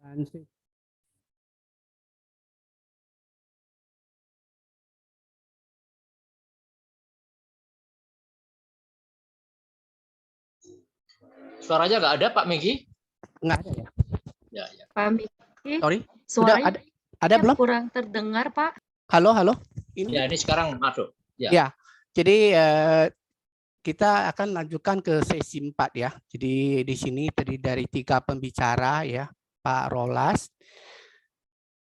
Dan Suaranya nggak ada, Pak Megi? nggak ada ya? Ya, ya. Pak Miki, Sorry, suaranya ada belum? kurang terdengar, Pak. Halo. Ya, ini sekarang masuk. Ya. Jadi kita akan lanjutkan ke sesi 4 ya. Jadi di sini terdiri dari 3 pembicara ya, Pak Rolas,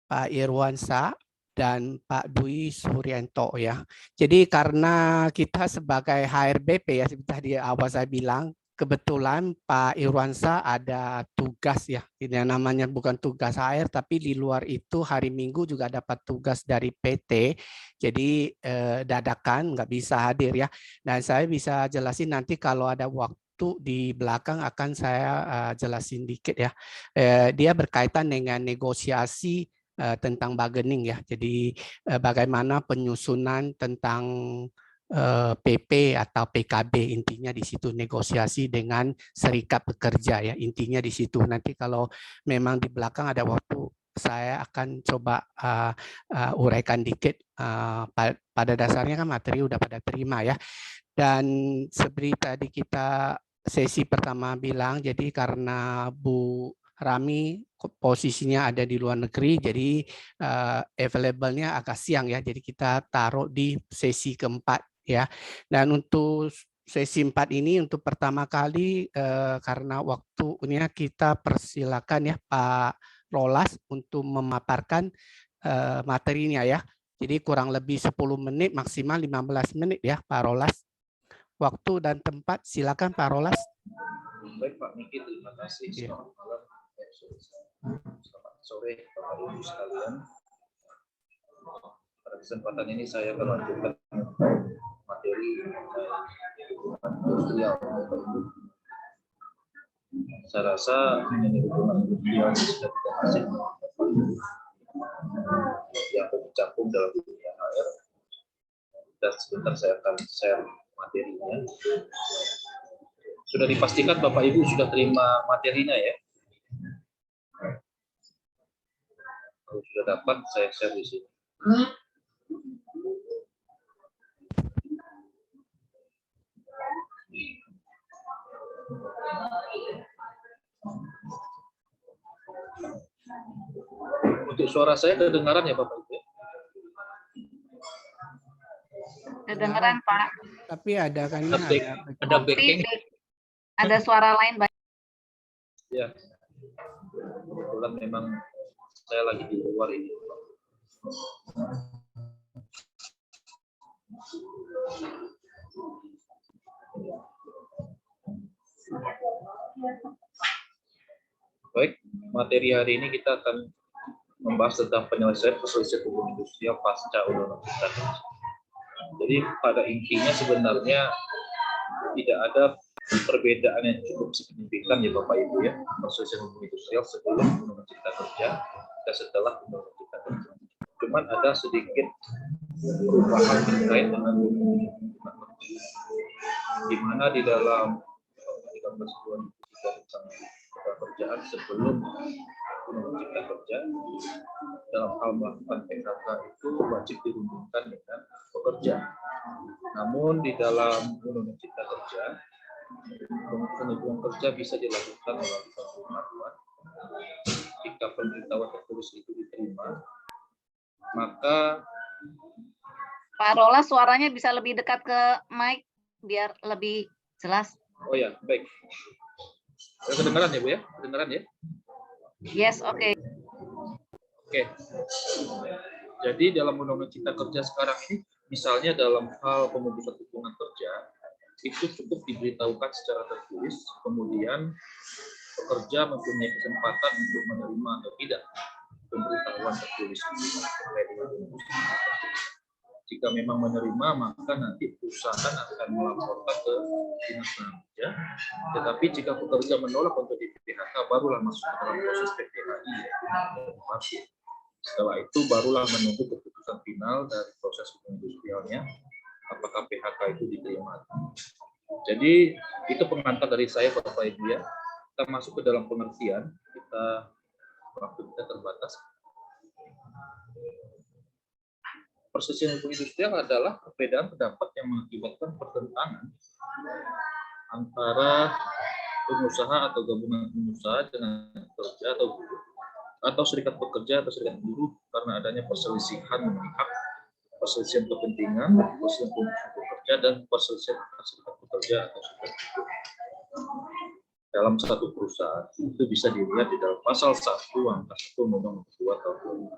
Pak Irwansa, dan Pak Dwi Suryanto ya. Jadi karena kita sebagai HRBP ya, seperti tadi awal saya bilang, kebetulan Pak Irwansa ada tugas ya. Ini yang namanya bukan tugas HR, tapi di luar itu hari Minggu juga dapat tugas dari PT. Jadi dadakan nggak bisa hadir ya. Dan saya bisa jelasin nanti kalau ada waktu di belakang akan saya jelasin dikit ya. Dia berkaitan dengan negosiasi tentang bargaining ya. Jadi bagaimana penyusunan tentang PP atau PKB, intinya di situ negosiasi dengan serikat pekerja ya, intinya di situ. Nanti kalau memang di belakang ada waktu saya akan coba uraikan dikit. Pada dasarnya kan materi udah pada terima ya. Dan seperti tadi kita sesi pertama bilang, jadi karena Bu Rami posisinya ada di luar negeri, jadi available-nya agak siang ya, jadi kita taruh di sesi keempat ya. Dan untuk sesi 4 ini untuk pertama kali karena waktunya kita persilakan ya Pak Rolas untuk memaparkan materinya ya. Jadi kurang lebih 10 menit, maksimal 15 menit ya Pak Rolas. Waktu dan tempat silakan Pak Rolas. Baik Pak Miki, terima kasih. Selamat malam. Selamat sore Bapak Ibu sekalian. Pada kesempatan ini saya akan lanjutkan materi hubungan industrial. Saya rasa ini hubungan industrial sudah tidak asing yang tercakup dalam dunia HR. Dan sebentar saya akan share materinya. Sudah dipastikan Bapak Ibu sudah terima materinya ya? Kalau sudah dapat, saya share di sini. Untuk suara saya kedengaran ya Bapak Ibu? Kedengaran, Pak. Tapi ada kan ada backing. Ada suara lain, Pak. Ya. Kebetulan memang saya lagi di luar ini. Baik, materi hari ini kita akan membahas tentang penyelesaian perselisihan hubungan industrial pasca Undang-Undang Cipta Kerja. Jadi pada intinya sebenarnya tidak ada perbedaan yang cukup signifikan ya Bapak Ibu ya, perselisihan hubungan industrial sebelum Undang-Undang Cipta Kerja dan setelah Undang-Undang Cipta Kerja. Cuman ada sedikit perubahan terkait dengan di mana di dalam Undang-Undang 13 tentang pekerjaan sebelum Undang-Undang Cipta Kerja dalam hal melakukan PHK itu wajib dirundingkan dengan pekerja. Namun di dalam Undang-Undang Cipta Kerja penghubungan kerja bisa dilakukan melalui pemberitahuan. Jika pemberitahuan tertulis itu diterima, maka Pak Rola suaranya bisa lebih dekat ke mic biar lebih jelas. oh ya, baik. Kedengaran ya Bu ya? Kedengaran ya? Yes, oke. Oke. Jadi dalam Undang-Undang Cipta Kerja sekarang ini, misalnya dalam hal pemutusan hubungan kerja, itu cukup diberitahukan secara tertulis, kemudian pekerja mempunyai kesempatan untuk menerima atau tidak pemberitahuan tertulis itu. Jika memang menerima, maka nanti perusahaan akan melaporkan ke Dinas Tenaga Kerja. Tetapi jika pekerja menolak untuk di PHK, barulah masuk ke dalam proses PPHI. Setelah itu barulah menunggu keputusan final dari proses hukum industrialnya, apakah PHK itu diterima. Jadi itu pengantar dari saya Bapak Ibu ya. Kita masuk ke dalam pengertian, kita waktu kita terbatas. Perselisihan hukum industrial adalah perbedaan pendapat yang mengakibatkan pertentangan antara pengusaha atau gabungan pengusaha dengan pekerja atau buruh, atau serikat pekerja atau serikat buruh karena adanya perselisihan mengenai hak, perselisihan kepentingan, perselisihan pekerja, dan perselisihan serikat pekerja atau serikat buruh. Dalam satu perusahaan itu bisa dilihat di dalam pasal 1 angka 1 Undang-Undang 2 tahun 2000.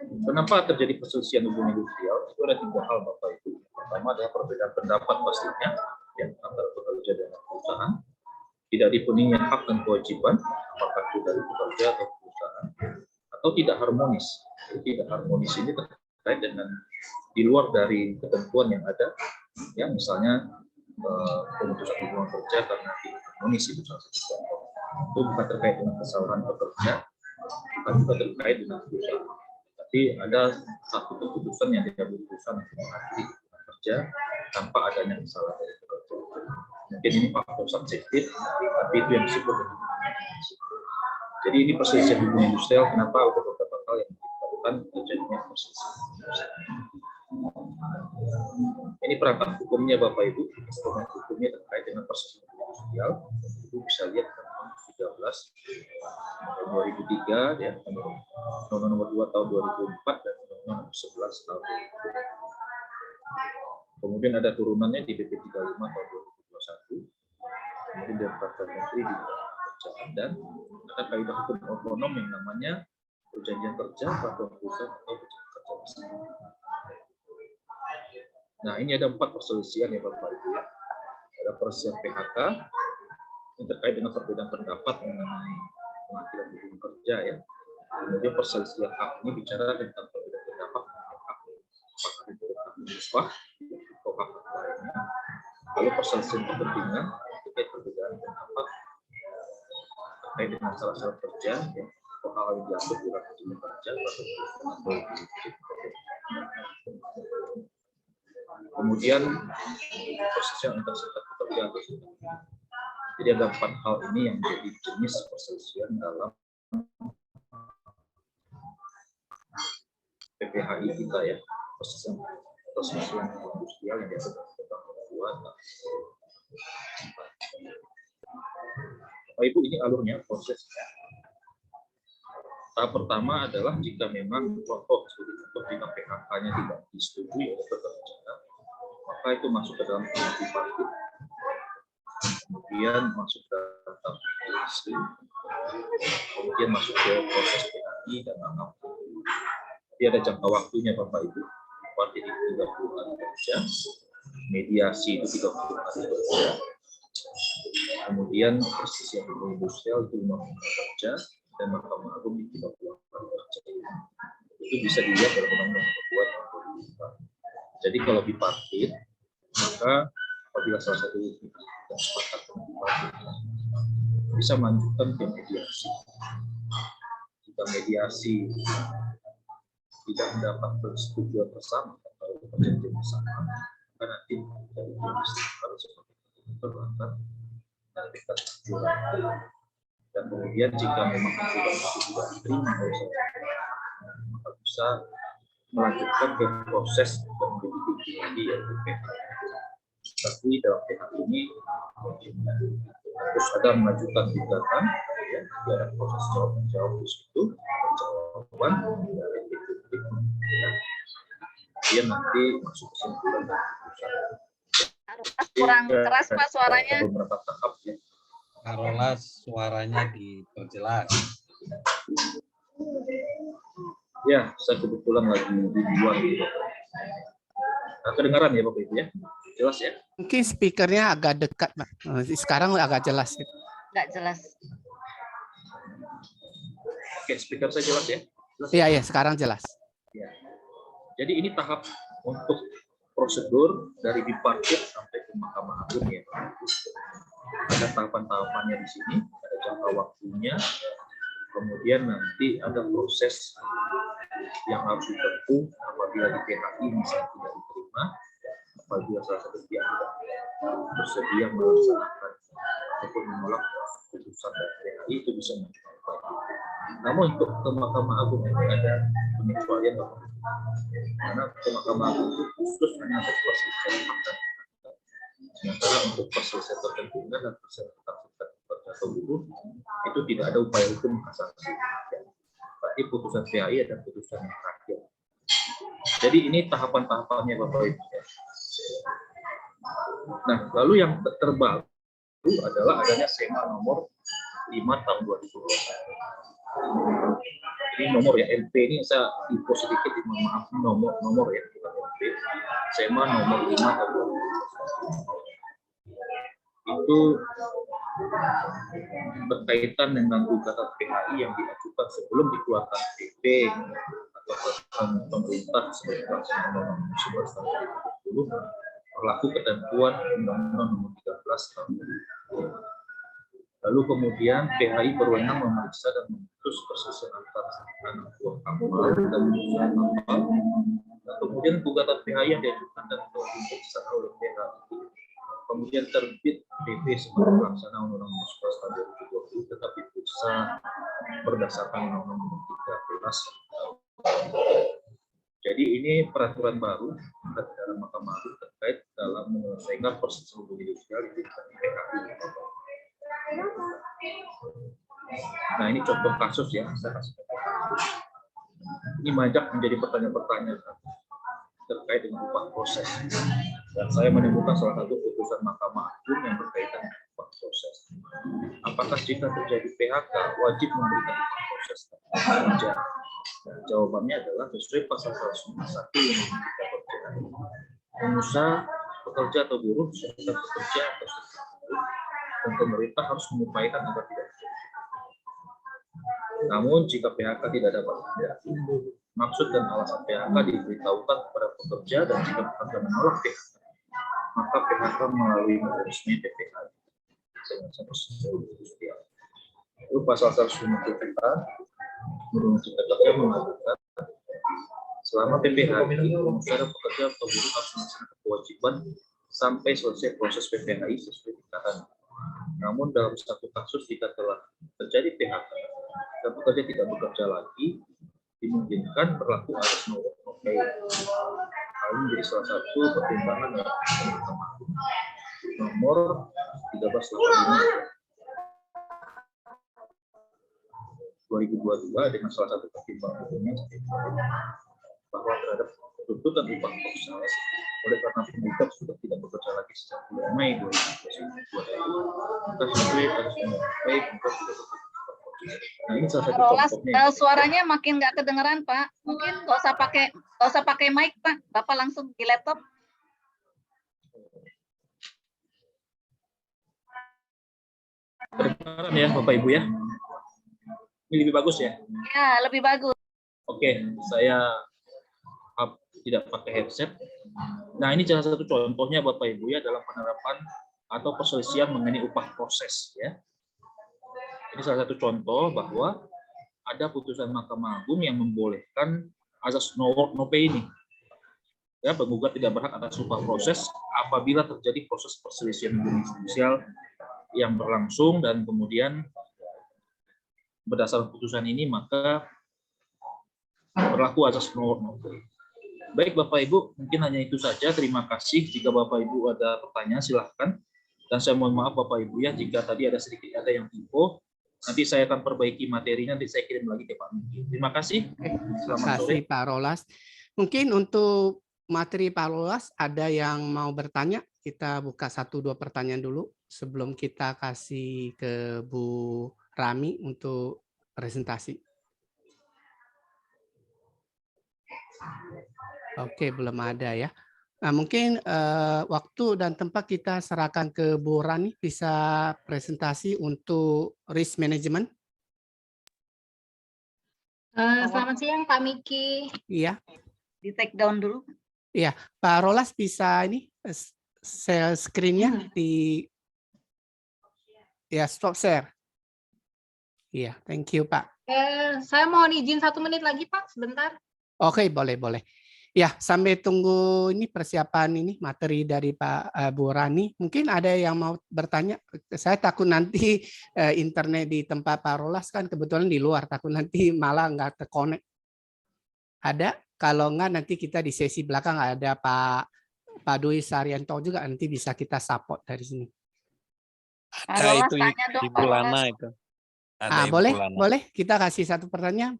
Kenapa terjadi perselisihan hubungan industrial? Itu ada 3 hal, Bapak Ibu. Pertama adalah perbedaan pendapat pastinya yang antara pekerja dan perusahaan. Tidak dipenuhinya hak dan kewajiban, apakah itu dari pekerja atau perusahaan, atau tidak harmonis. Tidak harmonis ini terkait dengan di luar dari ketentuan yang ada, ya misalnya pemutusan hubungan kerja karena tidak harmonis itu salah satu contoh. Itu bukan terkait dengan kesalahan pekerja, bukan juga terkait dengan perusahaan. Tapi ada satu keputusan yang diambil perusahaan untuk mengakhiri kerja tanpa adanya kesalahan dari pekerja. Mungkin ini faktor subjektif, tapi itu yang disebut dengan. Jadi ini perselisihan hubungan industrial. Kenapa ada beberapa hal yang menyebabkan terjadinya perselisihan? Ini perangkat hukumnya, Bapak Ibu. Perangkat hukumnya terkait dengan perselisihan hubungan industrial. Ibu bisa lihat tahun 13 2003 ya, Undang-Undang Nomor 2 tahun 2004 dan Undang-Undang Nomor 11 tahun 2000. Kemudian ada turunannya di PP 35 tahun 2021. Kemudian dari Peraturan Menteri di Kerjaan, dan ada kaidah hukum otonom yang namanya perjanjian kerja, peraturan perusahaan atau perjanjian kerja bersama. Nah, ini ada 4 perselisihan ya Bapak Ibu ya. Ada perselisihan PHK yang terkait dengan perbedaan pendapat mengenai pengadilan hubungan kerja ya. Kemudian perselisihan hak ini bicara tentang perbedaan pendapat mengenai hak, apakah itu hak menyumpah atau hak lainnya. Lalu perselisihan kepentingan terkait perbedaan pendapat terkait dengan salah-salah kerja ya, atau hal yang diatur di dalam hubungan kerja atau kemudian perselisihan antar serikat pekerja atau serikat. Jadi ada 4 hal ini yang menjadi jenis perselisihan dalam PPHI kita ya, perselisihan industrial yang biasa kita buat. Ibu, ini alurnya prosesnya. Tahap pertama adalah jika memang contoh jika PHK-nya tidak disetujui oleh pekerja, maka itu masuk ke dalam tripartit. Kemudian masuk ke tahap mediasi, kemudian masuk ke proses PHI dan tahap. Jadi ada jangka waktunya Bapak Ibu. Tripartit itu 30 hari kerja, mediasi itu 30 hari kerja, kemudian perselisihan hubungan industrial itu 50 hari kerja, dan Mahkamah Agung di 30 hari kerja. Itu bisa dilihat dalam Undang-Undang Nomor 2 tahun 2004. Jadi kalau bipartit, maka apabila salah satu pihak tidak sepakat dengan bipartit, bisa melanjutkan ke mediasi. Jika mediasi tidak mendapat persetujuan bersama atau perjanjian bersama, maka nanti dari kalau seperti itu akan tingkat kejuaraan. Dan kemudian jika memang sudah tidak diterima oleh maka bisa melanjutkan ke proses yang lebih tinggi lagi yaitu PHI. Tapi dalam PHI ini harus ada mengajukan gugatan, ya, ada proses jawab menjawab di situ, jawaban dari publik, kemudian nanti masuk kesimpulan dan keputusan. Kurang keras Pak suaranya. Beberapa tahap ya. Karolas suaranya diperjelas. Ya, saya kebetulan lagi di luar. Nah, kedengaran ya Bapak Ibu ya? Jelas ya? Mungkin speakernya agak dekat, Pak. Sekarang agak jelas. Nggak jelas. Oke, speaker saya jelas ya? Jelas, Iya, ya, sekarang jelas. ya. Jadi ini tahap untuk prosedur dari bipartit sampai ke Mahkamah Agung ya. Ada tahapan-tahapannya di sini, ada jangka waktunya, kemudian nanti ada proses yang harus ditempuh apabila di PHI misalnya tidak diterima, apabila salah satu pihak tidak bersedia melaksanakan ataupun menolak putusan dari PHI. itu bisa mengajukan upaya. Namun untuk ke Mahkamah Agung ini ada pengecualian, Bapak. Karena ke Mahkamah Agung itu khusus hanya untuk perselisihan hak dan pidana. Sementara untuk perselisihan kepentingan dan perselisihan hak pekerja atau buruh itu tidak ada upaya hukum kasasi. Berarti putusan PAI ada putusan yang terakhir. Jadi ini tahapan-tahapannya Bapak Ibu. Nah, lalu yang terbaru adalah adanya SEMA nomor 5 tahun 2020. Ini nomor ya, MP ini saya info sedikit, maaf nomor ya, bukan MP. SEMA nomor 5 tahun 2020. Itu berkaitan dengan gugatan PHI yang diajukan sebelum dikeluarkan PP atau pemerintah sebagai pelaksana Undang-Undang 11 tahun 2020 berlaku ketentuan Undang-Undang Nomor 13 tahun 2020. Lalu kemudian PHI berwenang memeriksa dan memutus perselisihan antara anak buah kapal dan perusahaan kapal. Nah, kemudian gugatan PHI yang diajukan dan diperiksa oleh PHI kemudian terbit PP sebagai pelaksana Undang-Undang Nomor 11 tahun 2020, tetapi diperiksa berdasarkan Undang-Undang Nomor 13. Jadi ini peraturan baru dalam Mahkamah Agung terkait dalam menyelesaikan proses hukum judisial di PHI. Nah, ini contoh kasus ya, saya kasih kasus. Ini banyak menjadi pertanyaan-pertanyaan terkait dengan upah proses. Dan saya menemukan salah satu putusan Mahkamah Agung yang berkaitan dengan upah proses. Apakah jika terjadi PHK wajib memberikan upah proses kerja? Jawabannya adalah sesuai pasal 101 Undang-Undang Cipta Kerja. Pengusaha, pekerja atau buruh, serikat pekerja atau serikat buruh, dan pemerintah harus mengupayakan agar tidak terjadi. Namun jika PHK tidak dapat terjadi, maksud dan alasan PHK diberitahukan kepada pekerja, dan jika pekerja menolak PHK, maka PHK melalui mekanisme PPH. Itu pasal 109 Undang-Undang Cipta Kerja mengatakan selama PPH pengusaha dan pekerja atau buruh harus melaksanakan kewajiban sampai selesai proses PPHI sesuai tingkatan. Namun dalam satu kasus jika telah terjadi PHK dan pekerja tidak bekerja lagi, dimungkinkan berlaku asas no pay. Hal ini menjadi salah satu pertimbangan yang Mahkamah Agung nomor 1385 2022 dengan salah satu pertimbangan bahwa terhadap tuntutan upah proses oleh karena penggugat sudah tidak bekerja lagi sejak bulan Mei 2022, maka sesuai harus memulai penggugat tidak bekerja. Nah, ini salah satu contohnya. Suaranya makin nggak kedengeran, Pak. Mungkin nggak usah pakai mic, Pak. Bapak langsung di laptop. Kedengaran ya, Bapak Ibu ya. Ini lebih bagus ya? Ya, lebih bagus. Oke, saya tidak pakai headset. Nah, ini salah satu contohnya Bapak Ibu ya dalam penerapan atau perselisihan mengenai upah proses ya. Ini salah satu contoh bahwa ada putusan Mahkamah Agung yang membolehkan asas no pay ini. Ya, penggugat tidak berhak atas upah proses apabila terjadi proses perselisihan judisial yang berlangsung dan kemudian berdasarkan putusan ini maka berlaku asas no pay. Baik Bapak Ibu, mungkin hanya itu saja. Terima kasih. Jika Bapak Ibu ada pertanyaan silahkan. Dan saya mohon maaf Bapak Ibu ya jika tadi ada yang info. Nanti saya akan perbaiki materinya, nanti saya kirim lagi ke Pak Miki. Terima kasih. Terima kasih Pak Rolas. Mungkin untuk materi Pak Rolas ada yang mau bertanya? Kita buka 1-2 pertanyaan dulu sebelum kita kasih ke Bu Rami untuk presentasi. Oke, belum ada ya. Nah, mungkin waktu dan tempat kita serahkan ke Bu Rani, bisa presentasi untuk risk management. Selamat siang Pak Miki. Iya. Di take down dulu. Iya, Pak Rolas bisa ini share screen-nya di ya stop share. Iya, thank you Pak. Saya mohon izin 1 menit lagi Pak, sebentar. Oke, boleh. Ya, sampai tunggu ini persiapan ini materi dari Pak Bu Rani. Mungkin ada yang mau bertanya. Saya takut nanti internet di tempat Pak Rolas kan kebetulan di luar. Takut nanti malah nggak terkonek. Ada? Kalau nggak nanti kita di sesi belakang ada Pak Dwi Saryanto juga, nanti bisa kita support dari sini. Pak Rolas tanya dong, Ibu Pak Rolas. Lana itu. Ada Ibu Boleh, Lana. boleh. Kita kasih satu pertanyaan,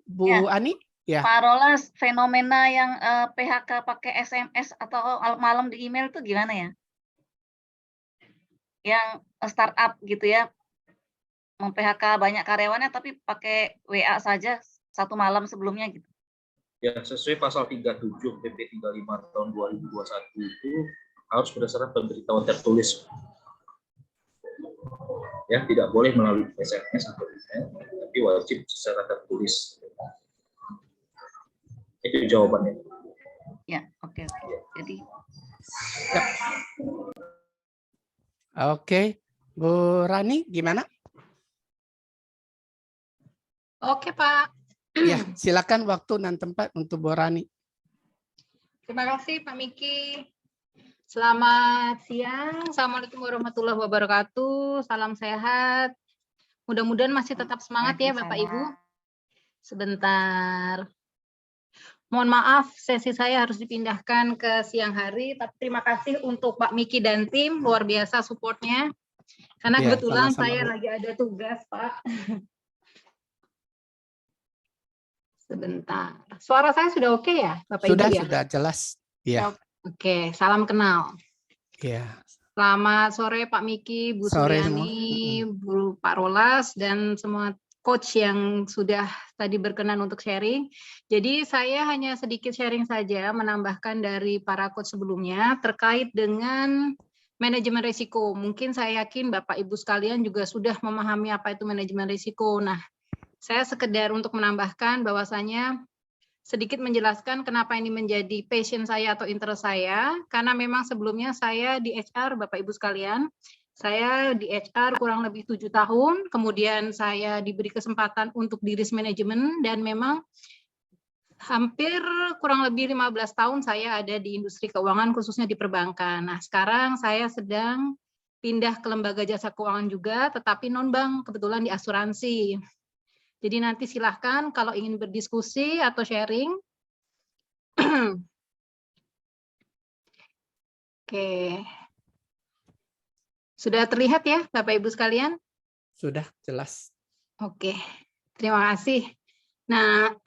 Bu Ani. Ya. Pak Rolas, fenomena yang PHK pakai SMS atau malam di email itu gimana ya? Yang startup gitu ya, mem-PHK banyak karyawannya tapi pakai WA saja satu malam sebelumnya gitu. Ya, sesuai pasal 37 PP 35 tahun 2021 itu harus berdasarkan pemberitahuan tertulis. Ya, tidak boleh melalui SMS atau email, tapi wajib secara tertulis. Itu jawabannya. Ya, oke. Jadi Oke, Bu Rani gimana? Oke, Pak. Ya, silakan waktu dan tempat untuk Bu Rani. Terima kasih, Pak Miki. Selamat siang. Assalamualaikum warahmatullahi wabarakatuh. Salam sehat. Mudah-mudahan masih tetap semangat ya, Bapak Ibu. Sebentar. Mohon maaf, sesi saya harus dipindahkan ke siang hari. Tapi terima kasih untuk Pak Miki dan tim, luar biasa supportnya. Karena Ya, kebetulan sama-sama, saya Bu. lagi ada tugas, Pak. Sebentar. Suara saya sudah oke ya, Bapak Ibu ya? Sudah jelas. Ya, Oke, salam kenal. ya. Selamat sore Pak Miki, Bu Sore Suryani, Bu Pak Rolas, dan semua coach yang sudah tadi berkenan untuk sharing. Jadi saya hanya sedikit sharing saja, menambahkan dari para coach sebelumnya terkait dengan manajemen risiko. Mungkin saya yakin Bapak Ibu sekalian juga sudah memahami apa itu manajemen risiko. Nah, saya sekedar untuk menambahkan bahwasanya sedikit menjelaskan kenapa ini menjadi passion saya atau interest saya, karena memang sebelumnya saya di HR, Bapak Ibu sekalian, saya di HR kurang lebih 7 tahun, kemudian saya diberi kesempatan untuk di risk management, dan memang hampir kurang lebih 15 tahun saya ada di industri keuangan, khususnya di perbankan. Nah, sekarang saya sedang pindah ke lembaga jasa keuangan juga, tetapi non-bank, kebetulan di asuransi. Jadi nanti silahkan kalau ingin berdiskusi atau sharing. Oke. Sudah terlihat ya Bapak Ibu sekalian? Sudah jelas. Oke, terima kasih. Nah,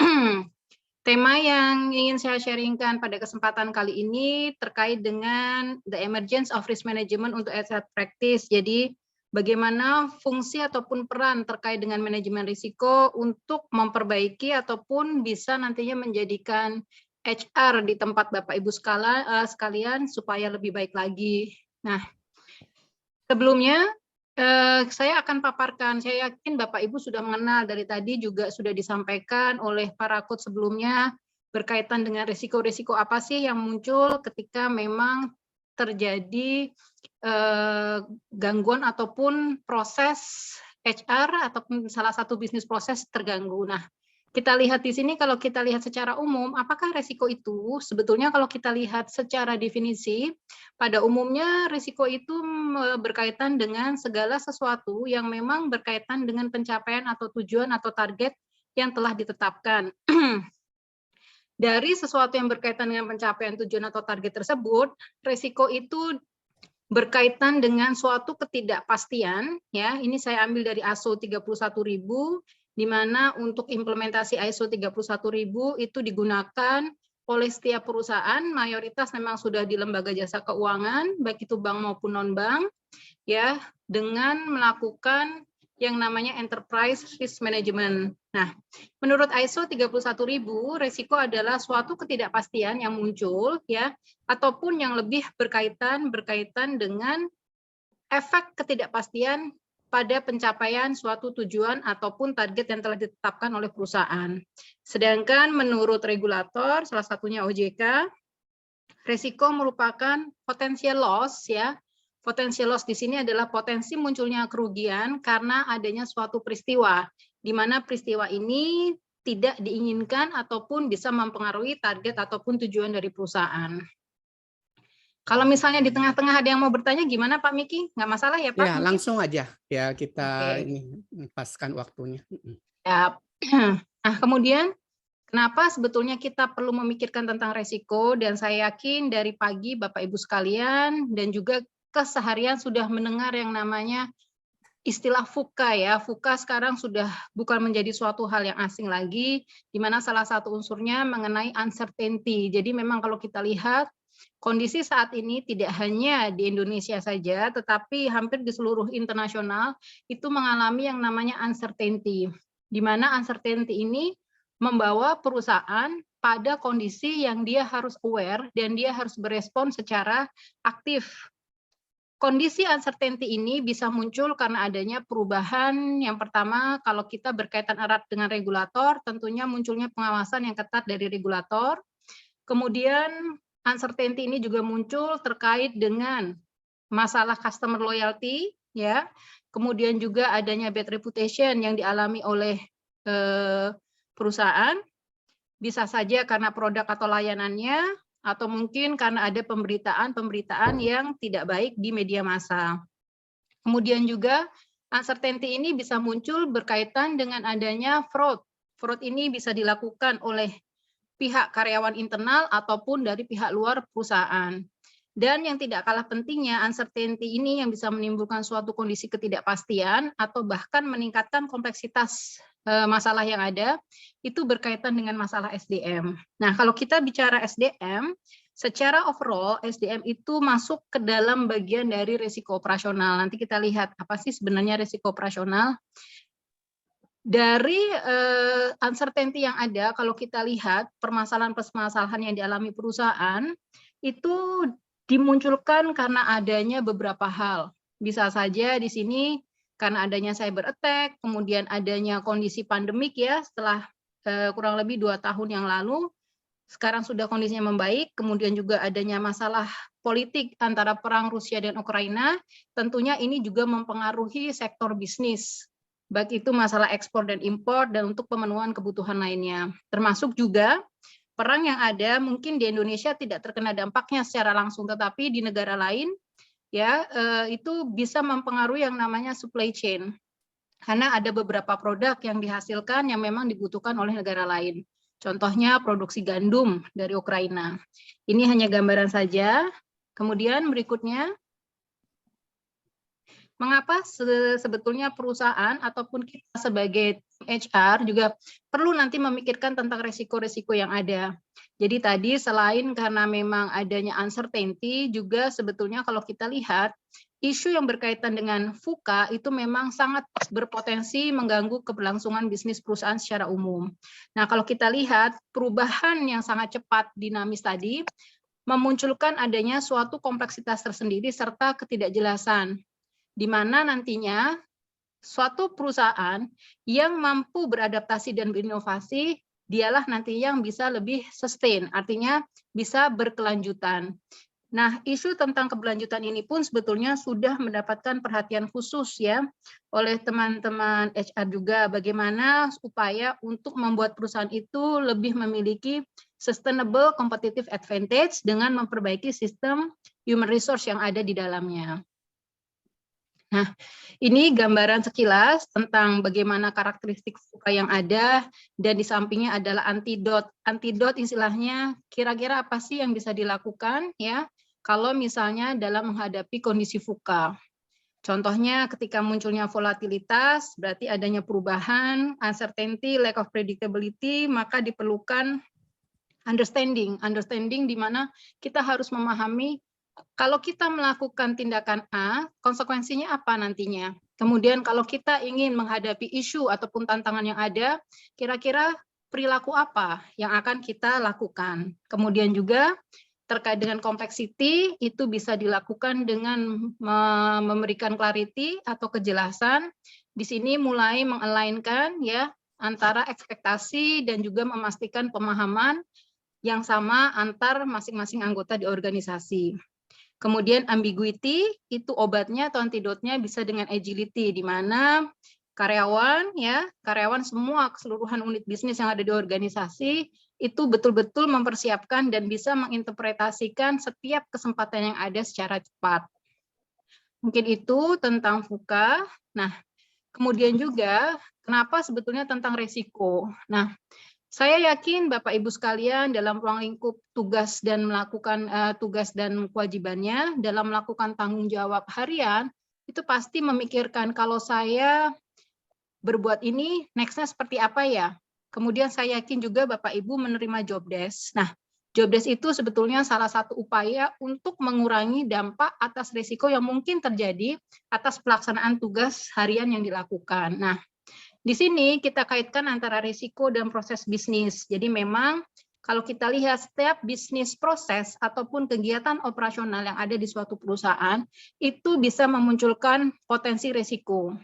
tema yang ingin saya sharingkan pada kesempatan kali ini terkait dengan the emergence of risk management untuk asset practice. Jadi bagaimana fungsi ataupun peran terkait dengan manajemen risiko untuk memperbaiki ataupun bisa nantinya menjadikan HR di tempat Bapak Ibu sekalian supaya lebih baik lagi. Nah, sebelumnya saya akan paparkan, saya yakin Bapak Ibu sudah mengenal dari tadi juga sudah disampaikan oleh para coach sebelumnya berkaitan dengan risiko-risiko apa sih yang muncul ketika memang terjadi gangguan ataupun proses HR ataupun salah satu bisnis proses terganggu. Nah, kita lihat di sini kalau kita lihat secara umum, apakah risiko itu sebetulnya kalau kita lihat secara definisi, pada umumnya risiko itu berkaitan dengan segala sesuatu yang memang berkaitan dengan pencapaian atau tujuan atau target yang telah ditetapkan. Dari sesuatu yang berkaitan dengan pencapaian tujuan atau target tersebut, risiko itu berkaitan dengan suatu ketidakpastian, ya. Ini saya ambil dari ISO 31000, di mana untuk implementasi ISO 31000 itu digunakan oleh setiap perusahaan, mayoritas memang sudah di lembaga jasa keuangan, baik itu bank maupun non-bank, ya, dengan melakukan yang namanya enterprise risk management. Nah, menurut ISO 31000, risiko adalah suatu ketidakpastian yang muncul, ya, ataupun yang lebih berkaitan dengan efek ketidakpastian pada pencapaian suatu tujuan ataupun target yang telah ditetapkan oleh perusahaan. Sedangkan menurut regulator, salah satunya OJK, risiko merupakan potential loss, ya. Potential loss di sini adalah potensi munculnya kerugian karena adanya suatu peristiwa, di mana peristiwa ini tidak diinginkan ataupun bisa mempengaruhi target ataupun tujuan dari perusahaan. Kalau misalnya di tengah-tengah ada yang mau bertanya, gimana Pak Miki? Nggak masalah ya Pak? Ya, mungkin? langsung aja ya kita Oke. ini lepaskan waktunya. Ya. Nah, kemudian kenapa sebetulnya kita perlu memikirkan tentang resiko, dan saya yakin dari pagi Bapak Ibu sekalian dan juga keseharian sudah mendengar yang namanya istilah VUCA ya. VUCA sekarang sudah bukan menjadi suatu hal yang asing lagi, di mana salah satu unsurnya mengenai uncertainty. Jadi memang kalau kita lihat kondisi saat ini tidak hanya di Indonesia saja, tetapi hampir di seluruh internasional itu mengalami yang namanya uncertainty. Di mana uncertainty ini membawa perusahaan pada kondisi yang dia harus aware dan dia harus berespon secara aktif. Kondisi uncertainty ini bisa muncul karena adanya perubahan. Yang pertama, kalau kita berkaitan erat dengan regulator, tentunya munculnya pengawasan yang ketat dari regulator. Kemudian uncertainty ini juga muncul terkait dengan masalah customer loyalty, ya. Kemudian juga adanya bad reputation yang dialami oleh perusahaan, bisa saja karena produk atau layanannya, atau mungkin karena ada pemberitaan yang tidak baik di media massa. Kemudian juga uncertainty ini bisa muncul berkaitan dengan adanya fraud. Fraud ini bisa dilakukan oleh pihak karyawan internal ataupun dari pihak luar perusahaan. Dan yang tidak kalah pentingnya, uncertainty ini yang bisa menimbulkan suatu kondisi ketidakpastian atau bahkan meningkatkan kompleksitas masalah yang ada, itu berkaitan dengan masalah SDM. Nah, kalau kita bicara SDM, secara overall SDM itu masuk ke dalam bagian dari risiko operasional. Nanti kita lihat apa sih sebenarnya risiko operasional. Dari uncertainty yang ada, kalau kita lihat permasalahan-permasalahan yang dialami perusahaan, itu dimunculkan karena adanya beberapa hal. Bisa saja di sini karena adanya cyber attack, kemudian adanya kondisi pandemik ya, setelah kurang lebih 2 tahun yang lalu, sekarang sudah kondisinya membaik, kemudian juga adanya masalah politik antara perang Rusia dan Ukraina, tentunya ini juga mempengaruhi sektor bisnis, baik itu masalah ekspor dan impor dan untuk pemenuhan kebutuhan lainnya. Termasuk juga perang yang ada mungkin di Indonesia tidak terkena dampaknya secara langsung, tetapi di negara lain ya itu bisa mempengaruhi yang namanya supply chain. Karena ada beberapa produk yang dihasilkan yang memang dibutuhkan oleh negara lain. Contohnya produksi gandum dari Ukraina. Ini hanya gambaran saja. Kemudian berikutnya, mengapa sebetulnya perusahaan ataupun kita sebagai HR juga perlu nanti memikirkan tentang resiko-resiko yang ada. Jadi tadi selain karena memang adanya uncertainty, juga sebetulnya kalau kita lihat, isu yang berkaitan dengan VUCA itu memang sangat berpotensi mengganggu keberlangsungan bisnis perusahaan secara umum. Nah, kalau kita lihat perubahan yang sangat cepat dinamis tadi, memunculkan adanya suatu kompleksitas tersendiri serta ketidakjelasan, di mana nantinya suatu perusahaan yang mampu beradaptasi dan berinovasi, dialah nanti yang bisa lebih sustain, artinya bisa berkelanjutan. Nah, isu tentang keberlanjutan ini pun sebetulnya sudah mendapatkan perhatian khusus ya oleh teman-teman HR juga, bagaimana upaya untuk membuat perusahaan itu lebih memiliki sustainable competitive advantage dengan memperbaiki sistem human resource yang ada di dalamnya. Nah, ini gambaran sekilas tentang bagaimana karakteristik VUCA yang ada, dan di sampingnya adalah antidot. Antidot istilahnya kira-kira apa sih yang bisa dilakukan ya kalau misalnya dalam menghadapi kondisi VUCA. Contohnya ketika munculnya volatilitas, berarti adanya perubahan, uncertainty, lack of predictability, maka diperlukan understanding. Understanding di mana kita harus memahami kalau kita melakukan tindakan A, konsekuensinya apa nantinya? Kemudian kalau kita ingin menghadapi isu ataupun tantangan yang ada, kira-kira perilaku apa yang akan kita lakukan? Kemudian juga terkait dengan complexity, itu bisa dilakukan dengan memberikan clarity atau kejelasan. Di sini mulai mengalainkan ya antara ekspektasi dan juga memastikan pemahaman yang sama antar masing-masing anggota di organisasi. Kemudian ambiguity, itu obatnya atau antidotnya bisa dengan agility, di mana karyawan ya, karyawan semua keseluruhan unit bisnis yang ada di organisasi itu betul-betul mempersiapkan dan bisa menginterpretasikan setiap kesempatan yang ada secara cepat. Mungkin itu tentang VUCA. Nah, kemudian juga kenapa sebetulnya tentang resiko. Nah, saya yakin Bapak Ibu sekalian dalam ruang lingkup tugas dan melakukan tugas dan kewajibannya dalam melakukan tanggung jawab harian itu pasti memikirkan kalau saya berbuat ini next-nya seperti apa ya. Kemudian saya yakin juga Bapak Ibu menerima job desk. Nah, job desk itu sebetulnya salah satu upaya untuk mengurangi dampak atas risiko yang mungkin terjadi atas pelaksanaan tugas harian yang dilakukan. Nah, di sini kita kaitkan antara risiko dan proses bisnis. Jadi memang kalau kita lihat setiap bisnis proses ataupun kegiatan operasional yang ada di suatu perusahaan, itu bisa memunculkan potensi risiko.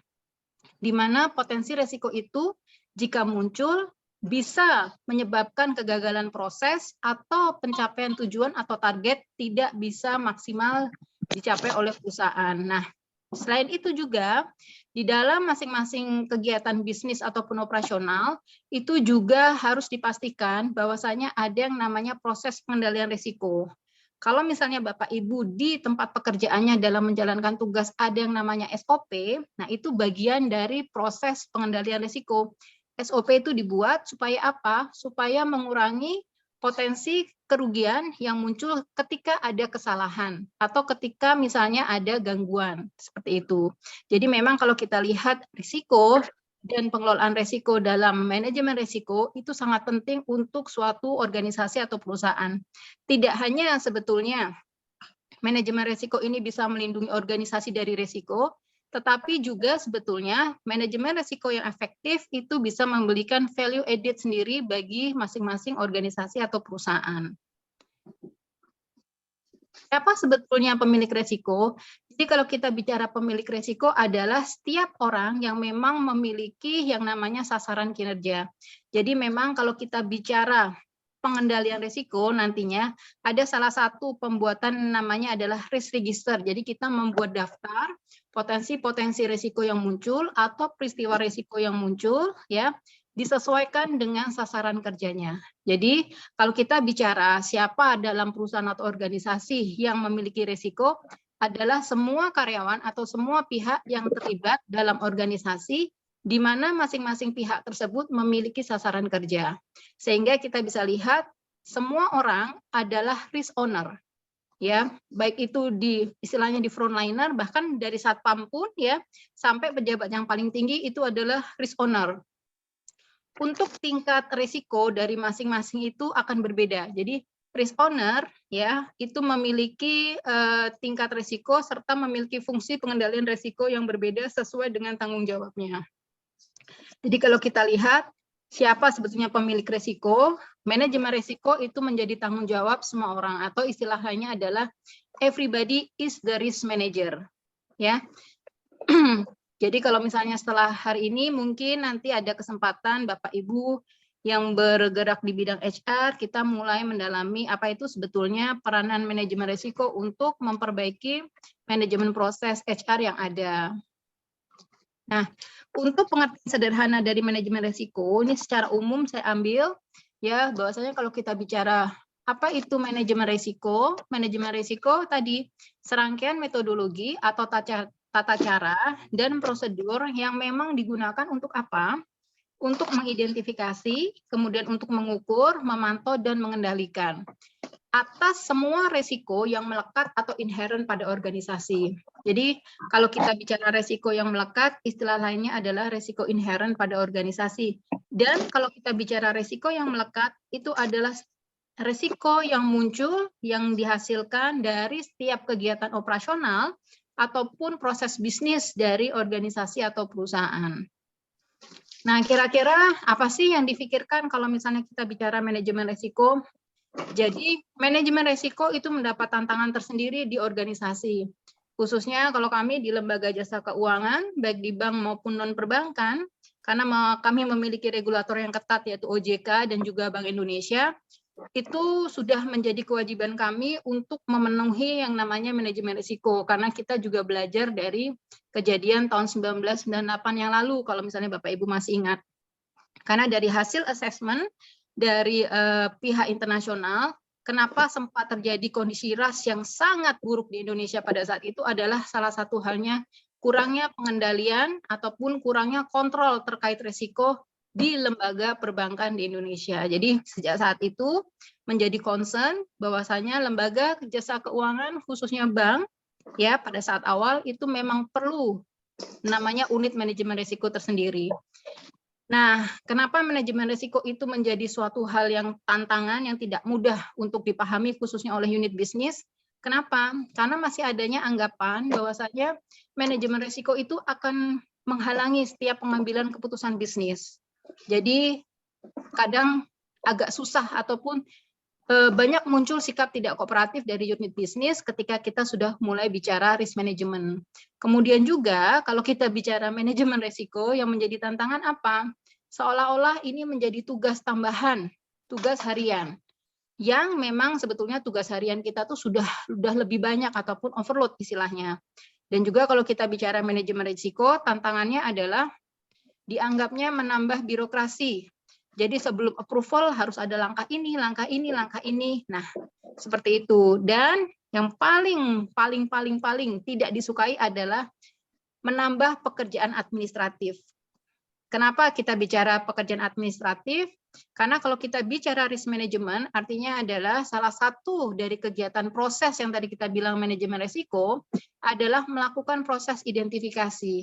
Di mana potensi risiko itu jika muncul bisa menyebabkan kegagalan proses atau pencapaian tujuan atau target tidak bisa maksimal dicapai oleh perusahaan. Nah, selain itu juga di dalam masing-masing kegiatan bisnis ataupun operasional itu juga harus dipastikan bahwasanya ada yang namanya proses pengendalian risiko. Kalau misalnya Bapak Ibu di tempat pekerjaannya dalam menjalankan tugas ada yang namanya SOP, nah itu bagian dari proses pengendalian risiko. SOP itu dibuat supaya apa? Supaya mengurangi potensi kerugian yang muncul ketika ada kesalahan atau ketika misalnya ada gangguan, seperti itu. Jadi memang kalau kita lihat risiko dan pengelolaan risiko dalam manajemen risiko itu sangat penting untuk suatu organisasi atau perusahaan. Tidak hanya sebetulnya manajemen risiko ini bisa melindungi organisasi dari risiko, tetapi juga sebetulnya manajemen risiko yang efektif itu bisa memberikan value added sendiri bagi masing-masing organisasi atau perusahaan. Siapa sebetulnya pemilik risiko? Jadi kalau kita bicara pemilik risiko adalah setiap orang yang memang memiliki yang namanya sasaran kinerja. Jadi memang kalau kita bicara pengendalian risiko nantinya ada salah satu pembuatan namanya adalah risk register. Jadi kita membuat daftar potensi-potensi risiko yang muncul atau peristiwa risiko yang muncul ya disesuaikan dengan sasaran kerjanya. Jadi kalau kita bicara siapa dalam perusahaan atau organisasi yang memiliki risiko adalah semua karyawan atau semua pihak yang terlibat dalam organisasi di mana masing-masing pihak tersebut memiliki sasaran kerja. Sehingga kita bisa lihat semua orang adalah risk owner. Ya, baik itu di istilahnya di frontliner bahkan dari satpam pun ya sampai pejabat yang paling tinggi itu adalah risk owner. Untuk tingkat risiko dari masing-masing itu akan berbeda. Jadi risk owner ya itu memiliki tingkat risiko serta memiliki fungsi pengendalian risiko yang berbeda sesuai dengan tanggung jawabnya. Jadi kalau kita lihat siapa sebetulnya pemilik risiko, manajemen risiko itu menjadi tanggung jawab semua orang atau istilahnya adalah everybody is the risk manager. Ya. Jadi kalau misalnya setelah hari ini mungkin nanti ada kesempatan Bapak Ibu yang bergerak di bidang HR, kita mulai mendalami apa itu sebetulnya peranan manajemen risiko untuk memperbaiki manajemen proses HR yang ada. Nah, untuk pengertian sederhana dari manajemen risiko, ini secara umum saya ambil ya bahwasanya kalau kita bicara apa itu manajemen risiko? Manajemen risiko tadi serangkaian metodologi atau tata cara dan prosedur yang memang digunakan untuk apa? Untuk mengidentifikasi, kemudian untuk mengukur, memantau, dan mengendalikan atas semua risiko yang melekat atau inherent pada organisasi. Jadi kalau kita bicara risiko yang melekat, istilah lainnya adalah risiko inherent pada organisasi. Dan kalau kita bicara risiko yang melekat, itu adalah risiko yang muncul, yang dihasilkan dari setiap kegiatan operasional, ataupun proses bisnis dari organisasi atau perusahaan. Nah, kira-kira apa sih yang difikirkan kalau misalnya kita bicara manajemen risiko? Jadi, manajemen risiko itu mendapat tantangan tersendiri di organisasi. Khususnya kalau kami di lembaga jasa keuangan, baik di bank maupun non-perbankan, karena kami memiliki regulator yang ketat yaitu OJK dan juga Bank Indonesia, itu sudah menjadi kewajiban kami untuk memenuhi yang namanya manajemen risiko, karena kita juga belajar dari kejadian tahun 1998 yang lalu, kalau misalnya Bapak Ibu masih ingat. Karena dari hasil assessment dari pihak internasional, kenapa sempat terjadi kondisi ras yang sangat buruk di Indonesia pada saat itu adalah salah satu halnya kurangnya pengendalian ataupun kurangnya kontrol terkait risiko di lembaga perbankan di Indonesia. Jadi sejak saat itu menjadi concern bahwasanya lembaga jasa keuangan khususnya bank ya pada saat awal itu memang perlu namanya unit manajemen risiko tersendiri. Nah, kenapa manajemen risiko itu menjadi suatu hal yang tantangan yang tidak mudah untuk dipahami khususnya oleh unit bisnis? Kenapa? Karena masih adanya anggapan bahwasanya manajemen risiko itu akan menghalangi setiap pengambilan keputusan bisnis. Jadi kadang agak susah ataupun banyak muncul sikap tidak kooperatif dari unit bisnis ketika kita sudah mulai bicara risk management. Kemudian juga kalau kita bicara manajemen risiko yang menjadi tantangan apa? Seolah-olah ini menjadi tugas tambahan, tugas harian. Yang memang sebetulnya tugas harian kita tuh sudah lebih banyak ataupun overload istilahnya. Dan juga kalau kita bicara manajemen risiko, tantangannya adalah dianggapnya menambah birokrasi. Jadi sebelum approval harus ada langkah ini, langkah ini, langkah ini. Nah, seperti itu. Dan yang paling tidak disukai adalah menambah pekerjaan administratif. Kenapa kita bicara pekerjaan administratif? Karena kalau kita bicara risk management, artinya adalah salah satu dari kegiatan proses yang tadi kita bilang manajemen risiko adalah melakukan proses identifikasi,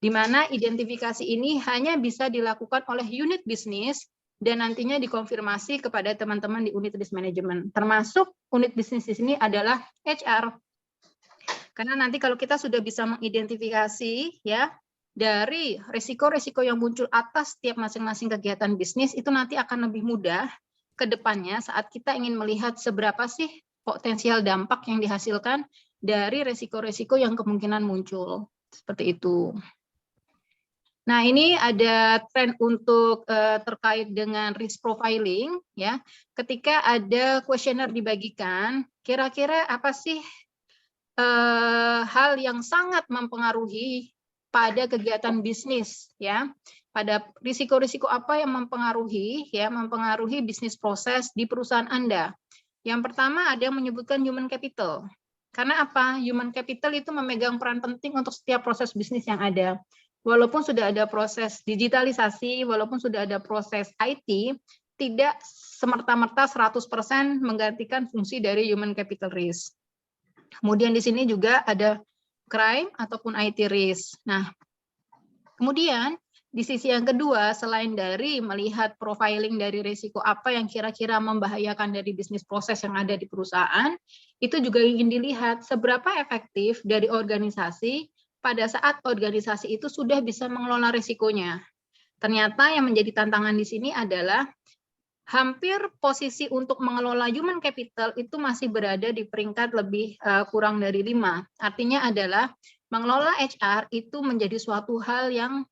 di mana identifikasi ini hanya bisa dilakukan oleh unit bisnis dan nantinya dikonfirmasi kepada teman-teman di unit risk management. Termasuk unit bisnis di sini adalah HR. Karena nanti kalau kita sudah bisa mengidentifikasi ya dari risiko-risiko yang muncul atas setiap masing-masing kegiatan bisnis, itu nanti akan lebih mudah ke depannya saat kita ingin melihat seberapa sih potensial dampak yang dihasilkan dari risiko-risiko yang kemungkinan muncul. Seperti itu. Nah, ini ada tren untuk terkait dengan risk profiling ya. Ketika ada kuesioner dibagikan, kira-kira apa sih hal yang sangat mempengaruhi pada kegiatan bisnis ya, pada risiko-risiko apa yang mempengaruhi bisnis proses di perusahaan Anda. Yang pertama ada yang menyebutkan human capital. Karena apa? Human capital itu memegang peran penting untuk setiap proses bisnis yang ada. Walaupun sudah ada proses digitalisasi, walaupun sudah ada proses IT, tidak semerta-merta 100% menggantikan fungsi dari human capital risk. Kemudian di sini juga ada crime ataupun IT risk. Nah, kemudian di sisi yang kedua, selain dari melihat profiling dari risiko apa yang kira-kira membahayakan dari bisnis proses yang ada di perusahaan, itu juga ingin dilihat seberapa efektif dari organisasi pada saat organisasi itu sudah bisa mengelola risikonya. Ternyata yang menjadi tantangan di sini adalah hampir posisi untuk mengelola human capital itu masih berada di peringkat lebih kurang dari 5. Artinya adalah mengelola HR itu menjadi suatu hal yang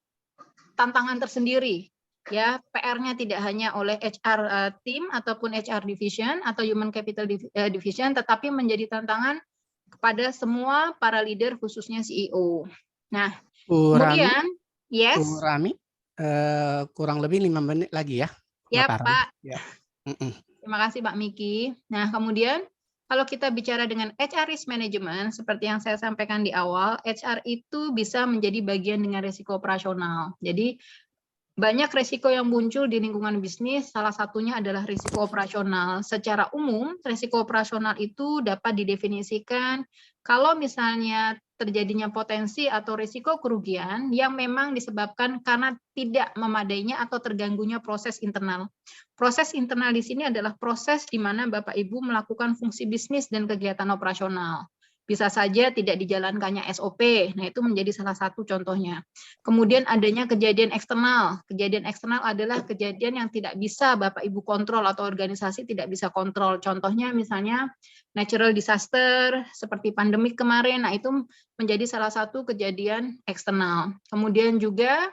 tantangan tersendiri. Ya, PR-nya tidak hanya oleh HR team ataupun HR division atau human capital division, tetapi menjadi tantangan kepada semua para leader khususnya CEO. Nah, kemudian, yes. Rami, kurang lebih 5 menit lagi ya. Ya, Pak. Ya. Terima kasih, Pak Miki. Nah, kemudian kalau kita bicara dengan HR risk management, seperti yang saya sampaikan di awal, HR itu bisa menjadi bagian dengan risiko operasional. Jadi, banyak risiko yang muncul di lingkungan bisnis, salah satunya adalah risiko operasional. Secara umum, risiko operasional itu dapat didefinisikan kalau misalnya terjadinya potensi atau risiko kerugian yang memang disebabkan karena tidak memadainya atau terganggunya proses internal. Proses internal di sini adalah proses di mana Bapak Ibu melakukan fungsi bisnis dan kegiatan operasional. Bisa saja tidak dijalankannya SOP, nah itu menjadi salah satu contohnya. Kemudian adanya kejadian eksternal. Kejadian eksternal adalah kejadian yang tidak bisa Bapak Ibu kontrol atau organisasi tidak bisa kontrol. Contohnya misalnya natural disaster seperti pandemik kemarin, nah itu menjadi salah satu kejadian eksternal. Kemudian juga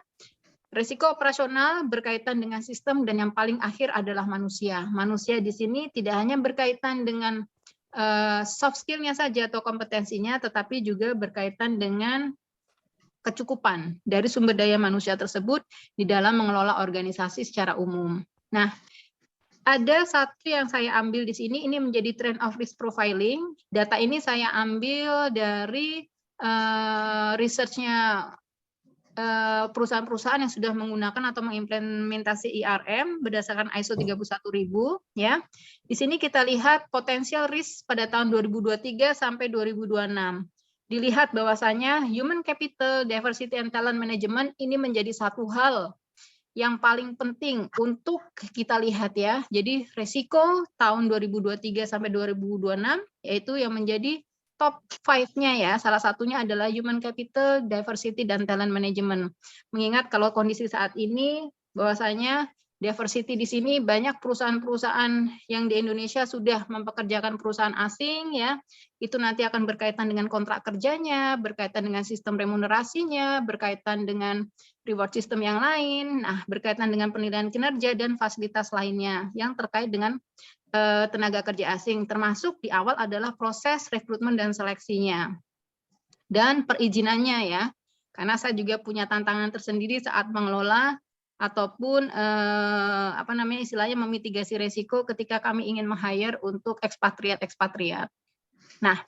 Risiko operasional berkaitan dengan sistem dan yang paling akhir adalah manusia. Manusia di sini tidak hanya berkaitan dengan soft skill-nya saja atau kompetensinya, tetapi juga berkaitan dengan kecukupan dari sumber daya manusia tersebut di dalam mengelola organisasi secara umum. Nah, ada satu yang saya ambil di sini, ini menjadi trend of risk profiling. Data ini saya ambil dari research-nya perusahaan-perusahaan yang sudah menggunakan atau mengimplementasi IRM berdasarkan ISO 31000 ya. Di sini kita lihat potensial risk pada tahun 2023 sampai 2026. Dilihat bahwasanya human capital, diversity and talent management ini menjadi satu hal yang paling penting untuk kita lihat ya. Jadi resiko tahun 2023 sampai 2026 yaitu yang menjadi top 5-nya ya, salah satunya adalah human capital, diversity, dan talent management. Mengingat kalau kondisi saat ini, bahwasanya diversity di sini banyak perusahaan-perusahaan yang di Indonesia sudah mempekerjakan perusahaan asing ya, itu nanti akan berkaitan dengan kontrak kerjanya, berkaitan dengan sistem remunerasinya, berkaitan dengan reward system yang lain, nah berkaitan dengan penilaian kinerja dan fasilitas lainnya yang terkait dengan tenaga kerja asing, termasuk di awal adalah proses rekrutmen dan seleksinya dan perizinannya ya, karena saya juga punya tantangan tersendiri saat mengelola ataupun istilahnya memitigasi resiko ketika kami ingin meng-hire untuk ekspatriat. Nah,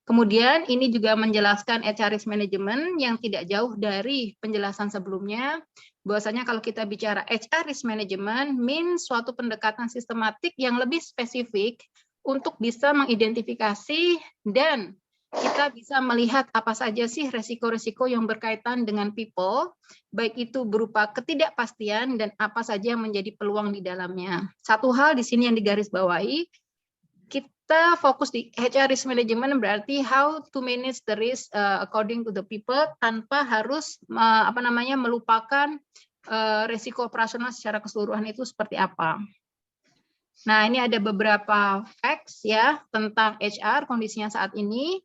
kemudian ini juga menjelaskan HR risk management yang tidak jauh dari penjelasan sebelumnya. Bahwasanya kalau kita bicara HR risk management means suatu pendekatan sistematik yang lebih spesifik untuk bisa mengidentifikasi dan kita bisa melihat apa saja sih resiko-resiko yang berkaitan dengan people, baik itu berupa ketidakpastian dan apa saja yang menjadi peluang di dalamnya. Satu hal di sini yang digarisbawahi, kita fokus di HR risk management berarti how to manage the risk according to the people tanpa harus melupakan risiko operasional secara keseluruhan itu seperti apa. Nah, ini ada beberapa facts ya tentang HR kondisinya saat ini.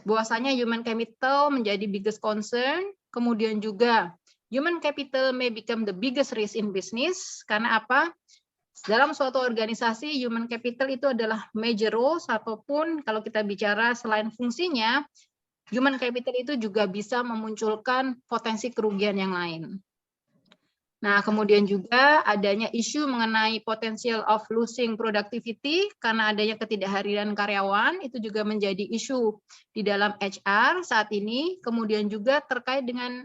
Bahwasanya human capital menjadi biggest concern, kemudian juga human capital may become the biggest risk in business karena apa? Dalam suatu organisasi, human capital itu adalah major roles ataupun kalau kita bicara selain fungsinya, human capital itu juga bisa memunculkan potensi kerugian yang lain. Nah, kemudian juga adanya isu mengenai potential of losing productivity karena adanya ketidakhadiran karyawan, itu juga menjadi isu di dalam HR saat ini. Kemudian juga terkait dengan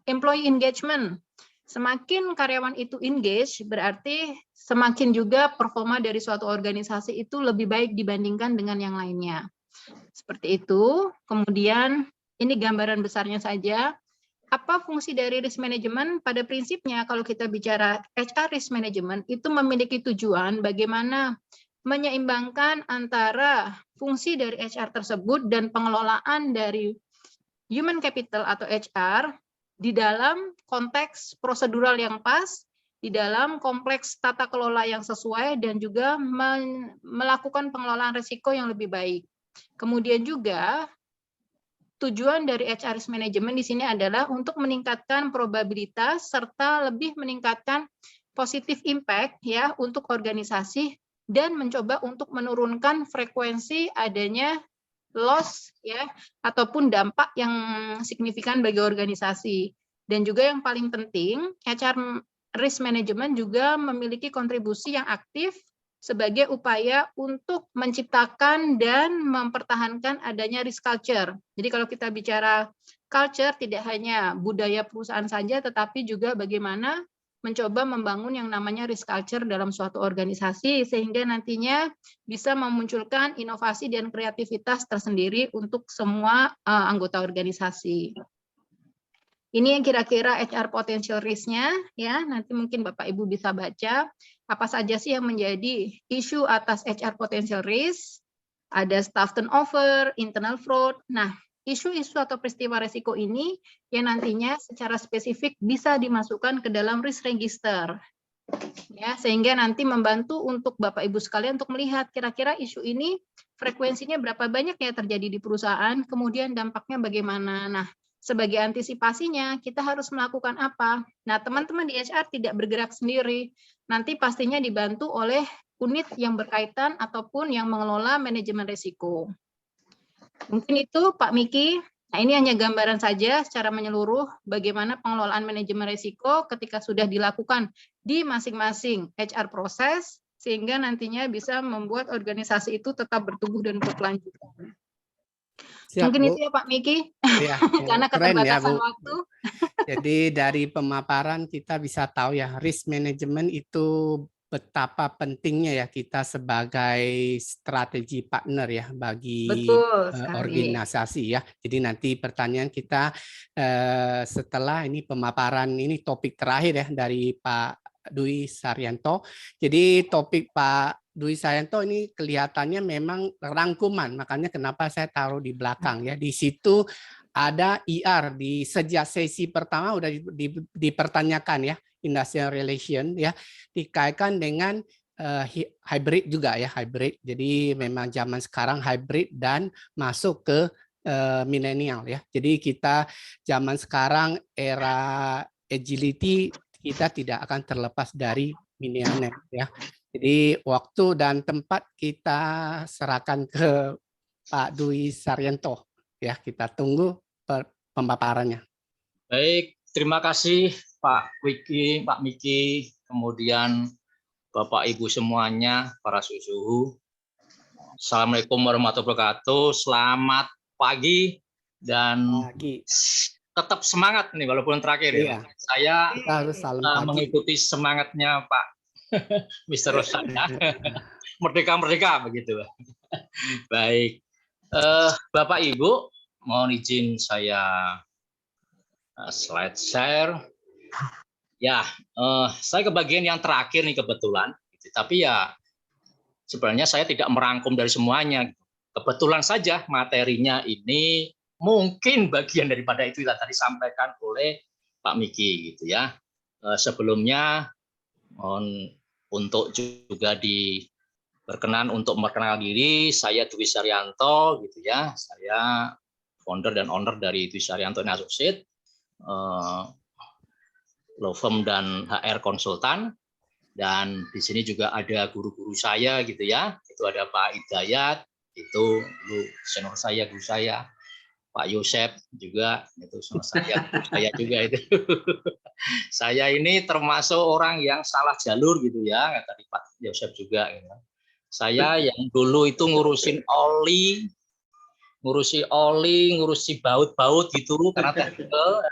employee engagement. Semakin karyawan itu engage, berarti semakin juga performa dari suatu organisasi itu lebih baik dibandingkan dengan yang lainnya. Seperti itu. Kemudian ini gambaran besarnya saja. Apa fungsi dari risk management? Pada prinsipnya kalau kita bicara HR risk management itu memiliki tujuan bagaimana menyeimbangkan antara fungsi dari HR tersebut dan pengelolaan dari human capital atau HR di dalam konteks prosedural yang pas, di dalam kompleks tata kelola yang sesuai, dan juga melakukan pengelolaan risiko yang lebih baik. Kemudian juga tujuan dari HR risk management di sini adalah untuk meningkatkan probabilitas serta lebih meningkatkan positive impact ya untuk organisasi dan mencoba untuk menurunkan frekuensi adanya loss ya ataupun dampak yang signifikan bagi organisasi. Dan juga yang paling penting, HR risk management juga memiliki kontribusi yang aktif sebagai upaya untuk menciptakan dan mempertahankan adanya risk culture. Jadi kalau kita bicara culture tidak hanya budaya perusahaan saja, tetapi juga bagaimana mencoba membangun yang namanya risk culture dalam suatu organisasi sehingga nantinya bisa memunculkan inovasi dan kreativitas tersendiri untuk semua anggota organisasi. Ini yang kira-kira HR potential risk-nya ya, nanti mungkin Bapak Ibu bisa baca apa saja sih yang menjadi isu atas HR potential risk. Ada staff turnover, internal fraud. Nah, isu-isu atau peristiwa risiko ini yang nantinya secara spesifik bisa dimasukkan ke dalam risk register. Ya, sehingga nanti membantu untuk Bapak Ibu sekalian untuk melihat kira-kira isu ini frekuensinya berapa banyak ya terjadi di perusahaan, kemudian dampaknya bagaimana. Nah, sebagai antisipasinya kita harus melakukan apa? Nah, teman-teman di HR tidak bergerak sendiri. Nanti pastinya dibantu oleh unit yang berkaitan ataupun yang mengelola manajemen risiko. Mungkin itu Pak Miki. Nah, ini hanya gambaran saja secara menyeluruh bagaimana pengelolaan manajemen risiko ketika sudah dilakukan di masing-masing HR proses, sehingga nantinya bisa membuat organisasi itu tetap bertumbuh dan berkelanjutan. Siap, Mungkin Bu. itu ya Pak Miki, Ya, karena keren ya, keterbatasan Bu. waktu. Jadi dari pemaparan kita bisa tahu ya, risk management itu betapa pentingnya ya kita sebagai strategi partner ya bagi Betul sekali. organisasi ya. Jadi nanti pertanyaan kita setelah ini pemaparan ini topik terakhir ya dari Pak Dwi Saryanto. Jadi topik Pak Dwi Saryanto ini kelihatannya memang rangkuman, makanya kenapa saya taruh di belakang ya. Di situ ada IR di sejak sesi pertama udah dipertanyakan ya, industrial relation ya, dikaitkan dengan hybrid juga ya, hybrid. Jadi memang zaman sekarang hybrid dan masuk ke milenial ya. Jadi kita zaman sekarang era agility kita tidak akan terlepas dari milenial ya. Jadi waktu dan tempat kita serahkan ke Pak Dwi Saryanto ya, kita tunggu pemaparannya. Baik, terima kasih Pak Wiki, Pak Miki, kemudian Bapak Ibu semuanya, para suhu. Assalamualaikum warahmatullahi wabarakatuh. Selamat pagi dan tetap semangat nih walaupun terakhir ya. Saya kita harus salam pagi. Mengikuti semangatnya Pak Mr. Rosana. Merdeka begitu. Baik. Bapak Ibu, mohon izin saya slide share. Ya, saya ke bagian yang terakhir nih kebetulan. Tapi ya sebenarnya saya tidak merangkum dari semuanya. Kebetulan saja materinya ini mungkin bagian daripada itu yang tadi disampaikan oleh Pak Miki gitu ya. Sebelumnya mohon untuk juga berkenan untuk memperkenalkan diri, saya Dwi Saryanto gitu ya. Saya founder dan owner dari Dwi Saryanto & Associates, law firm dan HR konsultan. Dan di sini juga ada guru-guru saya gitu ya. Itu ada Pak Hidayat, itu dulu senior saya, guru saya. Pak Yosep juga itu sama saya juga itu. Saya ini termasuk orang yang salah jalur gitu ya, tadi Pak Yosep juga. Gitu. Saya yang dulu itu ngurusi ngurusi baut-baut gitu karena teknikal.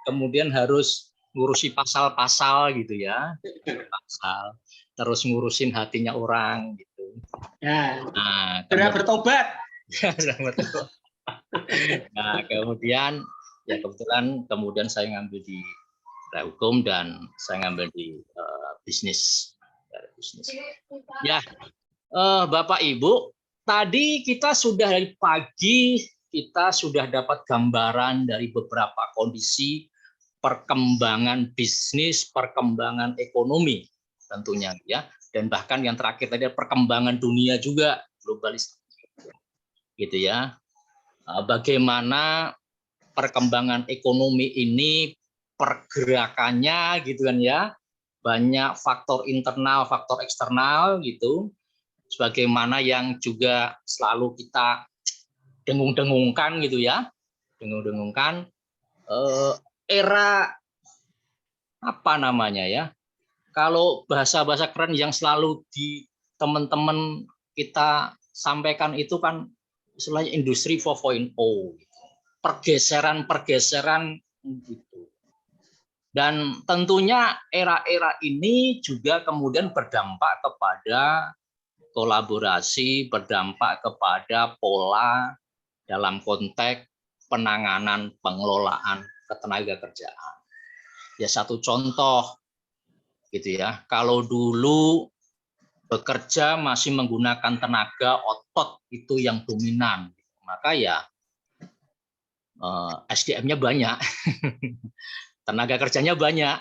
Kemudian harus ngurusi pasal-pasal gitu ya, pasal. Terus ngurusin hatinya orang gitu. Ya. Nah, bertobat. Nah, kemudian ya kemudian saya ngambil di hukum dan saya ngambil di bisnis. Ya, Bapak Ibu, tadi kita sudah dari pagi kita sudah dapat gambaran dari beberapa kondisi perkembangan bisnis, perkembangan ekonomi tentunya ya, dan bahkan yang terakhir tadi perkembangan dunia juga, globalisasi gitu ya. Bagaimana perkembangan ekonomi ini pergerakannya gitu kan ya, banyak faktor internal, faktor eksternal gitu, sebagaimana yang juga selalu kita dengung-dengungkan gitu ya, dengung-dengungkan era apa namanya ya, kalau bahasa-bahasa keren yang selalu di teman-teman kita sampaikan itu kan istilahnya industri 4.0, pergeseran gitu. Dan tentunya era-era ini juga kemudian berdampak kepada kolaborasi, berdampak kepada pola dalam konteks penanganan pengelolaan ketenaga kerjaan. Ya satu contoh gitu ya, kalau dulu bekerja masih menggunakan tenaga otot itu yang dominan, maka ya SDM-nya banyak, tenaga kerjanya banyak,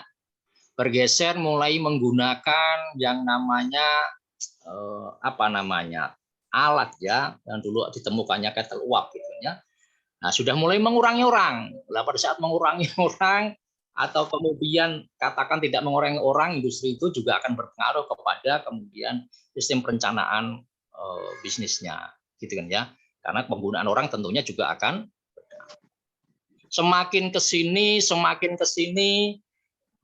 bergeser mulai menggunakan yang namanya alat ya, yang dulu ditemukannya kettle uap gitu ya. Nah, sudah mulai mengurangi orang. Nah, pada saat mengurangi orang atau kemudian katakan tidak mengurangi orang, industri itu juga akan berpengaruh kepada kemudian sistem perencanaan bisnisnya, gitu kan ya. Karena penggunaan orang tentunya juga akan semakin ke sini.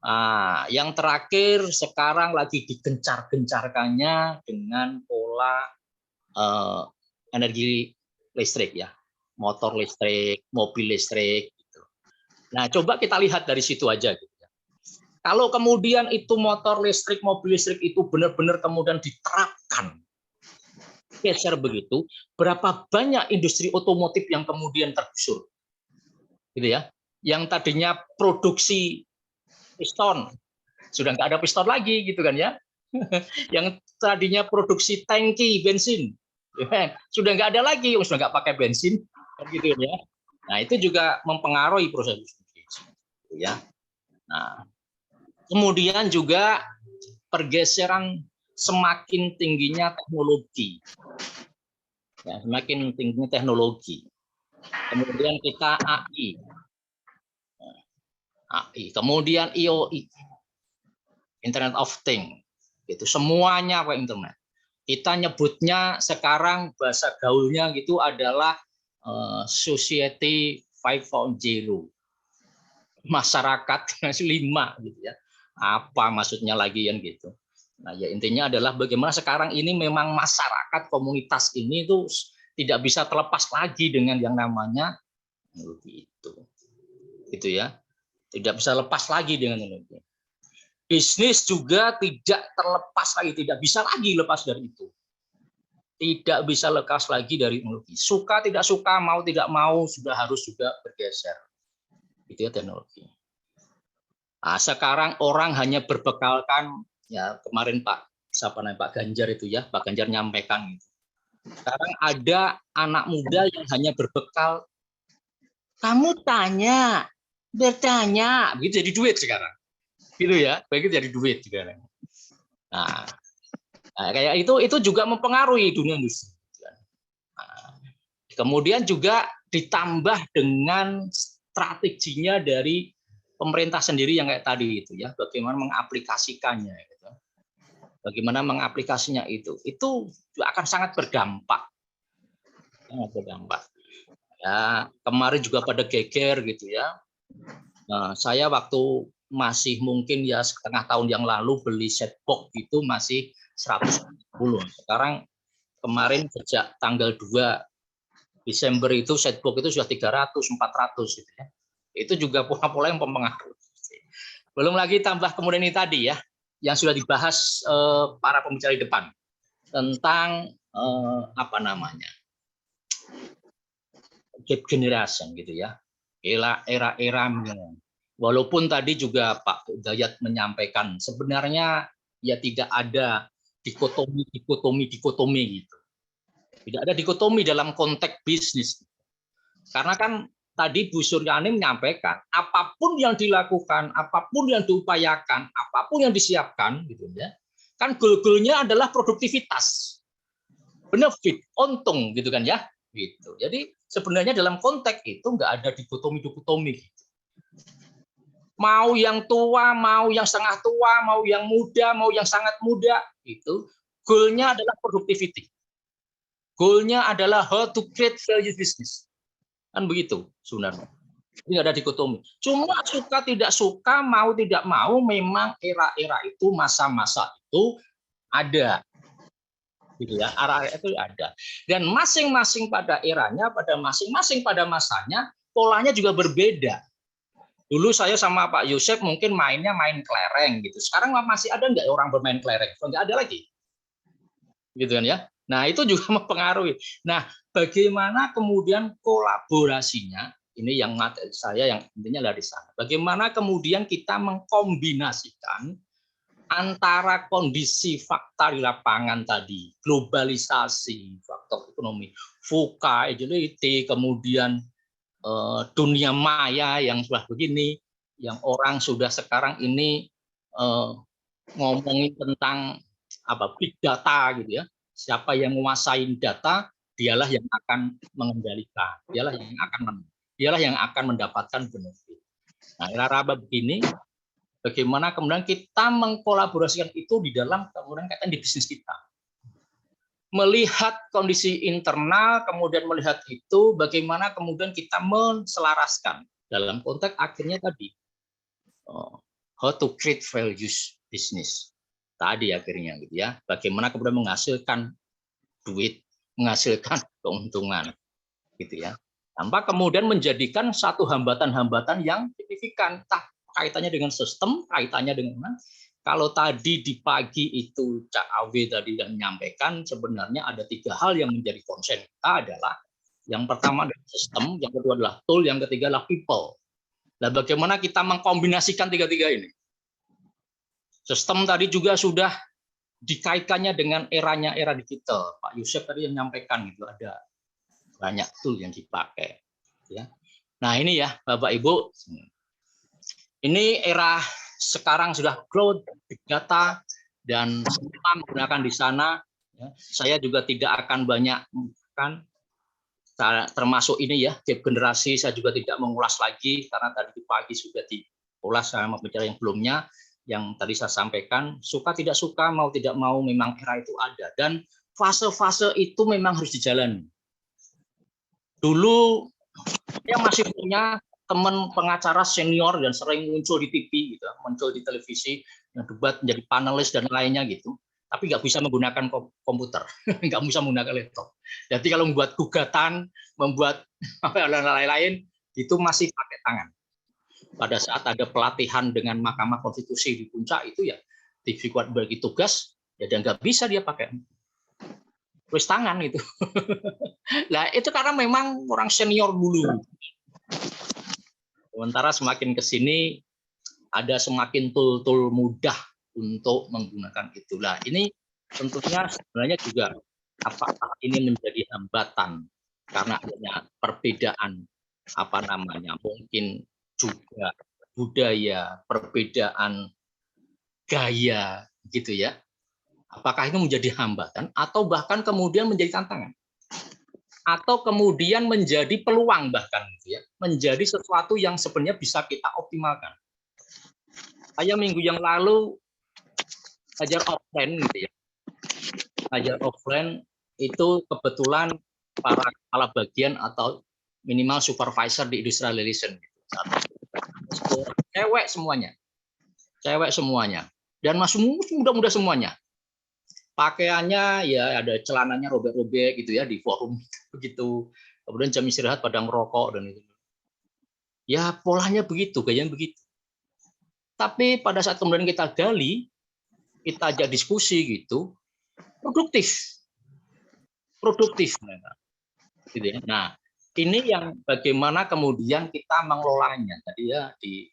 Nah, yang terakhir sekarang lagi digencar-gencarkannya dengan pola energi listrik ya, motor listrik, mobil listrik. Gitu. Nah, coba kita lihat dari situ aja. Gitu ya. Kalau kemudian itu motor listrik, mobil listrik itu benar-benar kemudian diterapkan, geser begitu, berapa banyak industri otomotif yang kemudian tergusur, gitu ya? Yang tadinya produksi piston sudah nggak ada piston lagi, gitu kan ya? Yang tadinya produksi tangki bensin sudah nggak ada lagi, sudah nggak pakai bensin, gitu ya. Nah, itu juga mempengaruhi proses bisnis, ya. Nah, kemudian juga pergeseran semakin tingginya teknologi, ya, semakin tingginya teknologi. Kemudian kita AI, kemudian IoI, Internet of Things, itu semuanya ke internet. Kita nyebutnya sekarang bahasa gaulnya gitu adalah Society 5.0, masyarakat 5 gitu ya. Apa maksudnya lagi yang gitu? Nah, ya intinya adalah bagaimana sekarang ini memang masyarakat komunitas ini itu tidak bisa terlepas lagi dengan yang namanya teknologi itu. Gitu ya. Tidak bisa lepas lagi dengan teknologi. Bisnis juga tidak terlepas lagi, tidak bisa lagi lepas dari itu. Tidak bisa lepas lagi dari teknologi. Suka tidak suka, mau tidak mau, sudah harus juga bergeser. Itu ya teknologi. Nah, sekarang orang hanya berbekalkan, ya kemarin Pak Ganjar itu ya, Pak Ganjar nyampaikan gitu. Sekarang ada anak muda yang hanya berbekal, kamu tanya, bertanya, gitu jadi duit sekarang. Gitu ya, begitu jadi duit sekarang. Nah, kayak itu juga mempengaruhi dunia industri. Nah, kemudian juga ditambah dengan strateginya dari pemerintah sendiri yang kayak tadi itu ya, bagaimana mengaplikasikannya gitu. Bagaimana mengaplikasinya itu akan sangat berdampak. Sangat berdampak. Ya, kemarin juga pada geger gitu ya. Nah, saya waktu masih mungkin ya setengah tahun yang lalu beli setbox itu masih 110. Sekarang kemarin sejak tanggal 2 Desember itu setbox itu sudah 300, 400 gitu ya. Itu juga pola-pola yang mempengaruhi. Belum lagi tambah kemudian ini tadi ya, yang sudah dibahas para pembicara di depan tentang apa namanya, gap generation gitu ya, era-era. Walaupun tadi juga Pak Dayat menyampaikan sebenarnya ya tidak ada dikotomi gitu. Tidak ada dikotomi dalam konteks bisnis. Karena kan tadi Bu Suryani menyampaikan apapun yang dilakukan, apapun yang diupayakan, apapun yang disiapkan gitu ya. Kan goal-goalnya adalah produktivitas. Benefit, untung gitu kan ya. Gitu. Jadi sebenarnya dalam konteks itu nggak ada dikotomi gitu. Mau yang tua, mau yang setengah tua, mau yang muda, mau yang sangat muda, itu goal-nya adalah productivity. Goal-nya adalah how to create value business. Kan begitu sebenarnya. Ini ada dikotomi. Cuma suka tidak suka, mau tidak mau, memang era-era itu, masa-masa itu ada. Gitu ya, era itu ada. Dan masing-masing pada eranya, pada masing-masing pada masanya, polanya juga berbeda. Dulu saya sama Pak Yosef mungkin mainnya main kelereng gitu. Sekarang masih ada nggak orang bermain kelereng? Nggak ada lagi. Gitu kan ya. Nah, itu juga mempengaruhi. Nah, bagaimana kemudian kolaborasinya? Ini yang saya yang intinya adalah di sana. Bagaimana kemudian kita mengkombinasikan antara kondisi fakta di lapangan tadi, globalisasi, faktor ekonomi, VUCA, agility, kemudian dunia maya yang sudah begini, yang orang sudah sekarang ini ngomongin tentang apa big data gitu ya. Siapa yang menguasai data, dialah yang akan mengendalikan, dialah yang akan menang. dialah yang akan mendapatkan benefit. Nah, era raba begini, bagaimana kemudian kita mengkolaborasikan itu di dalam kemudian kaitan di bisnis kita. Melihat kondisi internal, kemudian melihat itu, bagaimana kemudian kita menselaraskan dalam konteks akhirnya tadi, how to create values business tadi akhirnya gitu ya, bagaimana kemudian menghasilkan duit, menghasilkan keuntungan gitu ya, tanpa kemudian menjadikan satu hambatan-hambatan yang signifikan. Kaitannya dengan sistem, kaitannya dengan kalau tadi di pagi itu Cak Awi tadi yang menyampaikan, sebenarnya ada 3 hal yang menjadi concern kita adalah yang pertama adalah sistem, yang kedua adalah tool, yang ketiga adalah people. Nah, bagaimana kita mengkombinasikan 3-3 ini? Sistem tadi juga sudah dikaitkannya dengan era digital. Pak Yusuf tadi yang menyampaikan gitu, ada banyak tool yang dipakai. Ya. Nah ini ya Bapak Ibu, ini era sekarang sudah growth, big data, dan semua menggunakan di sana. Ya. Saya juga tidak akan banyak kan, termasuk ini ya, gap generasi saya juga tidak mengulas lagi karena tadi pagi sudah diulas sama pembicara yang sebelumnya, yang tadi saya sampaikan, suka tidak suka, mau tidak mau memang era itu ada, dan fase-fase itu memang harus dijalani. Dulu saya masih punya teman pengacara senior dan sering muncul di TV gitu, muncul di televisi, yang debat menjadi panelis dan lainnya gitu, tapi nggak bisa menggunakan komputer, nggak bisa menggunakan laptop. Jadi kalau membuat gugatan, membuat lain-lain itu masih pakai tangan. Pada saat ada pelatihan dengan Mahkamah Konstitusi di puncak itu ya, dibuat bagi tugas, ya dan nggak bisa dia pakai tulis tangan itu. Nah itu karena memang orang senior dulu. Sementara semakin ke sini ada semakin tool-tool mudah untuk menggunakan itulah. Ini tentunya sebenarnya juga apakah ini menjadi hambatan karena adanya perbedaan mungkin juga budaya, perbedaan gaya gitu ya. Apakah itu menjadi hambatan atau bahkan kemudian menjadi tantangan? Atau kemudian menjadi peluang bahkan gitu ya, menjadi sesuatu yang sebenarnya bisa kita optimalkan. Saya minggu yang lalu belajar offline gitu ya. Belajar offline itu kebetulan para kepala bagian atau minimal supervisor di industrial relation gitu. Cewek semuanya, dan masih muda-muda semuanya. Pakaiannya ya ada celananya robek-robek gitu ya di forum begitu. Kemudian jam istirahat pada ngerokok dan itu. Ya polanya begitu, gayanya begitu. Tapi pada saat kemudian kita gali, kita ajak diskusi gitu, produktif. Gitu ya. Nah, ini yang bagaimana kemudian kita mengelolanya. Tadi ya di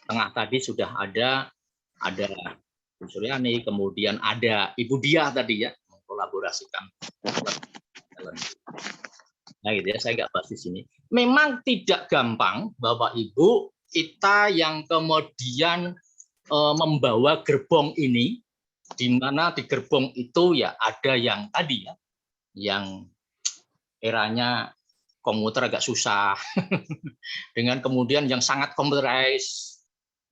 tengah tadi sudah ada Bu Suryani, kemudian ada Ibu Dia tadi ya, mengkolaborasikan. Nah gitu ya, saya nggak bahas di sini. Memang tidak gampang, Bapak Ibu, kita yang kemudian membawa gerbong ini, di mana di gerbong itu ya ada yang tadi ya, yang eranya komputer agak susah, dengan kemudian yang sangat computerized,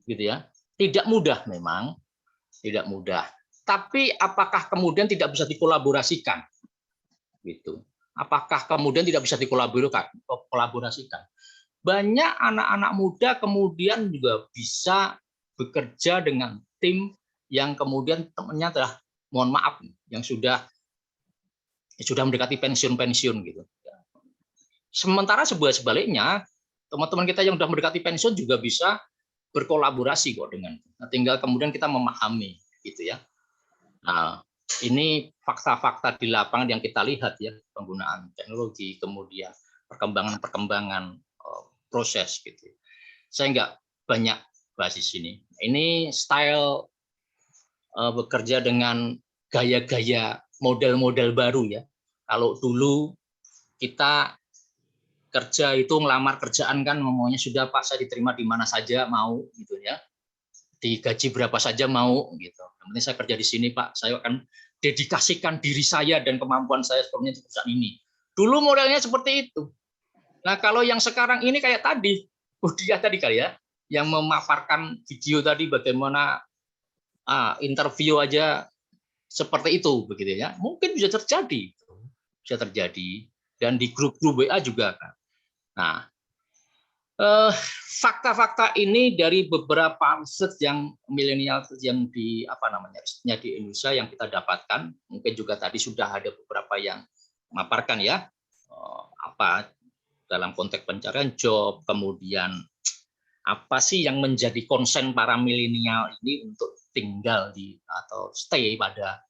gitu ya. Tidak mudah memang. Tidak mudah. Tapi apakah kemudian tidak bisa dikolaborasikan? Gitu. Apakah kemudian tidak bisa dikolaborasikan? Banyak anak-anak muda kemudian juga bisa bekerja dengan tim yang kemudian temannya adalah, mohon maaf, yang sudah mendekati pensiun gitu. Sementara sebaliknya, teman-teman kita yang sudah mendekati pensiun juga bisa berkolaborasi kok dengan. Nah, tinggal kemudian kita memahami gitu ya. Nah, ini fakta-fakta di lapangan yang kita lihat ya, penggunaan teknologi, kemudian perkembangan proses gitu. Saya nggak banyak bahas di sini. Ini style bekerja dengan gaya-gaya model-model baru ya. Kalau dulu kita kerja itu ngelamar kerjaan kan ngomongnya sudah Pak saya diterima di mana saja mau gitu ya, digaji berapa saja mau gitu. Yang penting saya kerja di sini Pak, saya akan dedikasikan diri saya dan kemampuan saya sepenuhnya di perusahaan ini. Dulu modelnya seperti itu. Nah, kalau yang sekarang ini kayak tadi, dia tadi kali ya, yang memaparkan video tadi bagaimana interview aja seperti itu, begitu ya. Mungkin bisa terjadi, dan di grup-grup WA juga kan. Nah, fakta-fakta ini dari beberapa riset yang milenial yang di risetnya di Indonesia yang kita dapatkan, mungkin juga tadi sudah ada beberapa yang memaparkan ya, dalam konteks pencarian job, kemudian apa sih yang menjadi concern para milenial ini untuk tinggal di atau stay pada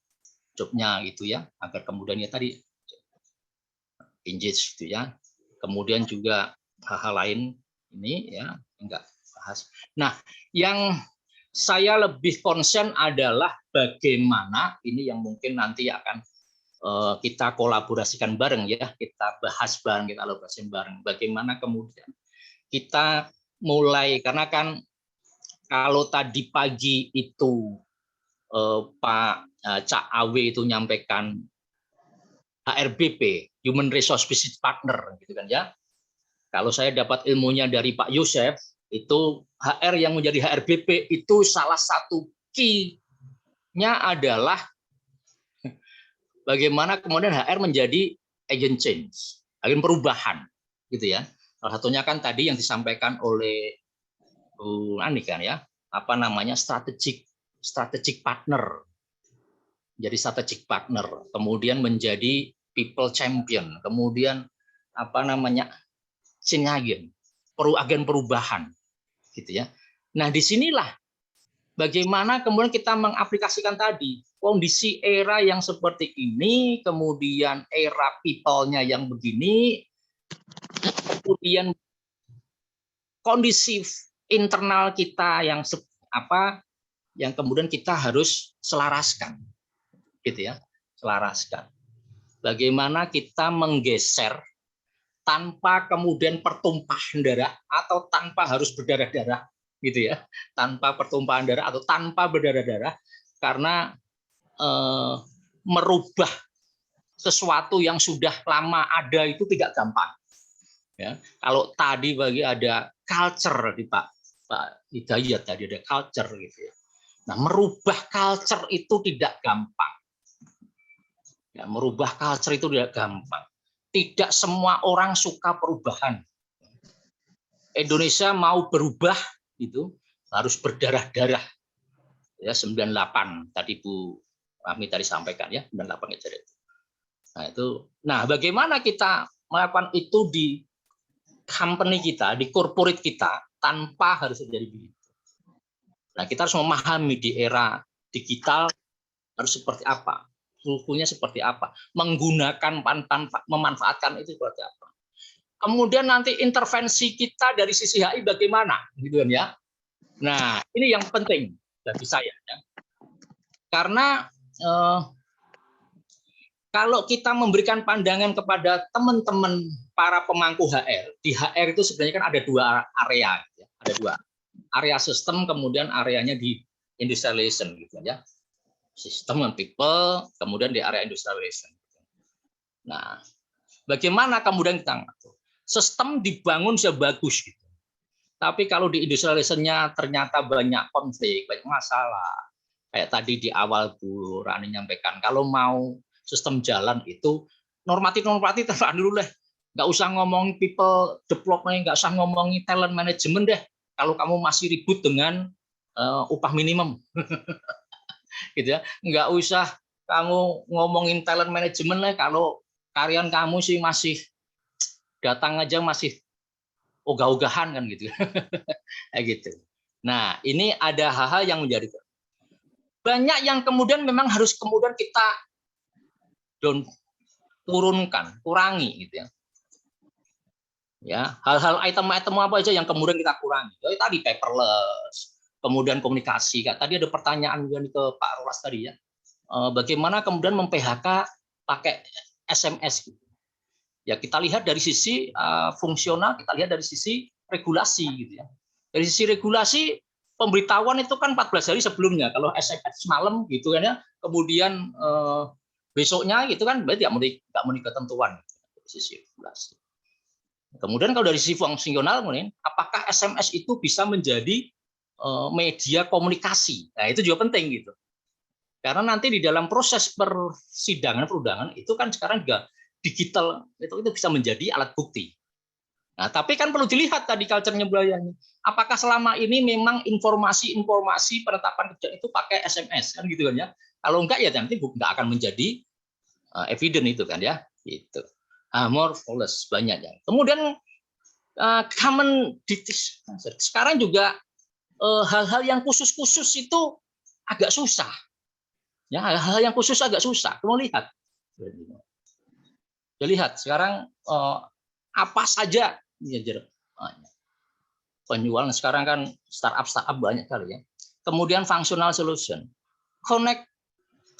jobnya gitu ya, agar kemudian ya tadi engage gitu ya. Kemudian juga hal-hal lain ini ya enggak bahas. Nah, yang saya lebih concern adalah bagaimana ini yang mungkin nanti akan kita kolaborasikan bareng ya, kita bahas bareng, kita elaborasi bareng. Bagaimana kemudian kita mulai, karena kan kalau tadi pagi itu Pak Cak Awe itu nyampaikan HRBP, Human Resource Business Partner, gitu kan ya. Kalau saya dapat ilmunya dari Pak Yosef, itu HR yang menjadi HRBP itu salah satu key-nya adalah bagaimana kemudian HR menjadi agent change, agen perubahan, gitu ya. Salah satunya kan tadi yang disampaikan oleh Bu Ani kan ya, strategic partner. Jadi strategic partner, kemudian menjadi people champion, kemudian sinergi, agen perubahan, gitu ya. Nah, disinilah bagaimana kemudian kita mengaplikasikan tadi kondisi era yang seperti ini, kemudian era people-nya yang begini, kemudian kondisi internal kita yang kemudian kita harus selaraskan, gitu ya, selaraskan. Bagaimana kita menggeser tanpa kemudian pertumpahan darah atau tanpa harus berdarah-darah, gitu ya, tanpa pertumpahan darah atau tanpa berdarah-darah, karena merubah sesuatu yang sudah lama ada itu tidak gampang. Ya, kalau tadi bagi ada culture di Pak Hidayat tadi ada culture gitu ya. Nah, merubah culture itu tidak gampang. Ya, merubah culture itu tidak gampang. Tidak semua orang suka perubahan. Indonesia mau berubah itu harus berdarah-darah. Ya, 98 tadi Bu Rahmi tadi sampaikan ya, 98 itu. Nah, itu. Nah, bagaimana kita melakukan itu di company kita, di corporate kita, tanpa harus terjadi begitu. Nah, kita harus memahami di era digital harus seperti apa, suhunya seperti apa, menggunakan memanfaatkan itu seperti apa. Kemudian nanti intervensi kita dari sisi HI bagaimana, gitu kan ya. Nah, ini yang penting bagi saya ya. Karena kalau kita memberikan pandangan kepada teman-teman para pemangku HR, di HR itu sebenarnya kan ada dua area, ya. Ada dua area sistem, kemudian areanya di industrialization, gitu ya. Sistem dan people, kemudian di area industrialization. Nah, bagaimana kemudian kita ngatur? Sistem dibangun sudah bagus, gitu. Tapi kalau di industrialization-nya ternyata banyak konflik, banyak masalah. Kayak tadi di awal Bu Rani nyampaikan, kalau mau sistem jalan itu normatif terserah dulu deh, nggak usah ngomong people development, nggak usah ngomongin talent management deh, kalau kamu masih ribut dengan upah minimum. Gitu ya, nggak usah kamu ngomongin talent management lah kalau karyawan kamu sih masih datang aja masih ogah-ogahan kan gitu. Kayak gitu. Nah, ini ada hal-hal yang menjadi banyak yang kemudian memang harus kemudian kita turunkan, kurangi gitu ya. Ya, hal-hal item-item apa aja yang kemudian kita kurangi. Ya, tadi paperless, kemudian komunikasi. Tadi ada pertanyaan juga ke Pak Rolas tadi ya. Bagaimana kemudian mem-PHK pakai SMS gitu. Ya, kita lihat dari sisi fungsional, kita lihat dari sisi regulasi gitu ya. Dari sisi regulasi pemberitahuan itu kan 14 hari sebelumnya. Kalau SMS malam gitu kan ya. Kemudian besoknya gitu kan berarti nggak memenuhi ketentuan sisi regulasi. Kemudian kalau dari sisi fungsional, kemudian apakah SMS itu bisa menjadi media komunikasi? Nah, itu juga penting gitu. Karena nanti di dalam proses persidangan perundangan itu kan sekarang juga digital itu bisa menjadi alat bukti. Nah, tapi kan perlu dilihat tadi culture-nya budayanya. Apakah selama ini memang informasi-informasi penetapan kerja itu pakai SMS kan gitu kan ya? Kalau enggak ya nanti enggak akan menjadi evident itu kan ya, gitu. More or less banyak ya. Kemudian common details. Sekarang juga hal-hal yang khusus-khusus itu agak susah. Ya, hal-hal yang khusus agak susah. Kamu lihat. Ya, lihat sekarang apa saja penjualan sekarang kan startup banyak kali ya. Kemudian functional solution, connect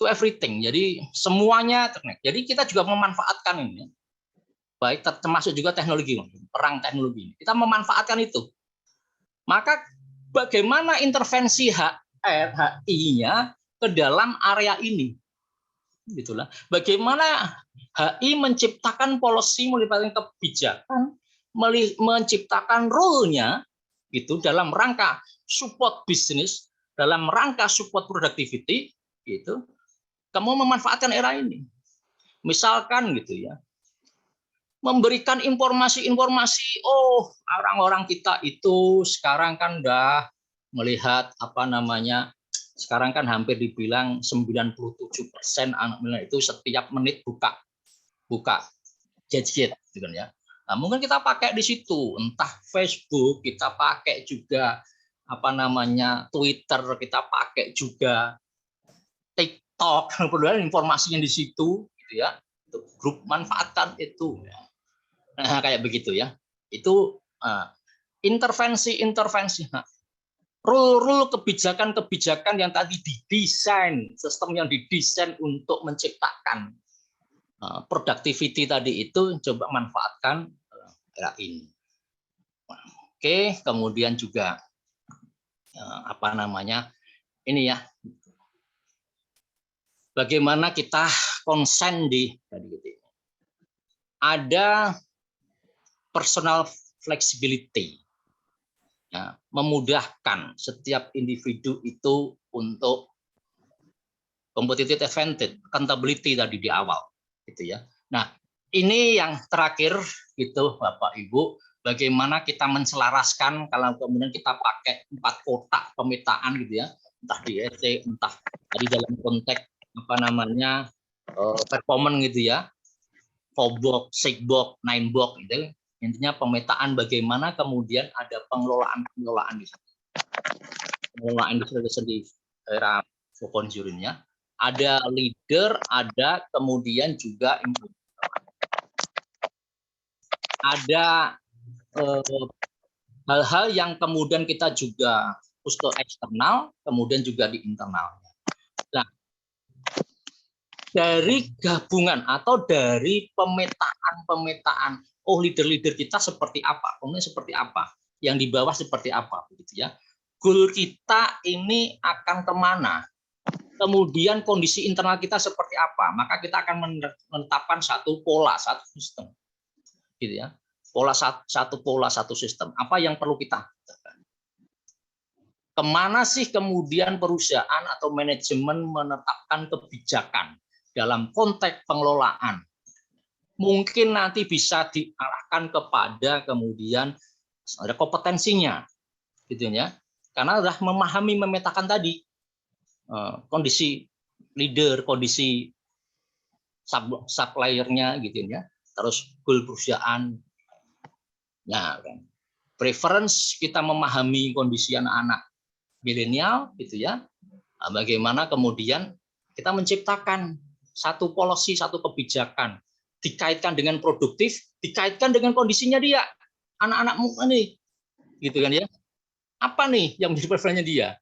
to everything. Jadi semuanya terconnect. Jadi kita juga memanfaatkan ini, baik termasuk juga teknologi, perang teknologi. Kita memanfaatkan itu. Maka bagaimana intervensi HI-nya ke dalam area ini? Gitulah. Bagaimana HI menciptakan policy, menciptakan kebijakan, menciptakan role-nya gitu dalam rangka support bisnis, dalam rangka support productivity gitu. Kamu memanfaatkan era ini. Misalkan gitu ya. Memberikan informasi-informasi, orang-orang kita itu sekarang kan udah melihat apa namanya, sekarang kan hampir dibilang 97% anak milenial itu setiap menit buka gadget gitu kan ya. Nah, mungkin kita pakai di situ, entah Facebook, kita pakai juga apa namanya Twitter, kita pakai juga TikTok, kemudian informasinya di situ gitu ya. Grup manfaatkan itu ya. Nah, kayak begitu ya. Itu intervensi-intervensi. Rule-rule kebijakan-kebijakan yang tadi didesain, sistem yang didesain untuk menciptakan productivity tadi itu coba manfaatkan era ini. Oke, kemudian juga apa namanya ini ya, bagaimana kita konsen di tadi gitu. Ada personal flexibility, ya, memudahkan setiap individu itu untuk competitive advantage, accountability tadi di awal. Gitu ya. Nah, ini yang terakhir gitu Bapak Ibu, bagaimana kita menselaraskan kalau kemudian kita pakai 4 kotak pemetaan gitu ya, entah di EC, entah di dalam konteks apa namanya performance gitu ya, 4box, 6box, 9box gitu. Intinya pemetaan bagaimana kemudian ada pengelolaan di sana. Pengelolaan di era 4.0-nya. Ada leader, ada kemudian juga ada hal-hal yang kemudian kita juga push ke eksternal, kemudian juga di internal. Nah, dari gabungan atau dari pemetaan, leader-leader kita seperti apa, kemudian seperti apa, yang di bawah seperti apa, begitu ya. Goal kita ini akan kemana? Kemudian kondisi internal kita seperti apa, maka kita akan menetapkan satu pola, satu sistem, gitu ya. Satu pola, satu sistem. Apa yang perlu kita lakukan? Kemana sih kemudian perusahaan atau manajemen menetapkan kebijakan dalam konteks pengelolaan? Mungkin nanti bisa diarahkan kepada kemudian ada kompetensinya, gitu ya. Karena sudah memahami, memetakan tadi kondisi leader, kondisi suppliernya gitu ya, terus goal perusahaan, ya kan. Preference kita memahami kondisi anak-anak milenial gitu ya. Nah, bagaimana kemudian kita menciptakan satu policy, satu kebijakan dikaitkan dengan produktif, dikaitkan dengan kondisinya dia, anak-anakmu ini, gitu kan ya. Apa nih yang menjadi preferensinya dia?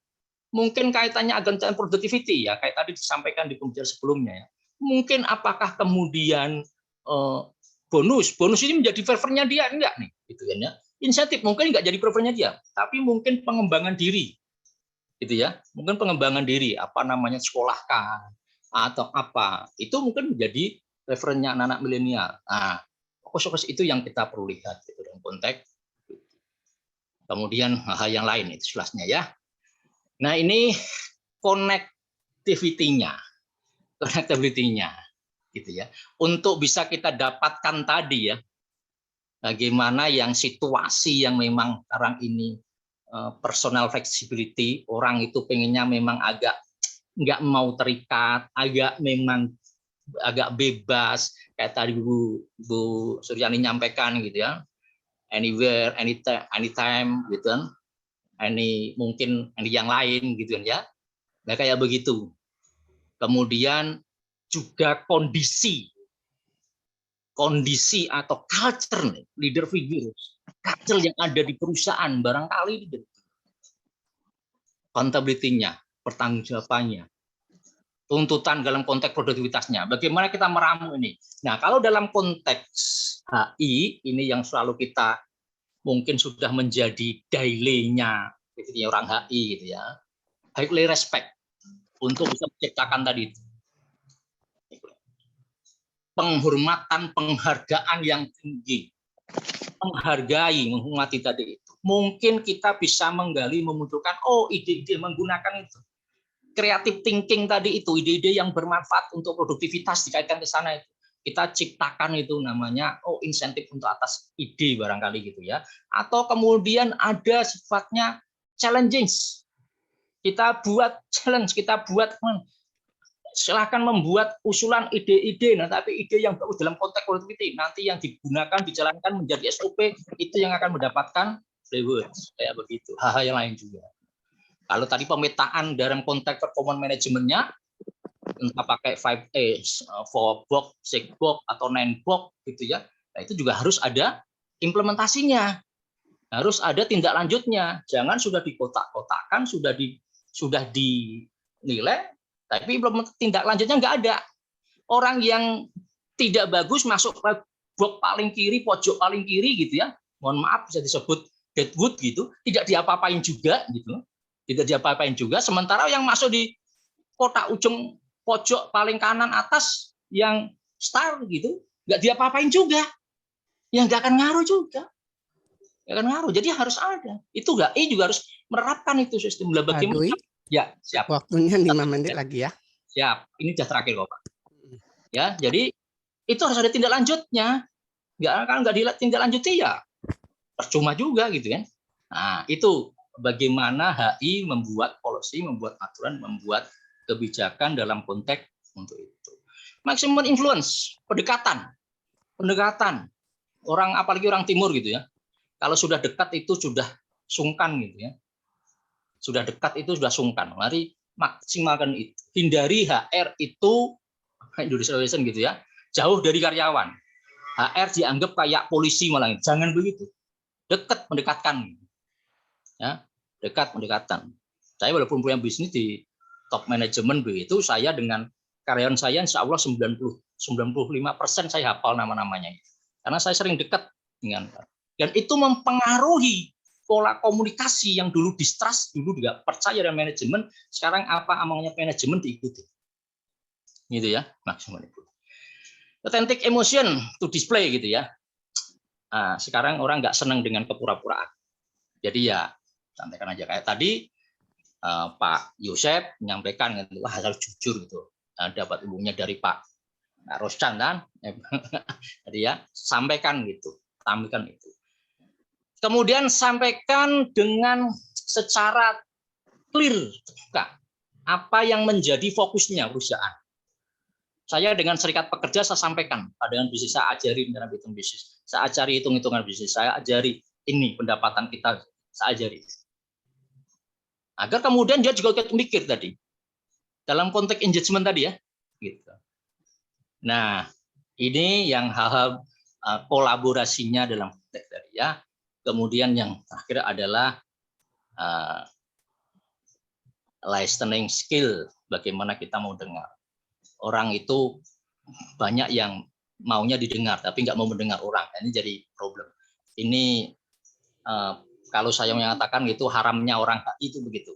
Mungkin kaitannya dengan productivity ya, kayak tadi disampaikan di pembicaraan sebelumnya ya. Mungkin apakah kemudian bonus ini menjadi preferensinya dia enggak nih, gitu kan ya. Insentif mungkin enggak jadi preferensinya dia, tapi mungkin pengembangan diri, gitu ya. Mungkin pengembangan diri, apa namanya sekolahkan atau apa, itu mungkin menjadi preferensinya anak-anak milenial. Nah, fokus itu yang kita perlu lihat gitu, dalam konteks. Kemudian hal yang lain itu jelasnya ya. Nah ini connectivity-nya gitu ya. Untuk bisa kita dapatkan tadi ya, bagaimana yang situasi yang memang sekarang ini personal flexibility, orang itu pengennya memang agak nggak mau terikat, agak bebas, kayak tadi Bu Suryani nyampaikan gitu ya, anywhere, anytime gitu kan, mungkin yang lain gitu kan ya, nah kayak begitu. Kemudian juga kondisi atau culture leader figure, culture yang ada di perusahaan barangkali accountability-nya, pertanggungjawabannya, tuntutan dalam konteks produktivitasnya. Bagaimana kita meramu ini? Nah, kalau dalam konteks HI ini yang selalu kita mungkin sudah menjadi daily-nya orang HI gitu ya. Highly respect untuk bisa menciptakan tadi itu. Penghormatan, penghargaan yang tinggi. Menghargai, menghormati tadi itu. Mungkin kita bisa menggali, memunculkan ide-ide menggunakan itu. Creative thinking tadi itu, ide-ide yang bermanfaat untuk produktivitas dikaitkan ke sana itu. Kita ciptakan itu namanya insentif untuk atas ide barangkali gitu ya. Atau kemudian ada sifatnya challenging. Kita buat challenge, silahkan membuat usulan ide-ide, nah tapi ide yang bagus dalam konteks productivity, nanti yang digunakan, dijalankan menjadi SOP, itu yang akan mendapatkan rewards, kayak begitu. Hal-hal yang lain juga. Kalau tadi pemetaan dalam konteks performance manajemennya, entah pakai 5A's, 4box, 6box, atau 9box, gitu ya, nah itu juga harus ada implementasinya, harus ada tindak lanjutnya. Jangan sudah dikotak-kotakan, sudah dinilai, tapi tindak lanjutnya nggak ada. Orang yang tidak bagus masuk ke box paling kiri, pojok paling kiri gitu ya. Mohon maaf bisa disebut deadwood gitu, tidak diapa-apain juga gitu. Tidak diapa-apain juga, sementara yang masuk di kotak ujung pojok paling kanan atas yang star gitu, nggak diapa-apain juga. Ya nggak akan ngaruh juga. Nggak akan ngaruh. Jadi harus ada. Itu HI juga harus menerapkan itu sistem. Bagaimana? Ya, siap. Waktunya 5 menit lagi ya. Siap. Ini sudah terakhir kok, Pak. Ya, jadi itu harus ada tindak lanjutnya. Nggak ditindaklanjuti ya percuma juga gitu kan. Nah, itu bagaimana HI membuat policy, membuat aturan, membuat kebijakan dalam konteks untuk itu. Maximum influence, pendekatan. Orang apalagi orang timur gitu ya. Kalau sudah dekat itu sudah sungkan gitu ya. Sudah dekat itu sudah sungkan. Mari maksimalkan itu. Hindari HR itu Indonesia gitu ya. Jauh dari karyawan. HR dianggap kayak polisi malah. Jangan begitu. Dekat mendekatkan. Ya, dekat mendekatan. Saya walaupun punya bisnis di top manajemen begitu, saya dengan karyawan saya insya Allah 95% saya hafal nama-namanya. Karena saya sering dekat dengan, dan itu mempengaruhi pola komunikasi yang dulu distrust, dulu juga percaya dengan manajemen, sekarang apa amangnya manajemen diikuti. Gitu ya, maksimal itu. Authentic emotion to display gitu ya. Nah, sekarang orang nggak senang dengan kepura-puraan. Jadi ya sampaikan aja kayak tadi Pak Yosep menyampaikan gitu, harus jujur gitu. Dapat ilmunya dari Pak Roscan kan. Jadi ya sampaikan gitu, tampilkan itu. Kemudian sampaikan dengan secara clear, apa yang menjadi fokusnya perusahaan. Saya dengan serikat pekerja saya sampaikan, dengan bisnis saya ajari dalam hitung bisnis, saya ajari hitung-hitungan bisnis, saya ajari ini pendapatan kita, saya ajari. Agar kemudian dia juga ikut mikir tadi, dalam konteks engagement tadi ya. Gitu. Nah, ini yang hal-hal kolaborasinya dalam konteks tadi ya. Kemudian yang terakhir adalah listening skill, bagaimana kita mau dengar. Orang itu banyak yang maunya didengar, tapi nggak mau mendengar orang. Ini jadi problem. Ini kalau saya menyatakan itu haramnya orang itu begitu.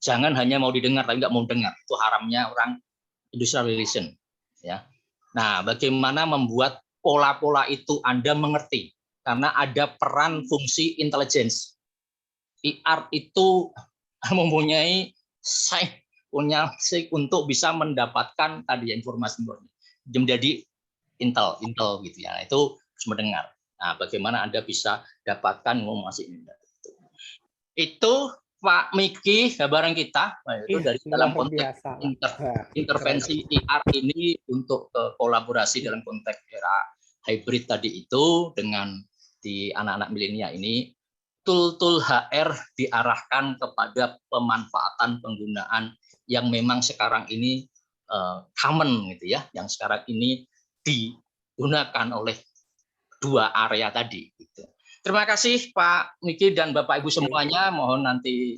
Jangan hanya mau didengar, tapi nggak mau dengar. Itu haramnya orang industrial relation. Ya. Nah, bagaimana membuat pola-pola itu Anda mengerti, karena ada peran fungsi intelligence. IR itu mempunyai punya untuk bisa mendapatkan tadi informasi menjadi intel gitu ya. Itu harus mendengar. Nah, bagaimana Anda bisa dapatkan informasi ini? Itu Pak Miki, gambaran kita itu dari dalam konteks intervensi IR ini untuk kolaborasi dalam konteks era hybrid tadi itu dengan di anak-anak milenial ini. Tool-tool HR diarahkan kepada pemanfaatan penggunaan yang memang sekarang ini common gitu ya, yang sekarang ini digunakan oleh dua area tadi. Gitu. Terima kasih Pak Miki dan Bapak Ibu semuanya. Mohon nanti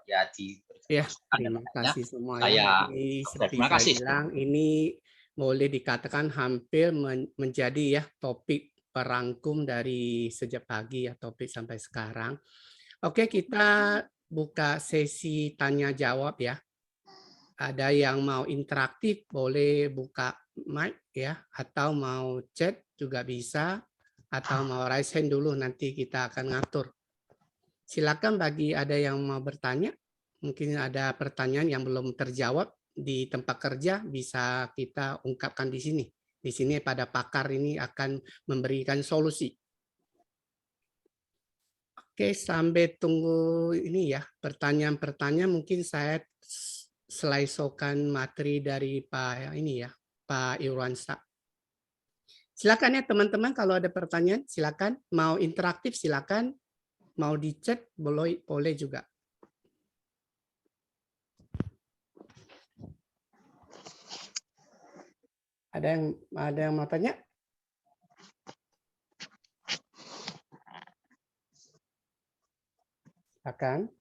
ya terima kasih semuanya. Saya Seperti terima kasih. saya bilang, ini boleh dikatakan hampir menjadi ya topik perangkum dari sejak pagi ya, topik sampai sekarang. Oke, kita buka sesi tanya jawab ya. Ada yang mau interaktif boleh buka mic ya, atau mau chat juga bisa, atau mau raise hand dulu, nanti kita akan ngatur. Silakan bagi ada yang mau bertanya, mungkin ada pertanyaan yang belum terjawab di tempat kerja, bisa kita ungkapkan di sini. Di sini pada pakar ini akan memberikan solusi. Oke, sampai tunggu ini ya, pertanyaan-pertanyaan mungkin saya slide-kan materi dari Pak ini ya, Pak Irwansyah. Silakan ya teman-teman, kalau ada pertanyaan silakan, mau interaktif silakan, mau di chat boleh juga. Ada yang mau tanya? Silakan.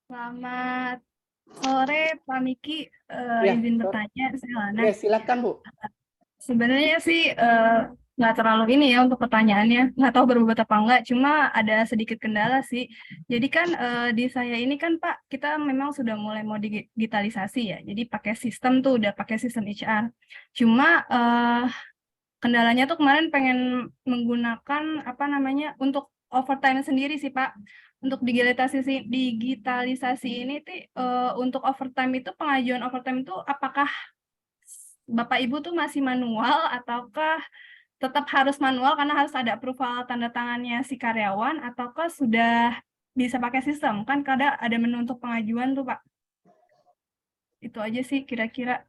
Selamat sore Pak Miki, izin bertanya, saya Lana. Ya, silakan Bu. Sebenarnya sih nggak terlalu ini ya untuk pertanyaannya, nggak tahu berbobot apa enggak, cuma ada sedikit kendala sih. Jadi kan di saya ini kan Pak, kita memang sudah mulai mau digitalisasi ya, jadi pakai sistem tuh, udah pakai sistem HR. Cuma kendalanya tuh kemarin pengen menggunakan apa namanya untuk overtime sendiri sih Pak. Untuk digitalisasi ini untuk overtime itu, pengajuan overtime itu apakah Bapak Ibu tuh masih manual ataukah tetap harus manual karena harus ada approval tanda tangannya si karyawan, ataukah sudah bisa pakai sistem? Kan kadang ada menu untuk pengajuan tuh Pak. Itu aja sih kira-kira.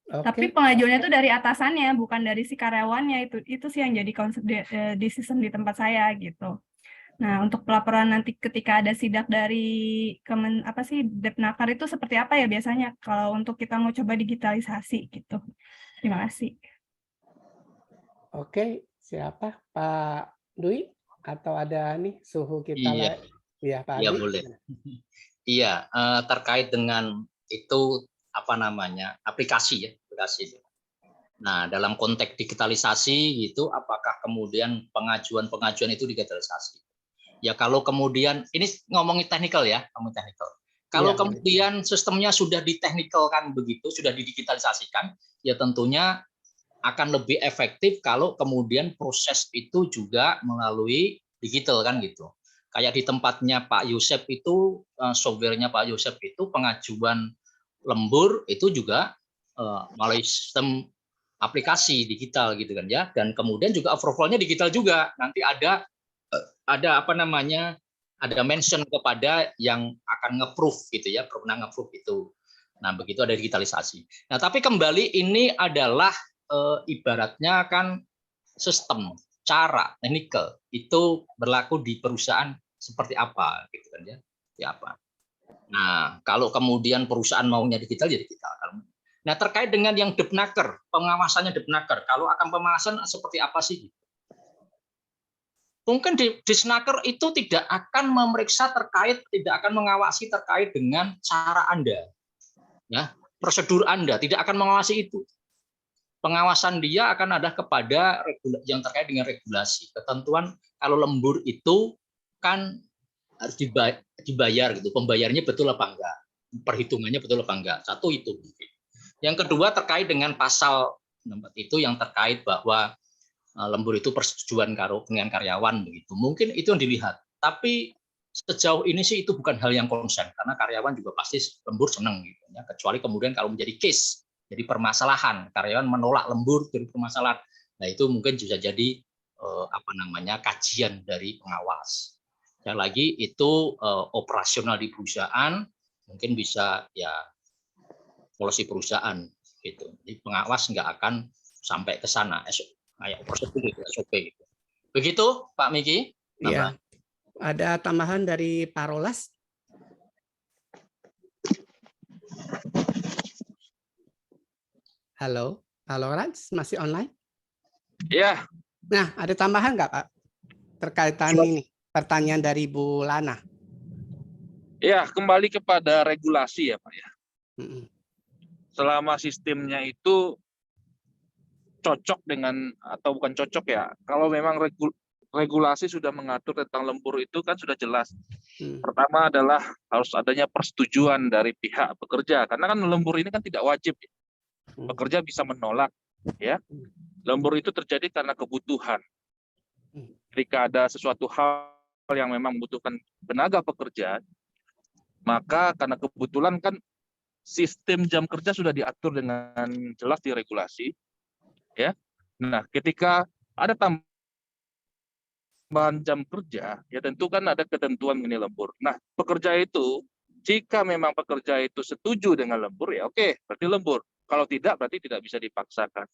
Tapi pengajuannya itu dari atasannya, bukan dari si karyawannya. Itu sih yang jadi konsep di sistem di tempat saya gitu. Nah, untuk pelaporan nanti ketika ada sidak dari Depnaker itu seperti apa ya biasanya kalau untuk kita mau coba digitalisasi gitu. Terima kasih. Oke, siapa? Pak Dwi? Atau ada nih suhu kita? Iya, Pak Dwi. Boleh. Iya, terkait dengan itu apa namanya aplikasi. Nah, dalam konteks digitalisasi gitu, apakah kemudian pengajuan itu digitalisasi? Ya kalau kemudian ini ngomongin teknikal ya, Kalau kemudian sistemnya sudah diteknikalkan begitu, sudah didigitalisasikan, ya tentunya akan lebih efektif kalau kemudian proses itu juga melalui digital kan gitu. Kayak di tempatnya Pak Yosep itu, softwarenya Pak Yosep itu pengajuan lembur itu juga melalui sistem aplikasi digital gitu kan ya, dan kemudian juga approval-nya digital juga. Nanti ada apa namanya, ada mention kepada yang akan nge-approve gitu ya, berwenang nge-approve itu. Nah, begitu ada digitalisasi. Nah, tapi kembali ini adalah ibaratnya kan sistem, cara, teknikal itu berlaku di perusahaan seperti apa gitu kan ya. Ya apa. Nah, kalau kemudian perusahaan maunya digital ya digital. Nah, terkait dengan yang Depnaker, pengawasannya Depnaker, kalau akan pengawasan seperti apa sih? Mungkin di Snaker itu tidak akan memeriksa tidak akan mengawasi terkait dengan cara Anda, ya, prosedur Anda, tidak akan mengawasi itu. Pengawasan dia akan ada kepada yang terkait dengan regulasi, ketentuan kalau lembur itu kan harus dibayar gitu, pembayarannya betul apa enggak. perhitungannya betul apa enggak. Satu itu. Yang kedua terkait dengan pasal itu yang terkait bahwa lembur itu persetujuan dengan karyawan begitu. Mungkin itu yang dilihat. Tapi sejauh ini sih itu bukan hal yang konsen karena karyawan juga pasti lembur senang gitu ya. Kecuali kemudian kalau menjadi case, jadi permasalahan, karyawan menolak lembur jadi permasalahan. Nah, itu mungkin bisa jadi kajian dari pengawas. Yang lagi itu operasional di perusahaan mungkin bisa ya polisi perusahaan gitu. Jadi pengawas nggak akan sampai ke sana kayak prosedur itu SOP gitu. Begitu Pak Miki? Iya. Ada tambahan dari Pak Rolas? Halo, Pak Rolas masih online? Ya. Nah, ada tambahan nggak Pak terkaitan ini pertanyaan dari Bu Lana? Ya, kembali kepada regulasi ya Pak ya. Selama sistemnya itu cocok dengan atau bukan cocok ya, kalau memang regulasi sudah mengatur tentang lembur itu kan sudah jelas. Pertama adalah harus adanya persetujuan dari pihak pekerja, karena kan lembur ini kan tidak wajib. Pekerja bisa menolak, ya. Lembur itu terjadi karena kebutuhan. Ketika ada sesuatu hal yang memang membutuhkan tenaga pekerja, maka karena kebetulan kan sistem jam kerja sudah diatur dengan jelas di regulasi, ya. Nah, ketika ada tambahan jam kerja, ya tentu kan ada ketentuan mengenai lembur. Nah, pekerja itu, jika memang pekerja itu setuju dengan lembur, ya oke, berarti lembur. Kalau tidak, berarti tidak bisa dipaksakan.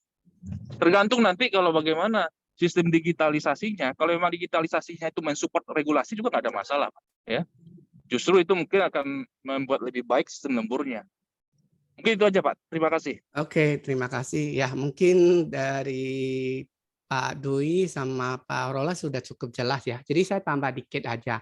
Tergantung nanti kalau bagaimana sistem digitalisasinya. Kalau memang digitalisasinya itu mensupport regulasi juga nggak ada masalah, Pak. Ya. Justru itu mungkin akan membuat lebih baik sistem lemburnya. Mungkin itu aja, Pak. Terima kasih. Oke, terima kasih. Ya, mungkin dari Pak Dwi sama Pak Rola sudah cukup jelas ya. Jadi saya tambah dikit aja.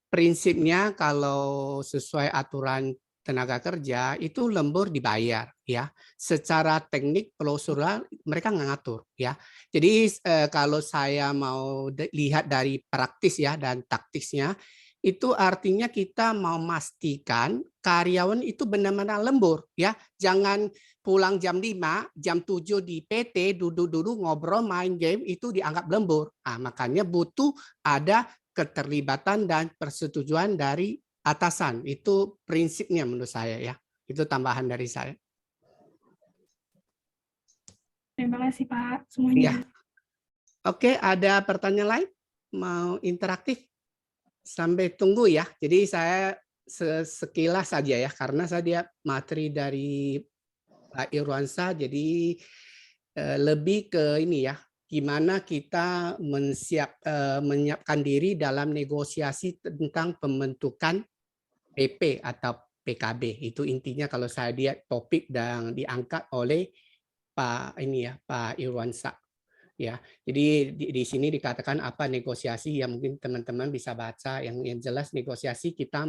Prinsipnya kalau sesuai aturan tenaga kerja itu lembur dibayar ya. Secara teknik prosedural mereka nggak ngatur ya. Jadi kalau saya mau lihat dari praktis ya dan taktisnya itu artinya kita mau memastikan karyawan itu benar-benar lembur ya. Jangan pulang jam 5, jam 7 di PT duduk-duduk ngobrol main game itu dianggap lembur. Makanya butuh ada keterlibatan dan persetujuan dari atasan. Itu prinsipnya menurut saya ya. Itu tambahan dari saya. Terima kasih Pak semuanya. Ya. Oke, ada pertanyaan lain? Mau interaktif? Sampai tunggu ya. Jadi saya sekilas saja ya, karena saya materi dari Pak Irwansyah, jadi lebih ke ini ya, gimana kita menyiapkan diri dalam negosiasi tentang pembentukan PP atau PKB. Itu intinya kalau saya lihat topik yang diangkat oleh Pak Irwansyah. Ya, jadi di sini dikatakan apa negosiasi yang mungkin teman-teman bisa baca yang jelas negosiasi kita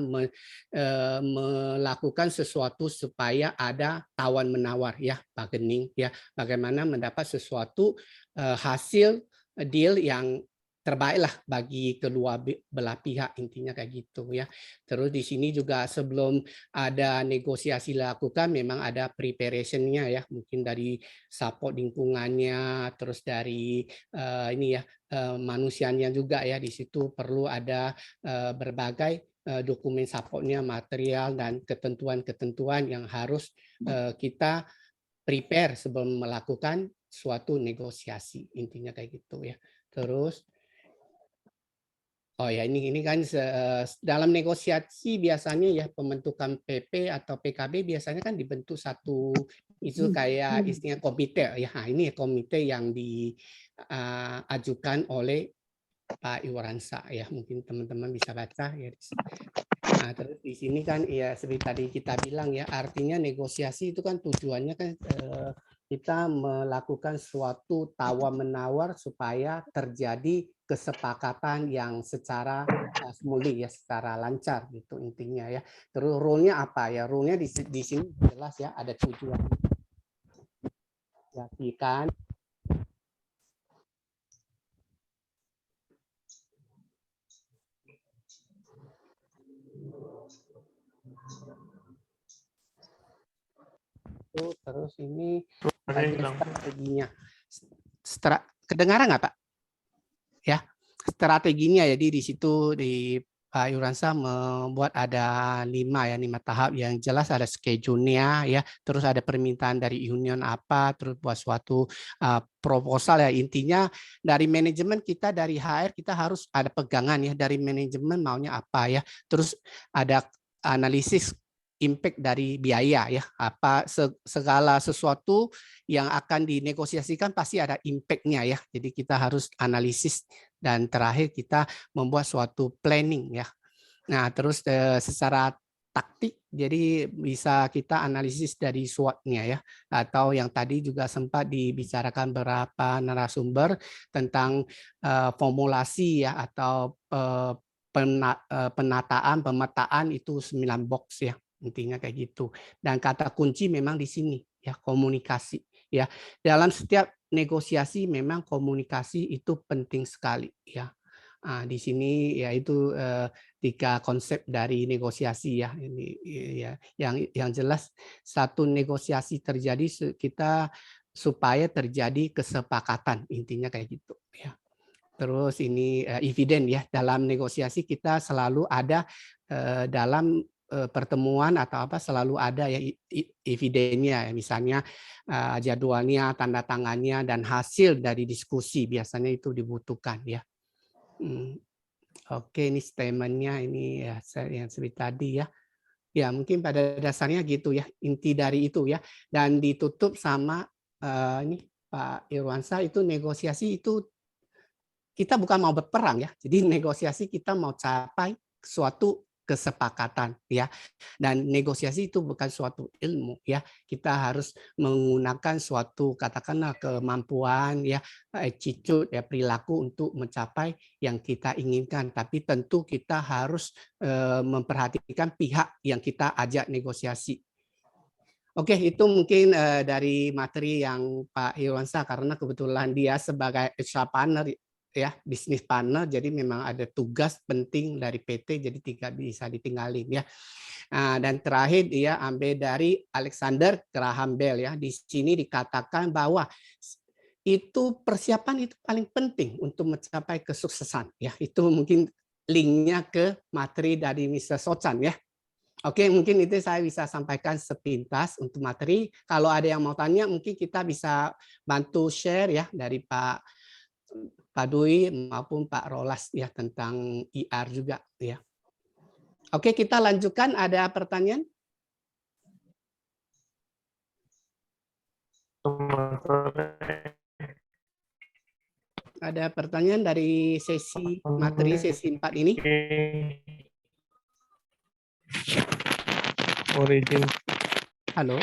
melakukan sesuatu supaya ada tawar menawar ya bargaining ya bagaimana mendapat sesuatu hasil deal yang terbaiklah bagi kedua belah pihak intinya kayak gitu ya. Terus di sini juga sebelum ada negosiasi dilakukan memang ada preparation-nya ya mungkin dari support lingkungannya terus dari manusianya juga ya di situ perlu ada berbagai dokumen support-nya material dan ketentuan-ketentuan yang harus kita prepare sebelum melakukan suatu negosiasi intinya kayak gitu ya. Terus oh ya ini kan dalam negosiasi biasanya ya pembentukan PP atau PKB biasanya kan dibentuk satu itu kayak istilahnya komite ya. Nah, ini komite yang diajukan oleh Pak Irwansyah ya. Mungkin teman-teman bisa baca ya. Nah, terus di sini kan ya seperti tadi kita bilang ya artinya negosiasi itu kan tujuannya kan kita melakukan suatu tawar-menawar supaya terjadi kesepakatan yang secara smooth ya, secara lancar gitu intinya ya. Terus rule-nya apa ya? Rule-nya di sini jelas ya, ada tujuan. Ya, kan itu, terus ini bagian strateginya. Kedengaran nggak Pak? Ya, strateginya. Jadi di situ di Pak Yuransa membuat ada 5 tahap yang jelas, ada schedule-nya ya, terus ada permintaan dari union apa, terus buat suatu proposal ya. Intinya dari manajemen kita, dari HR kita harus ada pegangan ya, dari manajemen maunya apa ya. Terus ada analisis impact dari biaya ya, apa segala sesuatu yang akan dinegosiasikan pasti ada impact-nya ya. Jadi kita harus analisis, dan terakhir kita membuat suatu planning ya. Nah, terus secara taktik, jadi bisa kita analisis dari SWOT-nya ya, atau yang tadi juga sempat dibicarakan beberapa narasumber tentang formulasi ya, atau pemetaan itu 9 box ya, intinya kayak gitu. Dan kata kunci memang di sini ya, komunikasi ya. Dalam setiap negosiasi memang komunikasi itu penting sekali ya. Nah, di sini yaitu 3 konsep dari negosiasi ya. Ini ya, yang jelas satu negosiasi terjadi kita supaya terjadi kesepakatan, intinya kayak gitu ya. Terus ini eviden ya, dalam negosiasi kita selalu ada dalam pertemuan atau apa selalu ada ya evidennya, misalnya jadwalnya, tanda tangannya, dan hasil dari diskusi biasanya itu dibutuhkan ya. Oke, ini statementnya ini ya yang seperti tadi ya. Ya mungkin pada dasarnya gitu ya, inti dari itu ya. Dan ditutup sama ini Pak Irwansyah, itu negosiasi itu kita bukan mau berperang ya. Jadi negosiasi kita mau capai suatu kesepakatan ya, dan negosiasi itu bukan suatu ilmu ya, kita harus menggunakan suatu katakanlah kemampuan ya, attitude ya, perilaku untuk mencapai yang kita inginkan, tapi tentu kita harus memperhatikan pihak yang kita ajak negosiasi. Oke, itu mungkin dari materi yang Pak Irwansyah, karena kebetulan dia sebagai HR partner ya, bisnis partner, jadi memang ada tugas penting dari PT, jadi tidak bisa ditinggalin ya. Nah, dan terakhir dia ambil dari Alexander Graham Bell ya. Di sini dikatakan bahwa itu persiapan itu paling penting untuk mencapai kesuksesan ya. Itu mungkin linknya ke materi dari Mr. Sochan ya. Oke, mungkin itu saya bisa sampaikan sepintas untuk materi. Kalau ada yang mau tanya, mungkin kita bisa bantu share ya dari Pak Dwi maupun Pak Rolas ya tentang IR juga ya. Oke, kita lanjutkan. Ada pertanyaan? Ada pertanyaan dari sesi materi sesi 4 ini? Origin. Halo.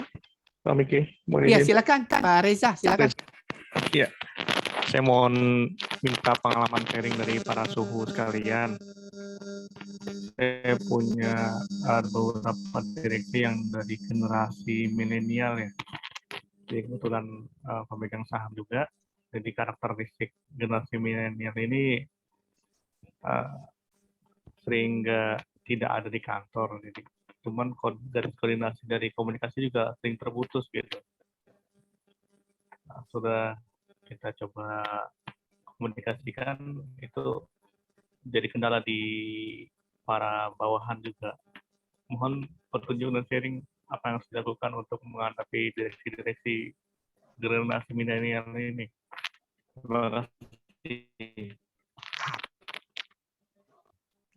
Pak Miki, ya silakan Pak Reza, silakan. Ya, saya mohon minta pengalaman sharing dari para suhu sekalian. Saya punya beberapa direksi yang dari generasi milenial ya. Jadi kebetulan pemegang saham juga. Jadi karakteristik generasi milenial ini sering tidak ada di kantor. Jadi cuman dari koordinasi dari komunikasi juga sering terputus gitu. Nah, sudah kita coba komunikasikan, itu jadi kendala di para bawahan juga. Mohon petunjuk dan sharing apa yang harus dilakukan untuk menghadapi direksi-direksi generasi milenial ini. Terima kasih.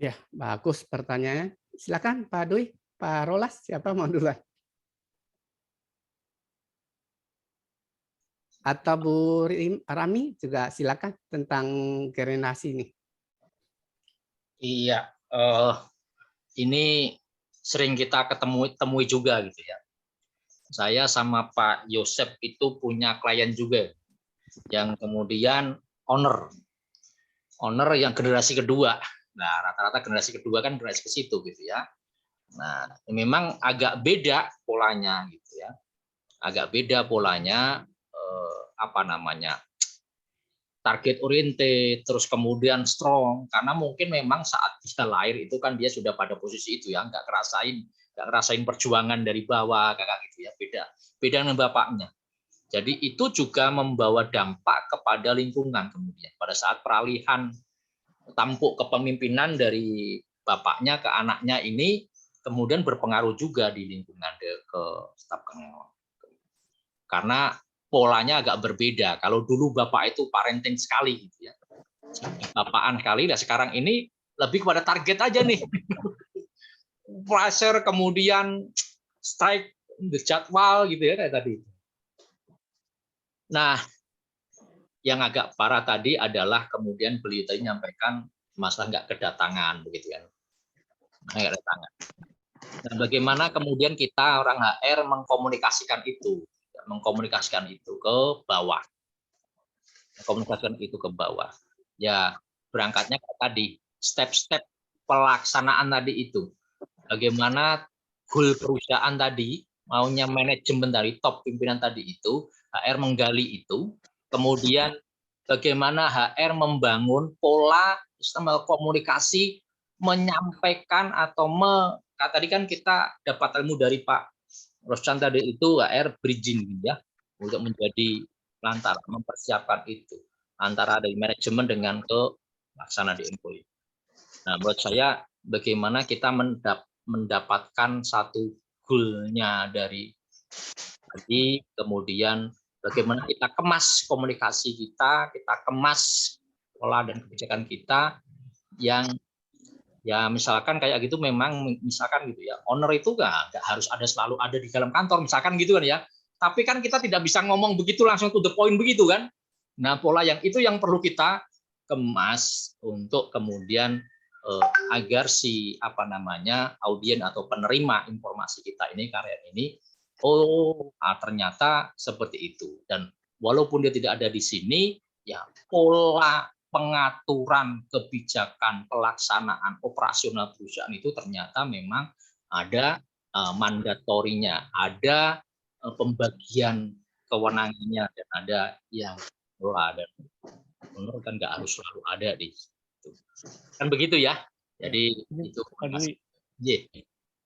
Ya, bagus pertanyaannya. Silakan Pak Dwi. Pak Rolas, siapa mau duluan? Atau Bu Rami juga silakan tentang generasi ini. Iya, ini sering kita temui juga gitu ya. Saya sama Pak Yosep itu punya klien juga yang kemudian owner yang generasi kedua. Nah, rata-rata generasi kedua kan generasi ke situ gitu ya. Nah, memang agak beda polanya gitu ya. Agak beda polanya target oriented, terus kemudian strong, karena mungkin memang saat dia lahir itu kan dia sudah pada posisi itu ya, nggak kerasain nggak ngerasain perjuangan dari bawah, kakak gitu ya, beda dengan bapaknya. Jadi itu juga membawa dampak kepada lingkungan kemudian pada saat peralihan tampuk kepemimpinan dari bapaknya ke anaknya ini kemudian berpengaruh juga di lingkungan ke staf karyawan. Karena polanya agak berbeda. Kalau dulu bapak itu parenting sekali gitu ya. Bapaan sekali, dan sekarang ini lebih kepada target aja nih. Pressure kemudian strike the jadwal gitu ya kayak tadi. Nah, yang agak parah tadi adalah kemudian beliau tadi menyampaikan masalah nggak kedatangan begitu kan. Nggak kedatangan. Nah, bagaimana kemudian kita orang HR mengkomunikasikan itu ke bawah. Mengkomunikasikan itu ke bawah. Ya, berangkatnya tadi step-step pelaksanaan tadi itu. Bagaimana goal perusahaan tadi, maunya manajemen dari top pimpinan tadi itu, HR menggali itu, kemudian bagaimana HR membangun pola sistem komunikasi, menyampaikan atau tadi kan kita dapat ilmu dari Pak Roscan tadi itu HR bridging ya, untuk menjadi lantar mempersiapkan itu antara dari manajemen dengan ke laksana di employee. Nah, menurut saya bagaimana kita mendapatkan satu goal-nya dari tadi, kemudian bagaimana kita kemas komunikasi kita kemas pola dan kebijakan kita yang ya misalkan kayak gitu memang misalkan gitu ya, owner itu nggak harus selalu ada di dalam kantor misalkan gitu kan ya, tapi kan kita tidak bisa ngomong begitu langsung to the point begitu kan. Nah, pola yang itu yang perlu kita kemas untuk kemudian agar si audien atau penerima informasi kita ini karya ini ternyata seperti itu, dan walaupun dia tidak ada di sini ya pola pengaturan kebijakan pelaksanaan operasional perusahaan itu ternyata memang ada mandatorinya, ada pembagian kewenangannya, dan ada yang dan menurut kan nggak harus selalu ada di situ. Kan begitu ya. Jadi itu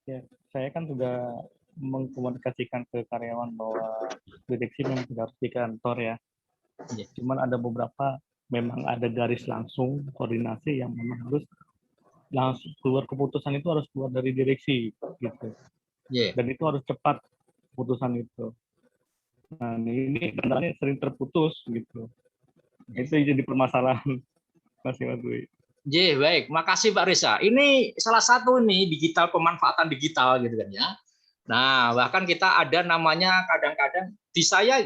ya, saya kan juga mengkomunikasikan ke karyawan bahwa direksi memang tidak harus di kantor ya. Cuman ada beberapa memang ada garis langsung koordinasi yang memang harus langsung keluar keputusan itu harus keluar dari direksi gitu. Dan itu harus cepat keputusan itu. Nah, ini sebenarnya sering terputus gitu. Itu jadi permasalahan Mas Dwi. Baik, makasih Pak Reza. Ini salah satu nih digital, pemanfaatan digital gitu kan ya. Nah, bahkan kita ada namanya kadang-kadang di saya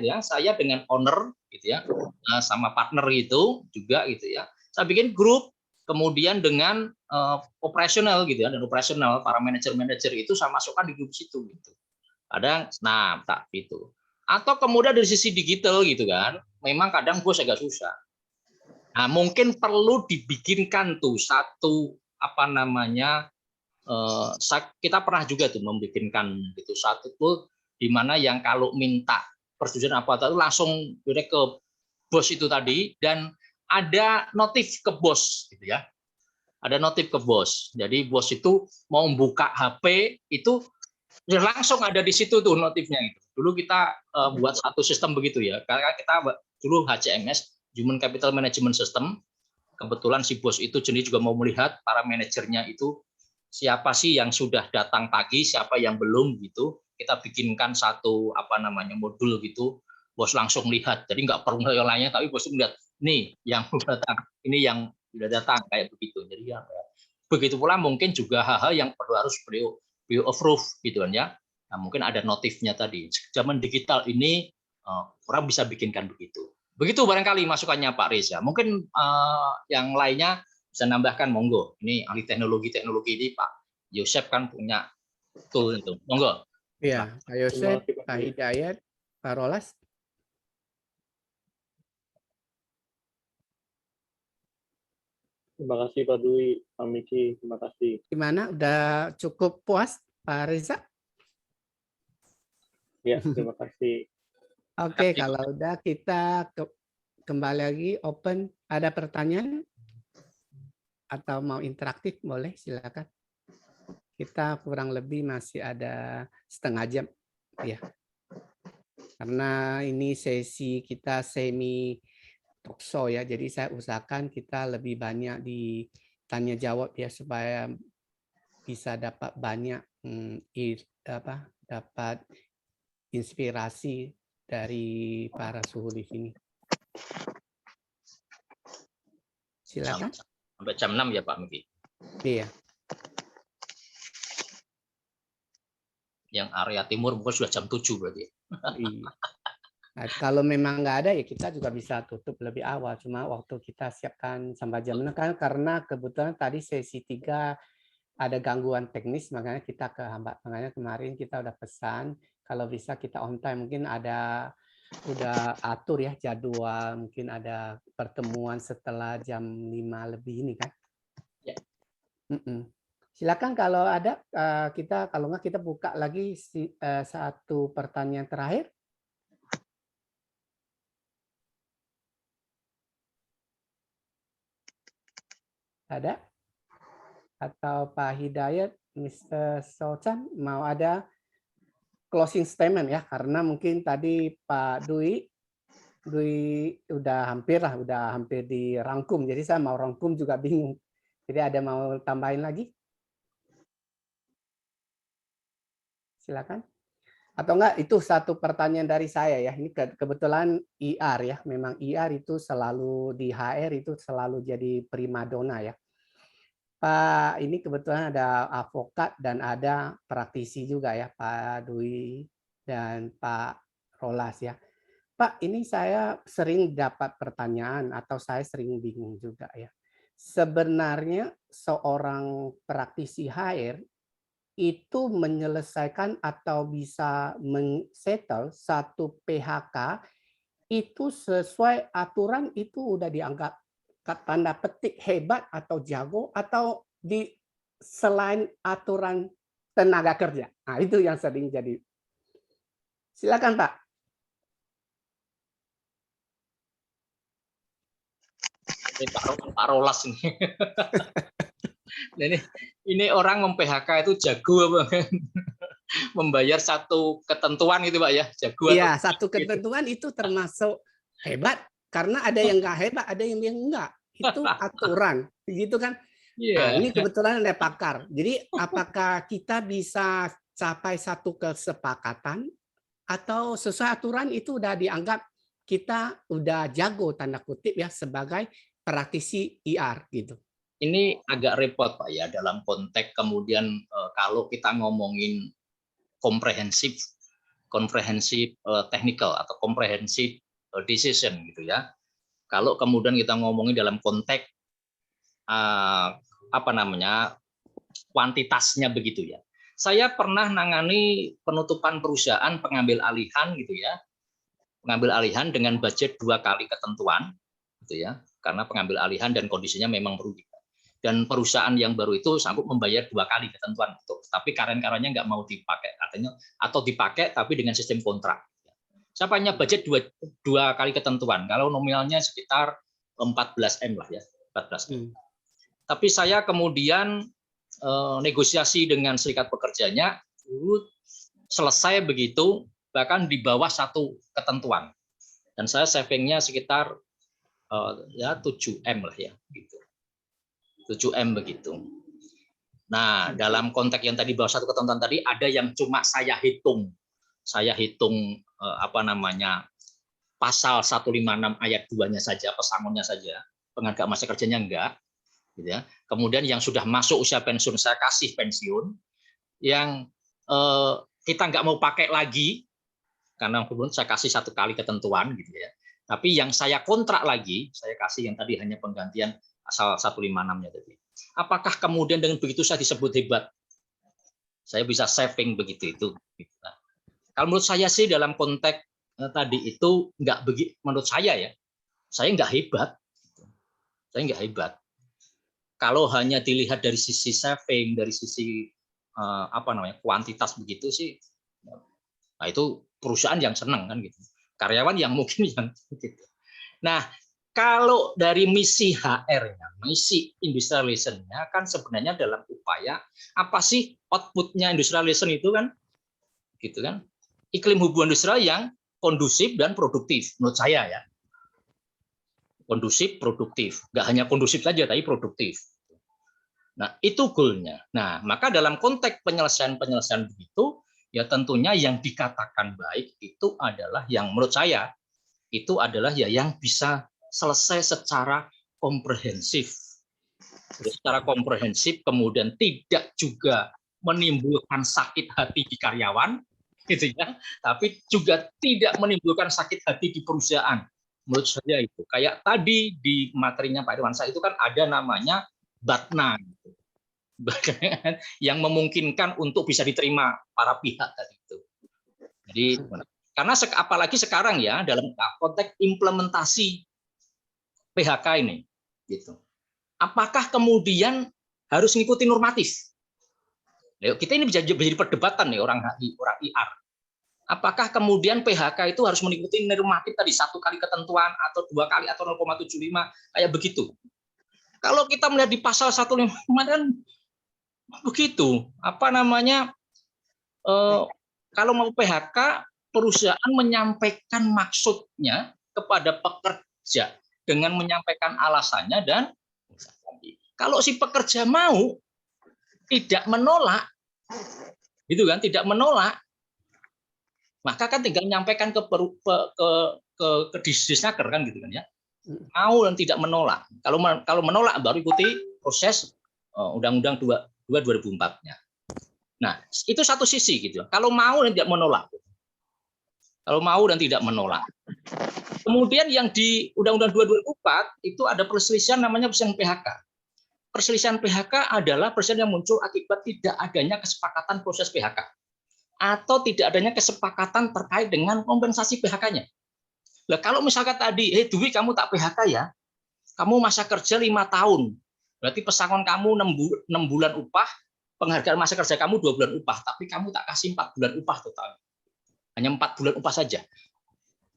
dengan owner gitu ya, sama partner itu juga gitu ya. Saya bikin grup, kemudian dengan operasional gitu ya, dan operasional para manajer-manajer itu saya masukkan di grup situ gitu. Kadang tak itu. Atau kemudian dari sisi digital gitu kan, memang kadang bos agak susah. Nah, mungkin perlu dibikinkan tuh satu kita pernah juga tuh membikinkan gitu satu tuh di mana yang kalau minta persetujuan itu langsung direct ke bos itu tadi, dan ada notif ke bos gitu ya. Ada notif ke bos. Jadi bos itu mau buka HP itu langsung ada di situ tuh notifnya itu. Dulu kita buat satu sistem begitu ya. Karena kita dulu HCMS, Human Capital Management System. Kebetulan si bos itu jenis juga mau melihat para manajernya itu siapa sih yang sudah datang pagi, siapa yang belum gitu. Kita bikinkan satu modul gitu. Bos langsung lihat. Jadi nggak perlu yang lainnya, tapi bos melihat nih yang sudah datang, ini yang sudah datang kayak begitu. Jadi ya begitu pula mungkin juga hal-hal yang harus beliau approve gitu kan ya. Nah, mungkin ada notifnya tadi. Zaman digital ini orang bisa bikinkan begitu. Begitu barangkali masukannya Pak Reza. Mungkin yang lainnya bisa nambahkan, monggo. Ini ahli teknologi ini Pak Yosep kan punya tool itu. Monggo. Iya, Pak Yosep, Pak Hidayat, Pak Rolas. Terima kasih Pak Dwi, Pak Miki, terima kasih. Gimana? Udah cukup puas Pak Reza? Ya, terima kasih. Oke, kalau udah kita kembali lagi open. Ada pertanyaan? Atau mau interaktif? Boleh, silakan. kita kurang lebih masih ada setengah jam ya. Karena ini sesi kita semi talkshow ya, jadi saya usahakan kita lebih banyak ditanya jawab ya supaya bisa dapat banyak dapat inspirasi dari para suhu di sini. Silakan. Sampai jam 6 ya Pak Miki. Iya. Yang area timur mungkin sudah jam 7 berarti. Iya. Nah, kalau memang nggak ada ya kita juga bisa tutup lebih awal. Cuma waktu kita siapkan sampai jam 6 kan karena kebetulan tadi sesi 3 ada gangguan teknis makanya kita kehambat. Makanya kemarin kita udah pesan kalau bisa kita on time. Mungkin udah atur ya jadwal, mungkin ada pertemuan setelah jam 5 lebih ini kan. Ya. Silakan kalau ada kalau nggak kita buka lagi satu pertanyaan terakhir. Ada? Atau Pak Hidayat, Mr. Sultan mau ada closing statement ya? Karena mungkin tadi Pak Dwi udah hampir dirangkum. Jadi saya mau rangkum juga bingung. Jadi ada mau tambahin lagi? Silakan. Atau enggak, itu satu pertanyaan dari saya ya. Ini kebetulan IR ya. Memang IR itu selalu di HR itu selalu jadi primadona ya. Pak, ini kebetulan ada advokat dan ada praktisi juga ya, Pak Dwi dan Pak Rolas ya. Pak, ini saya sering dapat pertanyaan atau saya sering bingung juga ya. Sebenarnya seorang praktisi HR itu menyelesaikan atau bisa men-settle satu PHK itu sesuai aturan itu udah dianggap tanda petik hebat atau jago atau di selain aturan tenaga kerja. Nah, itu yang sering jadi. Silakan Pak. Ini Pak Rolas ini. ini orang mem-PHK itu jago apa? Membayar satu ketentuan gitu Pak ya, jago. Iya, satu ketentuan itu termasuk hebat. Karena ada yang nggak hebat, ada yang enggak. Itu aturan, gitu kan? Nah, ini kebetulan ada pakar. Jadi, apakah kita bisa capai satu kesepakatan atau sesuai aturan itu udah dianggap kita udah jago tanda kutip ya sebagai praktisi IR gitu. Ini agak repot Pak ya dalam konteks kemudian kalau kita ngomongin komprehensif technical atau komprehensif decision gitu ya. Kalau kemudian kita ngomongin dalam konteks kuantitasnya begitu ya. Saya pernah nangani penutupan perusahaan pengambil alihan gitu ya. Pengambil alihan dengan budget 2 kali ketentuan gitu ya. Karena pengambil alihan dan kondisinya memang merugikan. Dan perusahaan yang baru itu sanggup membayar 2 kali ketentuan untuk, tapi karyawan-karyawannya nggak mau dipakai katanya, atau dipakai tapi dengan sistem kontrak. Saya punya budget 2 kali ketentuan. Kalau nominalnya sekitar 14 M lah ya, 14 M. Tapi saya kemudian negosiasi dengan serikat pekerjanya, selesai begitu, bahkan di bawah 1 ketentuan. Dan saya savingnya sekitar 7 M lah ya, gitu. 7 M begitu. Nah, dalam konteks yang tadi bawah 1 ketentuan tadi, ada yang cuma saya hitung pasal 156 ayat 2-nya saja, pesangonnya saja, penghargaan masa kerjanya enggak, gitu ya. Kemudian yang sudah masuk usia pensiun saya kasih pensiun, yang kita nggak mau pakai lagi karena kemudian saya kasih 1 kali ketentuan gitu ya. Tapi yang saya kontrak lagi, saya kasih yang tadi hanya penggantian pasal 156-nya tadi. Apakah kemudian dengan begitu saya disebut hebat? Saya bisa saving begitu itu. Nah, kalau menurut saya sih dalam konteks tadi itu nggak begitu, menurut saya ya, saya nggak hebat. Saya nggak hebat. Kalau hanya dilihat dari sisi saving, dari sisi kuantitas begitu sih, nah itu perusahaan yang senang kan gitu. Karyawan yang mungkin yang gitu. Nah, kalau dari misi HR-nya, misi industrial relation-nya kan sebenarnya dalam upaya apa sih output-nya industrial relation itu kan, gitu kan? Iklim hubungan industrial yang kondusif dan produktif, menurut saya ya. Kondusif, produktif. Nggak hanya kondusif saja, tapi produktif. Nah, itu goal-nya. Nah, maka dalam konteks penyelesaian-penyelesaian begitu, ya tentunya yang dikatakan baik itu adalah yang menurut saya itu adalah ya yang bisa selesai secara komprehensif. Secara komprehensif, kemudian tidak juga menimbulkan sakit hati di karyawan, gitu ya, tapi juga tidak menimbulkan sakit hati di perusahaan. Menurut saya itu kayak tadi di materinya Pak Irwansyah itu kan ada namanya BATNA, gitu. Yang memungkinkan untuk bisa diterima para pihak tadi itu. Jadi karena apalagi sekarang ya dalam konteks implementasi PHK ini, gitu. Apakah kemudian harus mengikuti normatif? Kita ini bisa jadi perdebatan nih orang HI, orang IR. Apakah kemudian PHK itu harus mengikuti normatif tadi 1 kali ketentuan atau 2 kali atau 0,75 kayak begitu? Kalau kita melihat di pasal 155 kan begitu. Apa namanya? Kalau mau PHK, perusahaan menyampaikan maksudnya kepada pekerja dengan menyampaikan alasannya dan kalau si pekerja mau tidak menolak, gitu kan? Tidak menolak, maka kan tinggal menyampaikan ke Disnaker kan gitu kan ya. Mau dan tidak menolak. Kalau menolak baru ikuti proses Undang-Undang 2004-nya. Nah, itu satu sisi gitu. Kalau mau dan tidak menolak. Kalau mau dan tidak menolak. Kemudian yang di Undang-Undang 2004 itu ada perselisihan namanya perselisihan PHK. Perselisihan PHK adalah perselisihan yang muncul akibat tidak adanya kesepakatan proses PHK atau tidak adanya kesepakatan terkait dengan kompensasi PHK-nya. Nah, kalau misalkan tadi, Dwi kamu tak PHK ya, kamu masa kerja 5 tahun, berarti pesangon kamu 6 bulan upah, penghargaan masa kerja kamu 2 bulan upah, tapi kamu tak kasih 4 bulan upah total. Hanya 4 bulan upah saja.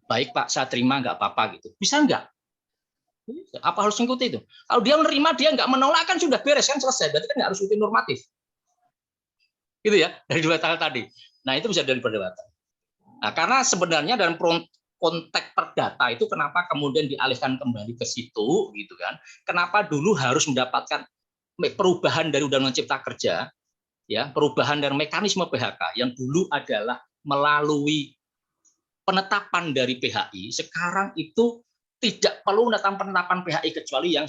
Baik Pak, saya terima nggak apa-apa gitu. Bisa nggak? Apa harus ngikuti itu? Kalau dia menerima, dia nggak menolak kan sudah beres kan selesai. Berarti kan nggak harus ikutin normatif. Gitu ya, dari 2 hal tadi. Nah itu bisa dari perdebatan. Nah karena sebenarnya dalam konteks perdata itu kenapa kemudian dialihkan kembali ke situ, gitu kan? Kenapa dulu harus mendapatkan perubahan dari Undang-Undang Cipta Kerja, ya perubahan dari mekanisme PHK yang dulu adalah melalui penetapan dari PHI, sekarang itu tidak perlu penetapan PHI kecuali yang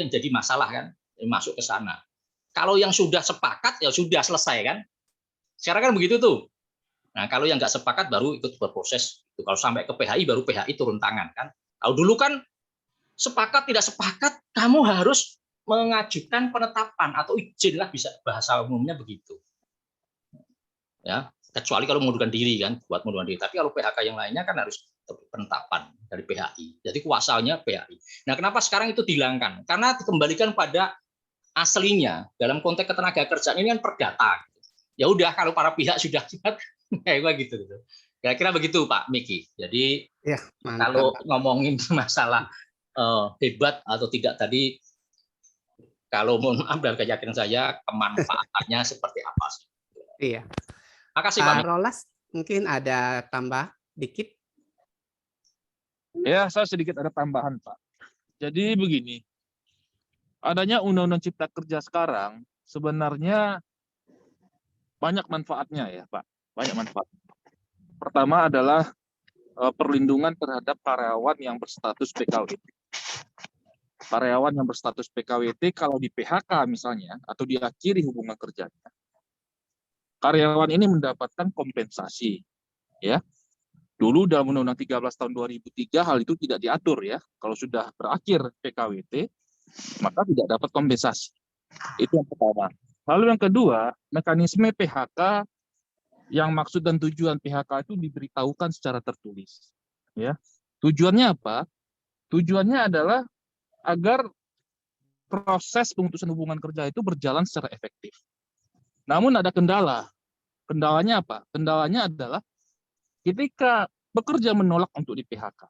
jadi masalah kan, masuk ke sana. Kalau yang sudah sepakat ya sudah selesai kan. Sekarang kan begitu tuh. Nah, kalau yang nggak sepakat baru ikut berproses. Kalau sampai ke PHI baru PHI turun tangan kan. Kalau dulu kan sepakat tidak sepakat kamu harus mengajukan penetapan atau izin lah bisa bahasa umumnya begitu. Ya, kecuali kalau mengundurkan diri kan, buat mengundurkan diri. Tapi kalau PHK yang lainnya kan harus penetapan dari PHI. Jadi kuasanya PHI. Nah, kenapa sekarang itu dihilangkan? Karena dikembalikan pada aslinya dalam konteks ketenagakerjaan ini kan perdata. Ya udah kalau para pihak sudah siap kayak gitu. Kira-kira begitu Pak Miki. Jadi ya, kalau ngomongin masalah hebat atau tidak tadi, kalau mohon maaf dari keyakinan saya kemanfaatannya seperti apa sih? Iya. Makasih Pak Rolas, mungkin ada tambah dikit. Ya, saya sedikit ada tambahan Pak. Jadi begini, adanya Undang-Undang Cipta Kerja sekarang sebenarnya banyak manfaatnya ya Pak, banyak manfaat. Pertama adalah perlindungan terhadap karyawan yang berstatus PKWT. Karyawan yang berstatus PKWT kalau di PHK misalnya atau diakhiri hubungan kerjanya, karyawan ini mendapatkan kompensasi. Ya, dulu dalam Undang-Undang 13 tahun 2003 hal itu tidak diatur ya. Kalau sudah berakhir PKWT maka tidak dapat kompensasi. Itu yang pertama. Lalu yang kedua, mekanisme PHK yang maksud dan tujuan PHK itu diberitahukan secara tertulis. Ya, tujuannya apa? Tujuannya adalah agar proses pemutusan hubungan kerja itu berjalan secara efektif. Namun ada kendala. Kendalanya apa? Kendalanya adalah ketika pekerja menolak untuk di PHK,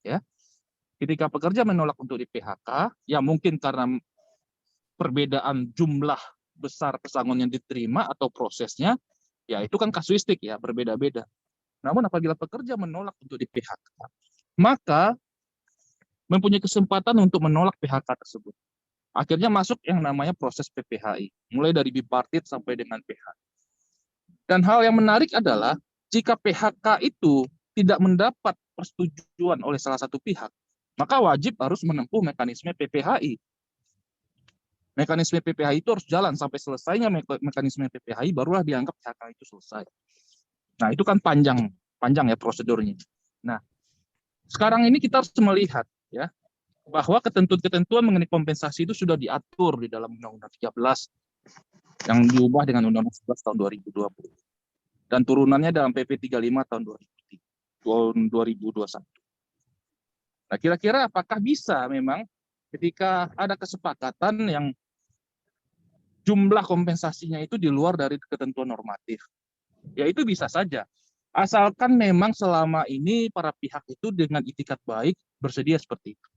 ya, Ketika pekerja menolak untuk di PHK, ya mungkin karena perbedaan jumlah besar pesangon yang diterima atau prosesnya, ya itu kan kasuistik ya, berbeda-beda. Namun apabila pekerja menolak untuk di PHK, maka mempunyai kesempatan untuk menolak PHK tersebut. Akhirnya masuk yang namanya proses PPHI, mulai dari bipartit sampai dengan PHK. Dan hal yang menarik adalah jika PHK itu tidak mendapat persetujuan oleh salah satu pihak, maka wajib harus menempuh mekanisme PPHI. Mekanisme PPHI itu harus jalan sampai selesainya mekanisme PPHI, barulah dianggap PHK itu selesai. Nah, itu kan panjang ya prosedurnya. Nah, sekarang ini kita harus melihat ya bahwa ketentuan-ketentuan mengenai kompensasi itu sudah diatur di dalam Undang-Undang 13 yang diubah dengan Undang-Undang 11 tahun 2020 dan turunannya dalam PP 35 tahun 2021. Nah, kira-kira apakah bisa memang ketika ada kesepakatan yang jumlah kompensasinya itu di luar dari ketentuan normatif? Ya itu bisa saja. Asalkan memang selama ini para pihak itu dengan itikat baik bersedia seperti itu.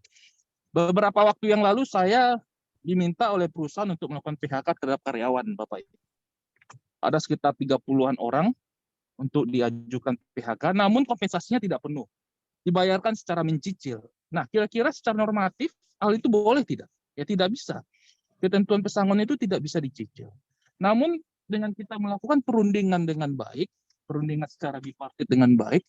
Beberapa waktu yang lalu saya diminta oleh perusahaan untuk melakukan PHK terhadap karyawan, Bapak Ibu. Ada sekitar 30-an orang untuk diajukan PHK, namun kompensasinya tidak penuh. Dibayarkan secara mencicil. Nah, kira-kira secara normatif hal itu boleh tidak? Ya tidak bisa. Ketentuan pesangon itu tidak bisa dicicil. Namun dengan kita melakukan perundingan dengan baik, perundingan secara bipartit dengan baik,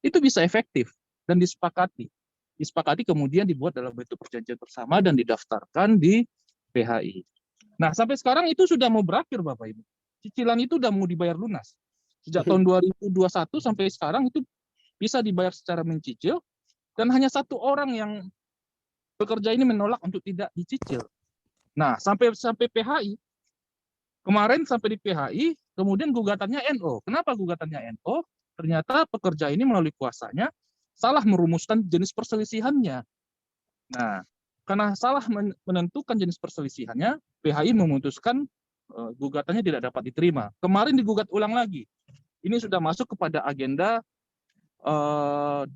itu bisa efektif dan disepakati. Disepakati kemudian dibuat dalam bentuk perjanjian bersama dan didaftarkan di PHI. Nah, sampai sekarang itu sudah mau berakhir, Bapak Ibu. Cicilan itu sudah mau dibayar lunas. Sejak tahun 2021 sampai sekarang itu bisa dibayar secara mencicil, dan hanya satu orang yang pekerja ini menolak untuk tidak dicicil. Nah, sampai PHI, kemarin sampai di PHI, kemudian gugatannya NO. Kenapa gugatannya NO? Ternyata pekerja ini melalui kuasanya salah merumuskan jenis perselisihannya. Nah, karena salah menentukan jenis perselisihannya, PHI memutuskan gugatannya tidak dapat diterima. Kemarin digugat ulang lagi. Ini sudah masuk kepada agenda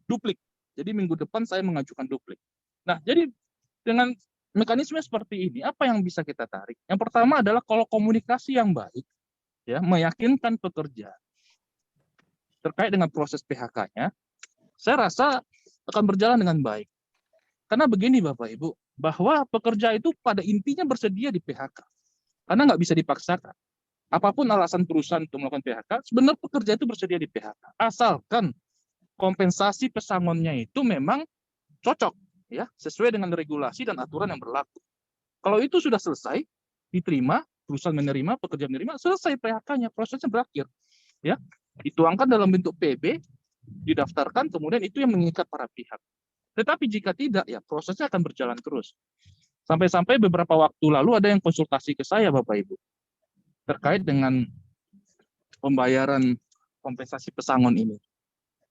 duplik. Jadi minggu depan saya mengajukan duplik. Nah, jadi dengan mekanisme seperti ini, apa yang bisa kita tarik? Yang pertama adalah kalau komunikasi yang baik, ya, meyakinkan pekerja terkait dengan proses PHK-nya, saya rasa akan berjalan dengan baik. Karena begini Bapak Ibu, bahwa pekerja itu pada intinya bersedia di PHK. Karena nggak bisa dipaksakan. Apapun alasan perusahaan untuk melakukan PHK, sebenarnya pekerja itu bersedia di PHK. Asalkan kompensasi pesangonnya itu memang cocok, ya, sesuai dengan regulasi dan aturan yang berlaku. Kalau itu sudah selesai, diterima, perusahaan menerima, pekerja menerima, selesai PHK-nya, prosesnya berakhir. Ya, dituangkan dalam bentuk PB, didaftarkan, kemudian itu yang mengikat para pihak. Tetapi jika tidak, ya prosesnya akan berjalan terus. Sampai-sampai beberapa waktu lalu ada yang konsultasi ke saya, Bapak Ibu, terkait dengan pembayaran kompensasi pesangon ini.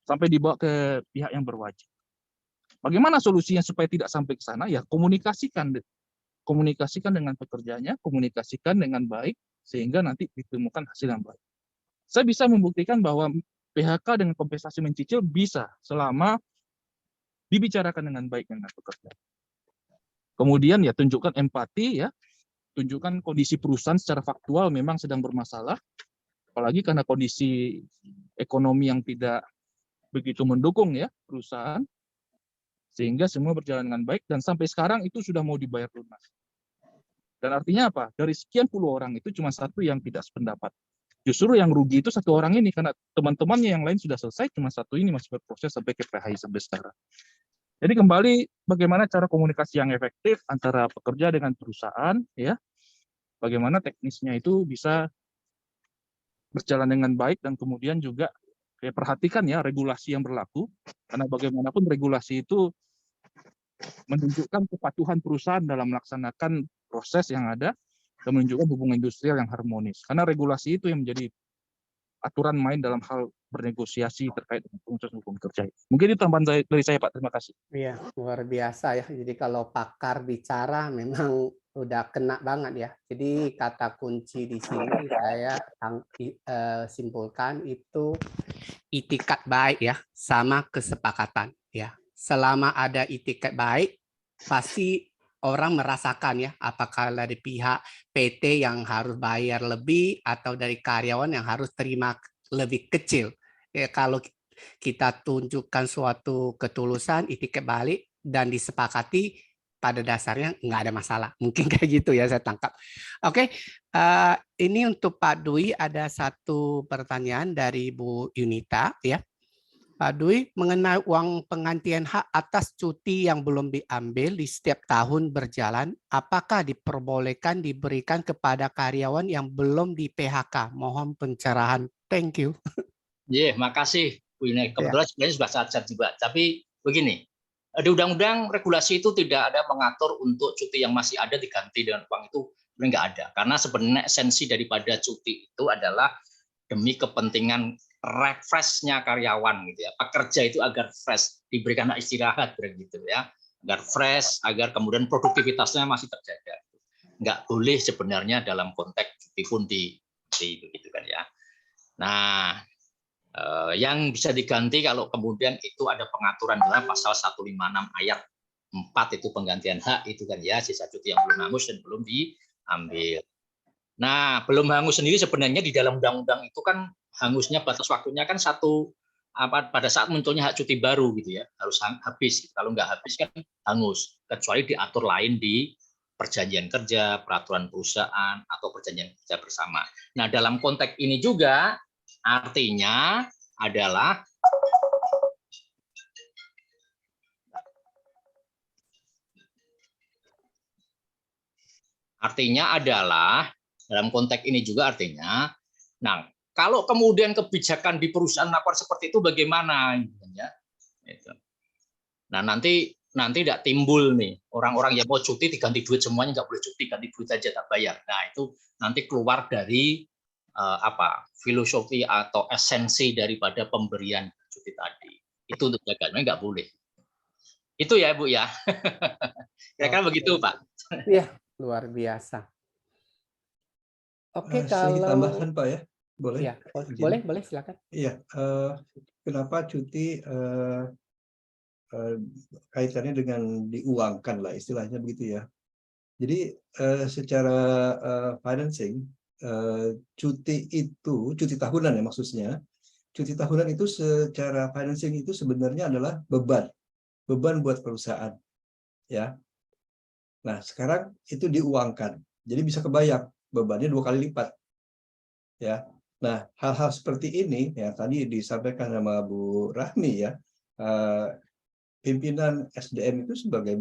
Sampai dibawa ke pihak yang berwajib. Bagaimana solusinya supaya tidak sampai ke sana? Ya komunikasikan dengan pekerjanya, komunikasikan dengan baik, sehingga nanti ditemukan hasil yang baik. Saya bisa membuktikan bahwa PHK dengan kompensasi mencicil bisa selama dibicarakan dengan baik dengan pekerja. Kemudian ya tunjukkan empati, ya, tunjukkan kondisi perusahaan secara faktual memang sedang bermasalah, apalagi karena kondisi ekonomi yang tidak begitu mendukung ya perusahaan, sehingga semua berjalan dengan baik dan sampai sekarang itu sudah mau dibayar lunas. Dan artinya apa? Dari sekian puluh orang itu cuma satu yang tidak sependapat. Justru yang rugi itu satu orang ini karena teman-temannya yang lain sudah selesai, cuma satu ini masih berproses sampai ke PHI sampai sekarang. Jadi kembali bagaimana cara komunikasi yang efektif antara pekerja dengan perusahaan, ya, bagaimana teknisnya itu bisa berjalan dengan baik dan kemudian juga perhatikan ya regulasi yang berlaku, karena bagaimanapun regulasi itu menunjukkan kepatuhan perusahaan dalam melaksanakan proses yang ada dan menunjukkan hubungan industrial yang harmonis. Karena regulasi itu yang menjadi aturan main dalam hal bernegosiasi terkait dengan pengurusan hukum kerja. Mungkin itu tambahan dari saya, Pak. Terima kasih. Iya, luar biasa ya. Jadi kalau pakar bicara memang udah kena banget ya. Jadi kata kunci di sini saya simpulkan itu itikat baik ya, sama kesepakatan ya. selama ada itikat baik, pasti orang merasakan ya, apakah dari pihak PT yang harus bayar lebih atau dari karyawan yang harus terima lebih kecil. Ya, kalau kita tunjukkan suatu ketulusan, itikat balik dan disepakati, pada dasarnya nggak ada masalah. Mungkin kayak gitu ya saya tangkap. Oke, ini untuk Pak Dwi ada satu pertanyaan dari Bu Yunita ya. Pak Dwi, mengenai uang penggantian hak atas cuti yang belum diambil di setiap tahun berjalan, apakah diperbolehkan diberikan kepada karyawan yang belum di PHK? Mohon pencerahan. Thank you. Makasih Bu Ine. Kebetulan sebenarnya sudah cacat juga. Tapi begini, di undang-undang regulasi itu tidak ada mengatur untuk cuti yang masih ada diganti dengan uang itu, sebenarnya nggak ada. Karena sebenarnya esensi daripada cuti itu adalah demi kepentingan refreshnya karyawan gitu ya, pekerja itu agar fresh, diberikan hak istirahat begitu ya, agar fresh, agar kemudian produktivitasnya masih terjaga. Nggak boleh sebenarnya dalam konteks cuti pun begitu kan ya. Nah, yang bisa diganti kalau kemudian itu ada pengaturan dalam pasal 156 ayat 4 itu penggantian hak itu kan ya, sisa cuti yang belum hangus dan belum diambil. Nah, belum hangus sendiri sebenarnya di dalam undang-undang itu kan hangusnya batas waktunya kan pada saat munculnya hak cuti baru gitu ya, harus habis. Kalau nggak habis kan hangus, kecuali diatur lain di perjanjian kerja, peraturan perusahaan atau perjanjian kerja bersama. Nah, dalam konteks ini juga artinya adalah dalam konteks ini juga artinya, nah kalau kemudian kebijakan di perusahaan lapor seperti itu bagaimana? Nah nanti tidak timbul nih orang-orang yang mau cuti diganti duit semuanya, nggak boleh cuti, ganti duit aja tak bayar. Nah itu nanti keluar dari filosofi atau esensi daripada pemberian cuti tadi. Itu untuk jaganya nggak boleh. Itu ya Bu ya. Kira-kira begitu Pak. Iya, luar biasa. Oke, Sedikit kalau tambahan Pak ya, boleh? Ya, boleh silakan. Iya, kenapa cuti kaitannya dengan diuangkan lah istilahnya begitu ya. Jadi secara financing cuti tahunan ya maksudnya, cuti tahunan itu secara financing itu sebenarnya adalah beban buat perusahaan ya. Nah sekarang itu diuangkan, jadi bisa kebayang bebannya 2 kali lipat ya. Nah hal-hal seperti ini ya tadi disampaikan sama Bu Rahmi ya, pimpinan SDM itu sebagai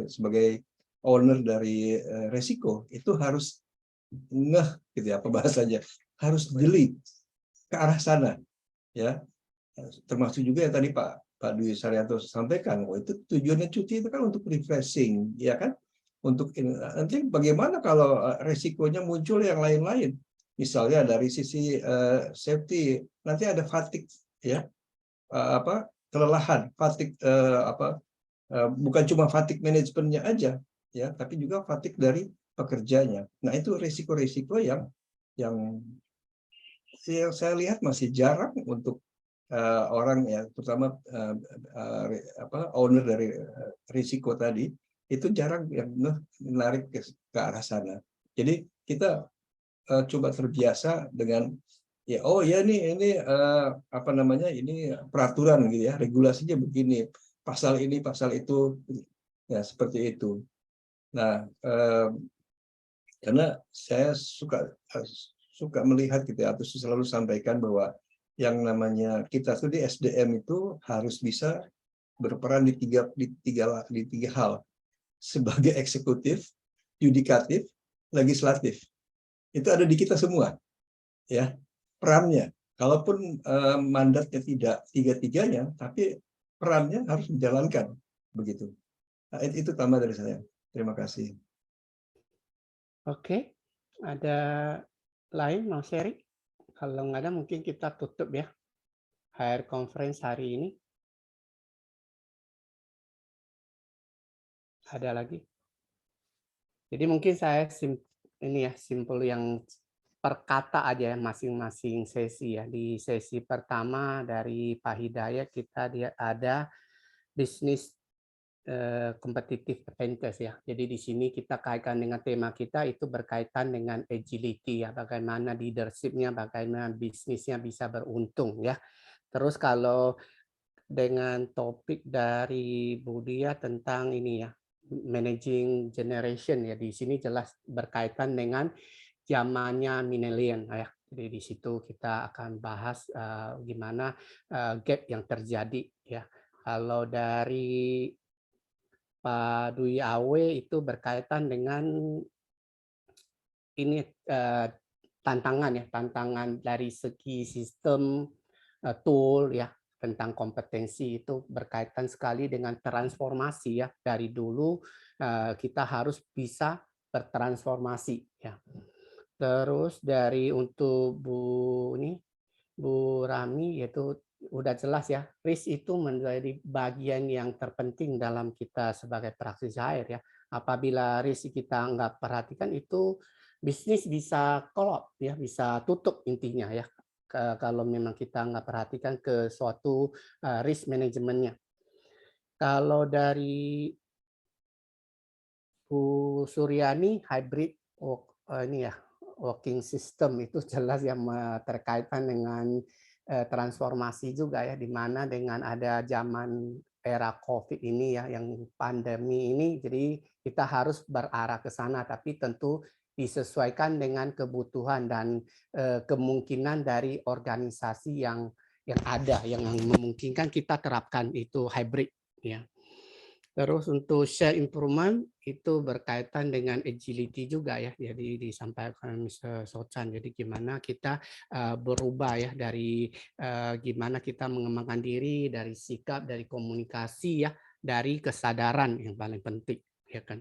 sebagai owner dari resiko itu harus gitu ya, apa bahasanya, harus jeli ke arah sana ya. Termasuk juga yang tadi Pak Dwi Saryanto sampaikan, itu tujuannya cuti itu kan untuk refreshing ya kan, untuk nanti bagaimana kalau resikonya muncul yang lain-lain, misalnya dari sisi safety nanti ada fatigue ya, kelelahan, fatigue bukan cuma fatigue manajemennya aja ya, tapi juga fatigue dari pekerjanya. Nah itu risiko-risiko yang saya lihat masih jarang untuk orang ya, terutama owner dari risiko tadi itu jarang yang menarik ke arah sana. Jadi kita coba terbiasa dengan ya, oh ya ini apa namanya, ini peraturan gitu ya, regulasinya begini, pasal ini pasal itu ya, seperti itu. Nah karena saya suka melihat gitu ya, atau selalu sampaikan bahwa yang namanya kita tuh di SDM itu harus bisa berperan di tiga hal, sebagai eksekutif, yudikatif, legislatif. Itu ada di kita semua ya perannya. Kalaupun mandatnya tidak tiga-tiganya, tapi perannya harus dijalankan begitu. Nah, itu tambah dari saya. Terima kasih. Oke, ada lain mau sharing? Kalau nggak ada mungkin kita tutup ya HR conference hari ini. Ada lagi? Jadi mungkin saya simpel yang per kata aja masing-masing sesi ya. Di sesi pertama dari Pak Hidayat kita ada bisnis competitive advantage ya. Jadi di sini kita kaitkan dengan tema kita itu berkaitan dengan agility ya, bagaimana leadership-nya, bagaimana bisnisnya bisa beruntung ya. Terus kalau dengan topik dari Bu Dia tentang ini ya, managing generation ya, di sini jelas berkaitan dengan zamannya milenial ya. Jadi di situ kita akan bahas gimana gap yang terjadi ya. Kalau dari Pak Dwi Awe itu berkaitan dengan ini tantangan ya, tantangan dari segi sistem tool ya, tentang kompetensi itu berkaitan sekali dengan transformasi ya. Dari dulu kita harus bisa bertransformasi ya. Terus dari untuk Bu Rami yaitu udah jelas ya, risk itu menjadi bagian yang terpenting dalam kita sebagai praktisi HR ya. Apabila risk kita nggak perhatikan itu bisnis bisa kolap ya, bisa tutup intinya ya. Kalau memang kita nggak perhatikan ke suatu risk manajemennya. Kalau dari Bu Suryani hybrid ini ya, working system itu jelas yang terkaitan dengan transformasi juga ya, di mana dengan ada zaman era COVID ini ya, yang pandemi ini, jadi kita harus berarah ke sana, tapi tentu disesuaikan dengan kebutuhan dan kemungkinan dari organisasi yang ada, yang memungkinkan kita terapkan itu hybrid ya. Terus untuk share improvement itu berkaitan dengan agility juga ya, jadi disampaikan Mr. Sochan. Jadi gimana kita berubah ya dari gimana kita mengembangkan diri, dari sikap, dari komunikasi ya, dari kesadaran yang paling penting ya kan.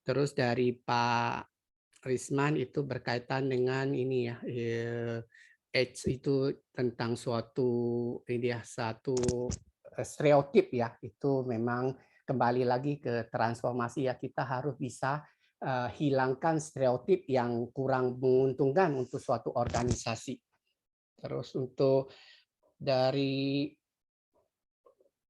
Terus dari Pak Risman itu berkaitan dengan ini ya, edge itu tentang suatu ini ya, satu stereotip ya, itu memang kembali lagi ke transformasi ya, kita harus bisa hilangkan stereotip yang kurang menguntungkan untuk suatu organisasi. Terus untuk dari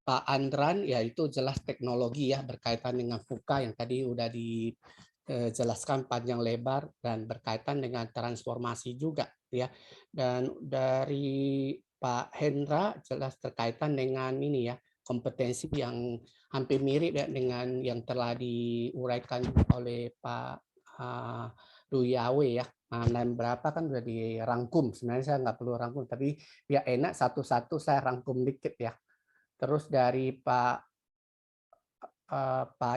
Pak Andran ya, itu jelas teknologi ya, berkaitan dengan VUCA yang tadi udah dijelaskan panjang lebar dan berkaitan dengan transformasi juga ya. Dan dari Pak Hendra jelas terkaitan dengan ini ya, kompetensi yang hampir mirip ya dengan yang telah diuraikan oleh Pak Dwi Awe ya. Dan berapa kan sudah dirangkum, sebenarnya saya nggak perlu rangkum, tapi biar enak satu-satu saya rangkum dikit ya. Terus dari Pak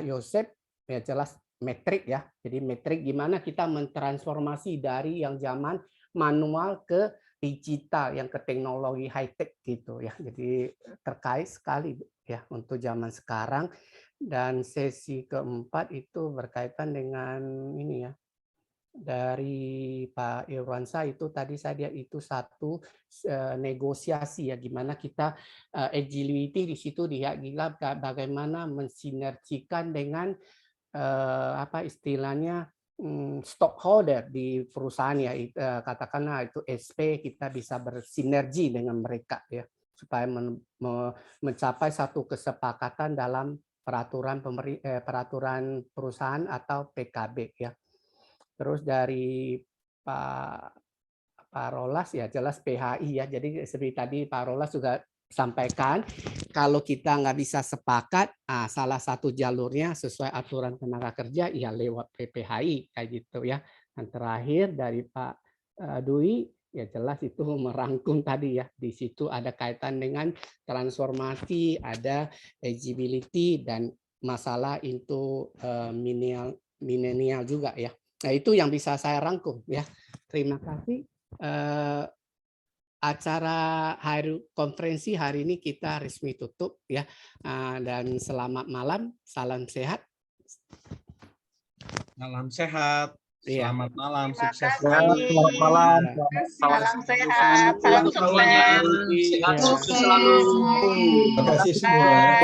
Yosep ya jelas metrik ya. Jadi metrik gimana kita mentransformasi dari yang zaman manual ke digital, yang ke teknologi high tech gitu ya. Jadi terkait sekali ya untuk zaman sekarang. Dan sesi keempat itu berkaitan dengan ini ya, dari Pak Irwansa itu tadi saya lihat itu satu negosiasi ya, gimana kita agility di situ dia gila bagaimana mensinergikan dengan apa istilahnya stockholder di perusahaan ya, katakanlah itu SP, kita bisa bersinergi dengan mereka ya, supaya mencapai satu kesepakatan dalam peraturan perusahaan atau PKB ya. Terus dari Pak Rolas ya jelas PHI ya. Jadi seperti tadi Pak Rolas juga sampaikan, kalau kita nggak bisa sepakat, salah satu jalurnya sesuai aturan tenaga kerja ya lewat PPHI kayak gitu ya. Dan terakhir dari Pak Dwi ya jelas itu merangkum tadi ya, di situ ada kaitan dengan transformasi, ada agility dan masalah itu milenial juga ya. Nah itu yang bisa saya rangkum ya. Terima kasih. Acara konferensi hari ini kita resmi tutup ya, dan selamat malam, salam sehat. Salam sehat. Selamat malam, sukses. Selamat malam. Salam sehat, salam sukses. Sehat, sukses selalu. Terima kasih semua.